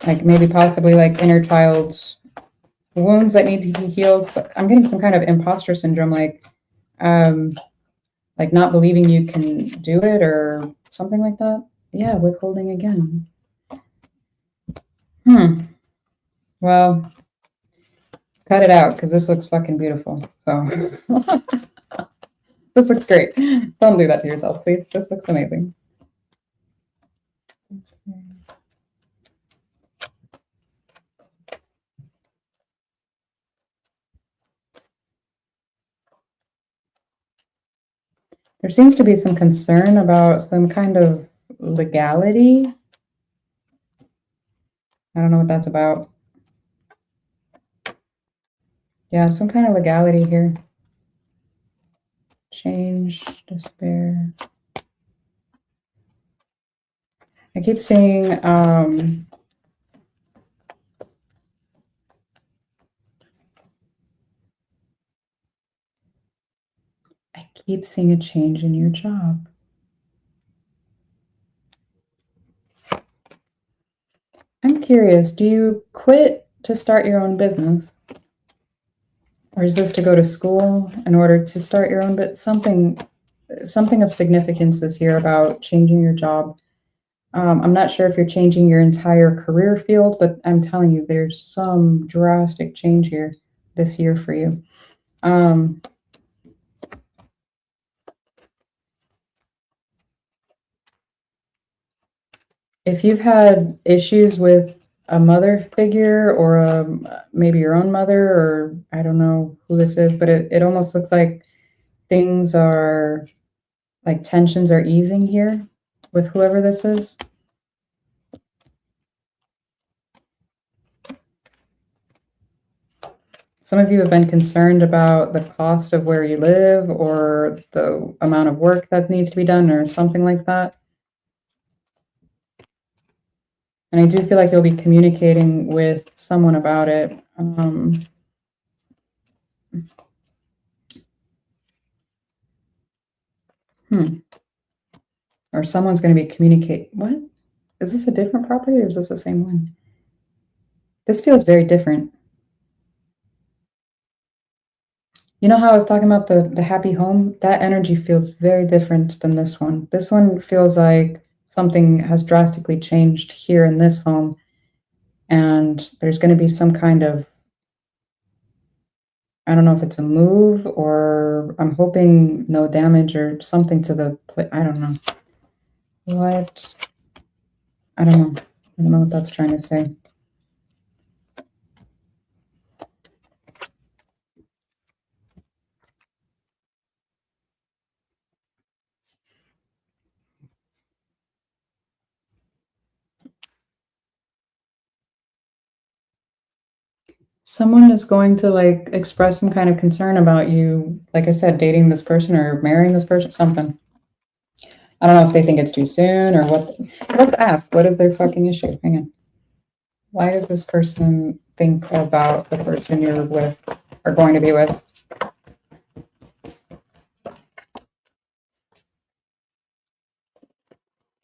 Like maybe possibly like inner child's wounds that need to be healed. So I'm getting some kind of imposter syndrome, like not believing you can do it or something like that. Yeah, withholding again. Well, cut it out because this looks fucking beautiful. So this looks great. Don't do that to yourself, please. This looks amazing. There seems to be some concern about some kind of legality. I don't know what that's about. Yeah, some kind of legality here. Change, despair. I keep seeing a change in your job. I'm curious, do you quit to start your own business? Or is this to go to school in order to start your own, but something of significance is here about changing your job. I'm not sure if you're changing your entire career field, but I'm telling you, there's some drastic change here this year for you. If you've had issues with a mother figure or maybe your own mother, or I don't know who this is, but it almost looks like things are, like tensions are easing here with whoever this is. Some of you have been concerned about the cost of where you live or the amount of work that needs to be done or something like that. And I do feel like you'll be communicating with someone about it. Or someone's going to be communicating. What? Is this a different property or is this the same one? This feels very different. You know how I was talking about the happy home? That energy feels very different than this one. This one feels like something has drastically changed here in this home. And there's going to be some kind of, I don't know if it's a move or I'm hoping no damage or something to the, I don't know. What? I don't know. I don't know what that's trying to say. Someone is going to like express some kind of concern about you, like I said, dating this person or marrying this person, something. I don't know if they think it's too soon or what. Let's ask, what is their fucking issue? Hang on. Why does this person think about the person you're with or going to be with?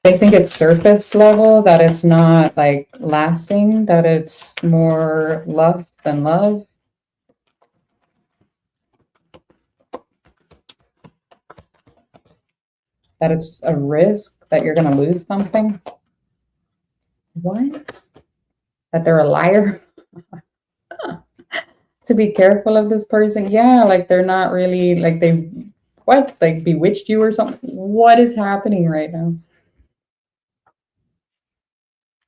They think it's surface level, that it's not like lasting, that it's more love than love. That it's a risk, that you're going to lose something. What? That they're a liar? To be careful of this person? Yeah, like they're not really, like they, what? Like bewitched you or something? What is happening right now?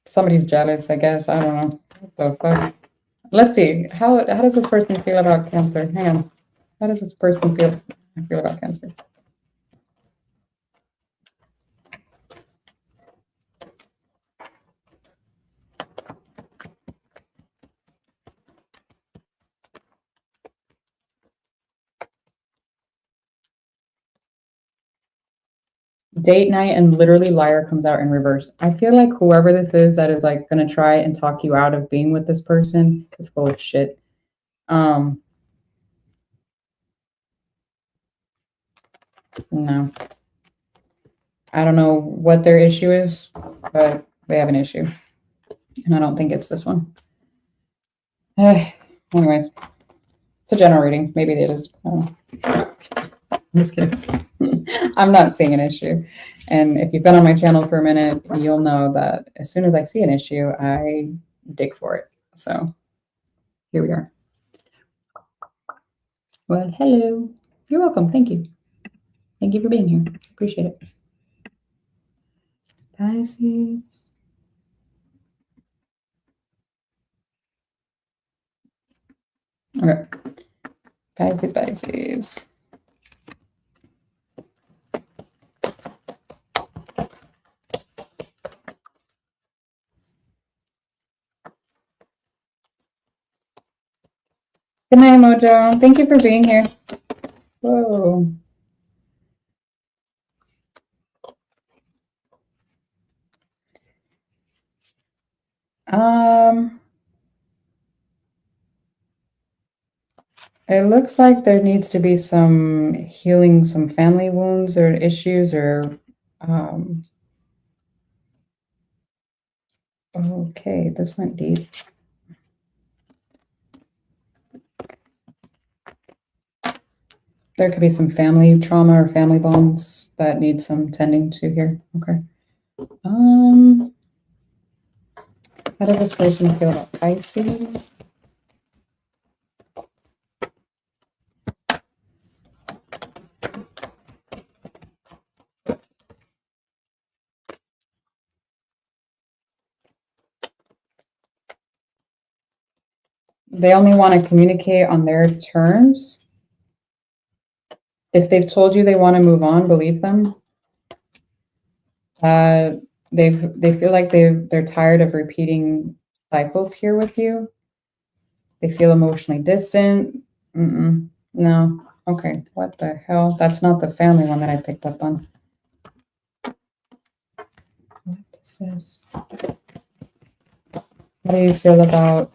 Somebody's jealous, I guess. I don't know. What the fuck? Let's see. How does this person feel about Cancer? Hang on. How does this person feel about Cancer? Date night and literally liar comes out in reverse. I feel like whoever this is that is like going to try and talk you out of being with this person is full of shit. No. I don't know what their issue is, but they have an issue. And I don't think it's this one. Anyways, it's a general reading. Maybe it is. I don't know. I'm just kidding. I'm not seeing an issue. And if you've been on my channel for a minute, you'll know that as soon as I see an issue, I dig for it. So here we are. Well, hello. You're welcome. Thank you. Thank you for being here. Appreciate it. Pisces. Okay. Pisces. Good night, Mojo. Thank you for being here. Whoa. It looks like there needs to be some healing, some family wounds or issues or okay, this went deep. There could be some family trauma or family bonds that need some tending to here. Okay. How does this person feel about Pisces? They only want to communicate on their terms. If they've told you they want to move on, believe them. They feel like they're tired of repeating cycles here with you. They feel emotionally distant. No. Okay. What the hell? That's not the family one that I picked up on. What is this? How do you feel about...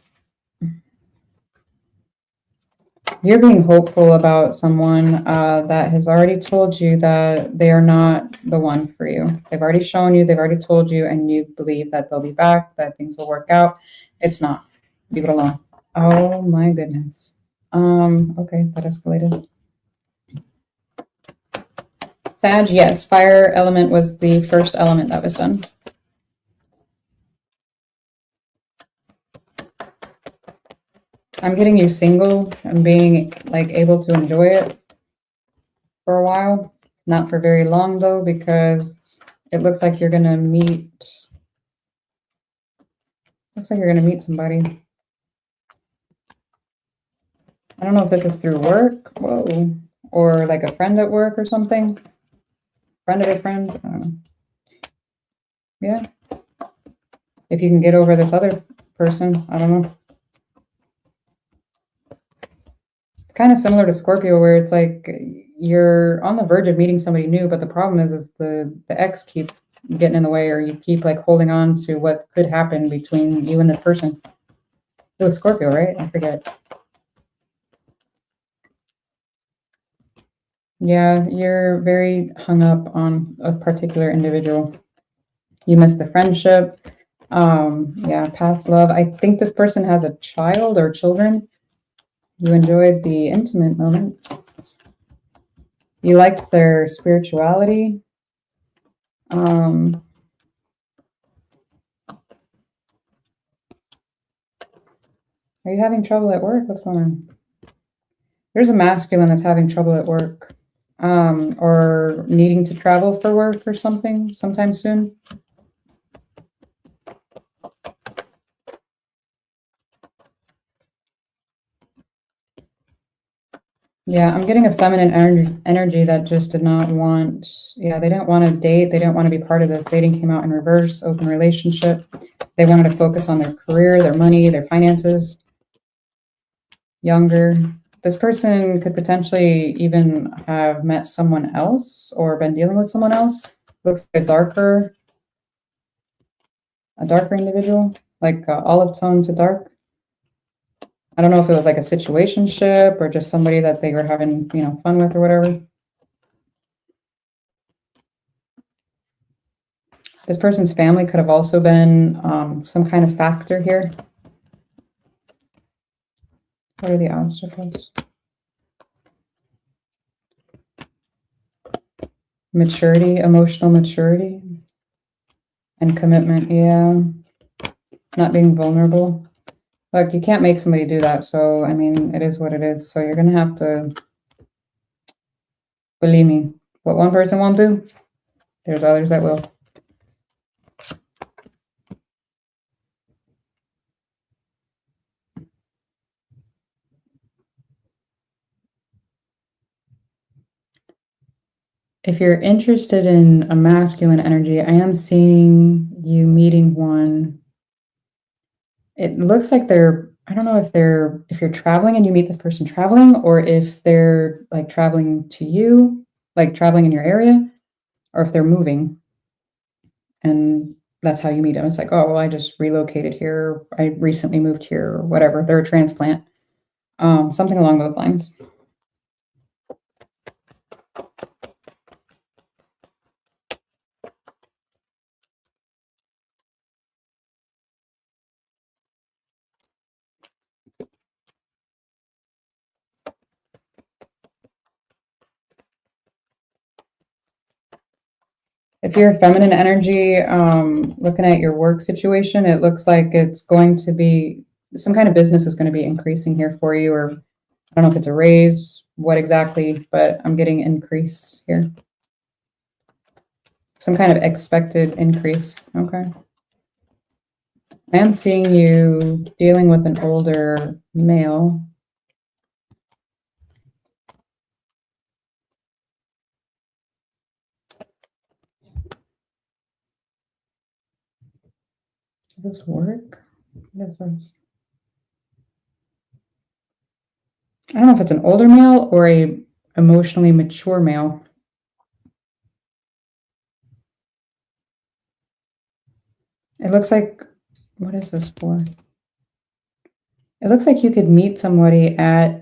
You're being hopeful about someone that has already told you that they are not the one for you. They've already shown you, they've already told you, and you believe that they'll be back, that things will work out. It's not. Leave it alone. Oh my goodness. Okay, that escalated. Sag, yes, fire element was the first element that was done. I'm getting you single and being like able to enjoy it for a while. Not for very long though, because it looks like you're gonna meet. Looks like you're gonna meet somebody. I don't know if this is through work, whoa, or like a friend at work or something. Friend of a friend. I don't know. Yeah. If you can get over this other person, I don't know. Kind of similar to Scorpio, where it's like you're on the verge of meeting somebody new, but the problem is the ex keeps getting in the way, or you keep like holding on to what could happen between you and this person. It was Scorpio, right? I forget. Yeah, you're very hung up on a particular individual. You miss the friendship. Yeah, past love. I think this person has a child or children. You enjoyed the intimate moments. You liked their spirituality. Are you having trouble at work? What's going on? There's a masculine that's having trouble at work, or needing to travel for work or something sometime soon. Yeah, I'm getting a feminine energy that just did not want, yeah, they didn't want to date. They didn't want to be part of this. Dating came out in reverse, open relationship. They wanted to focus on their career, their money, their finances. Younger. This person could potentially even have met someone else or been dealing with someone else. Looks like a darker individual, like olive tone to dark. I don't know if it was like a situationship or just somebody that they were having, fun with or whatever. This person's family could have also been some kind of factor here. What are the obstacles? Maturity, emotional maturity, and commitment. Yeah. not being vulnerable. Look, you can't make somebody do that. So, I mean, it is what it is. So you're going to have to, believe me, what one person won't do, there's others that will. If you're interested in a masculine energy, I am seeing you meeting one. It looks like I don't know if you're traveling and you meet this person traveling, or if they're like traveling to you, like traveling in your area, or if they're moving and that's how you meet them. It's like, oh, well, I just relocated here. I recently moved here, or whatever. They're a transplant, something along those lines. If you're a feminine energy, looking at your work situation, it looks like it's going to be some kind of business is going to be increasing here for you, or I don't know if it's a raise, what exactly, but I'm getting increase here. Some kind of expected increase. Okay. I am seeing you dealing with an older male. Does this work? What is this? I don't know if it's an older male or a emotionally mature male. It looks like, what is this for? It looks like you could meet somebody at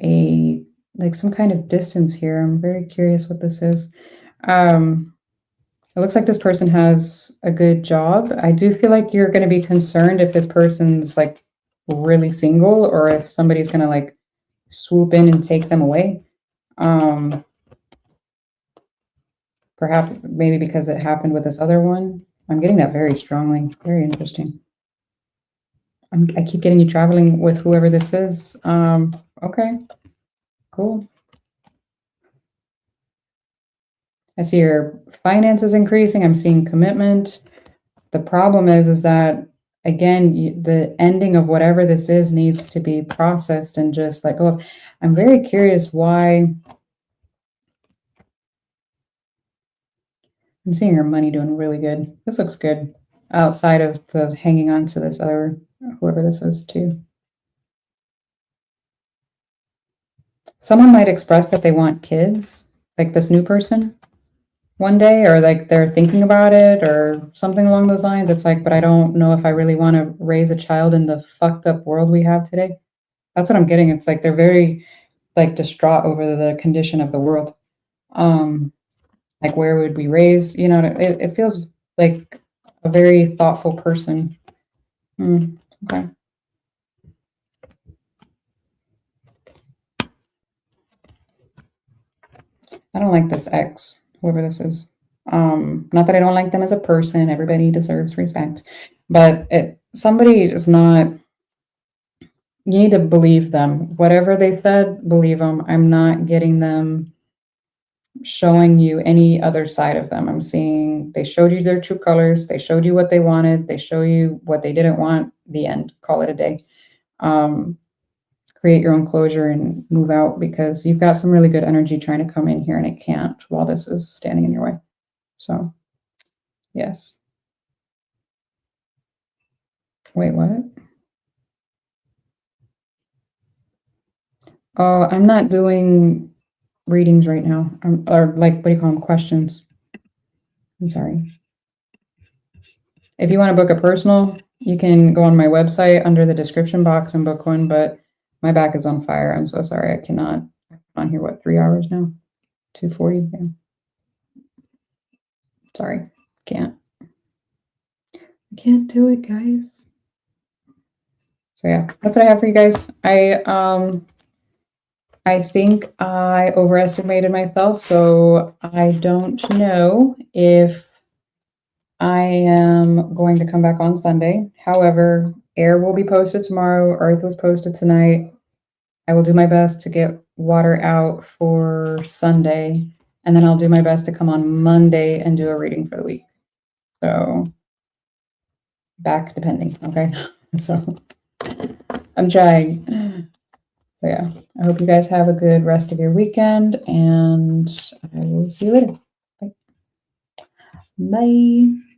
like some kind of distance here. I'm very curious what this is. It looks like this person has a good job. I do feel like you're going to be concerned if this person's like really single, or if somebody's going to like swoop in and take them away. Perhaps maybe because it happened with this other one. I'm getting that very strongly. Very interesting. I keep getting you traveling with whoever this is. Okay, cool. I see your finances increasing. I'm seeing commitment. The problem is that, again, the ending of whatever this is needs to be processed and just let go of. I'm very curious why. I'm seeing your money doing really good. This looks good outside of the hanging on to this other, whoever this is too. Someone might express that they want kids, like this new person, one day, or like they're thinking about it or something along those lines. It's like, but I don't know if I really want to raise a child in the fucked up world we have today. That's what I'm getting. It's like they're very like distraught over the condition of the world. Like where would we raise? You know, it feels like a very thoughtful person. Okay. I don't like this ex, whoever this is. Not that I don't like them as a person. Everybody deserves respect, but somebody is not. You need to believe them. Whatever they said, believe them. I'm not getting them showing you any other side of them. I'm seeing they showed you their true colors. They showed you what they wanted. They show you what they didn't want. The end. Call it a day. Create your own closure and move out, because you've got some really good energy trying to come in here and it can't while this is standing in your way. So, yes. Wait, what? Oh, I'm not doing readings right now. Or like, what do you call them? Questions. I'm sorry. If you want to book a personal, you can go on my website under the description box and book one, but my back is on fire. I'm so sorry. I cannot. I'm on here, what, 3 hours now? 2:40? Yeah. Sorry. Can't. I can't do it, guys. So yeah, that's what I have for you guys. I think I overestimated myself, so I don't know if I am going to come back on Sunday. However, Air will be posted tomorrow. Earth was posted tonight. I will do my best to get water out for Sunday. And then I'll do my best to come on Monday and do a reading for the week. So back depending, okay? So I'm trying. So yeah, I hope you guys have a good rest of your weekend, and I will see you later. Bye. Bye.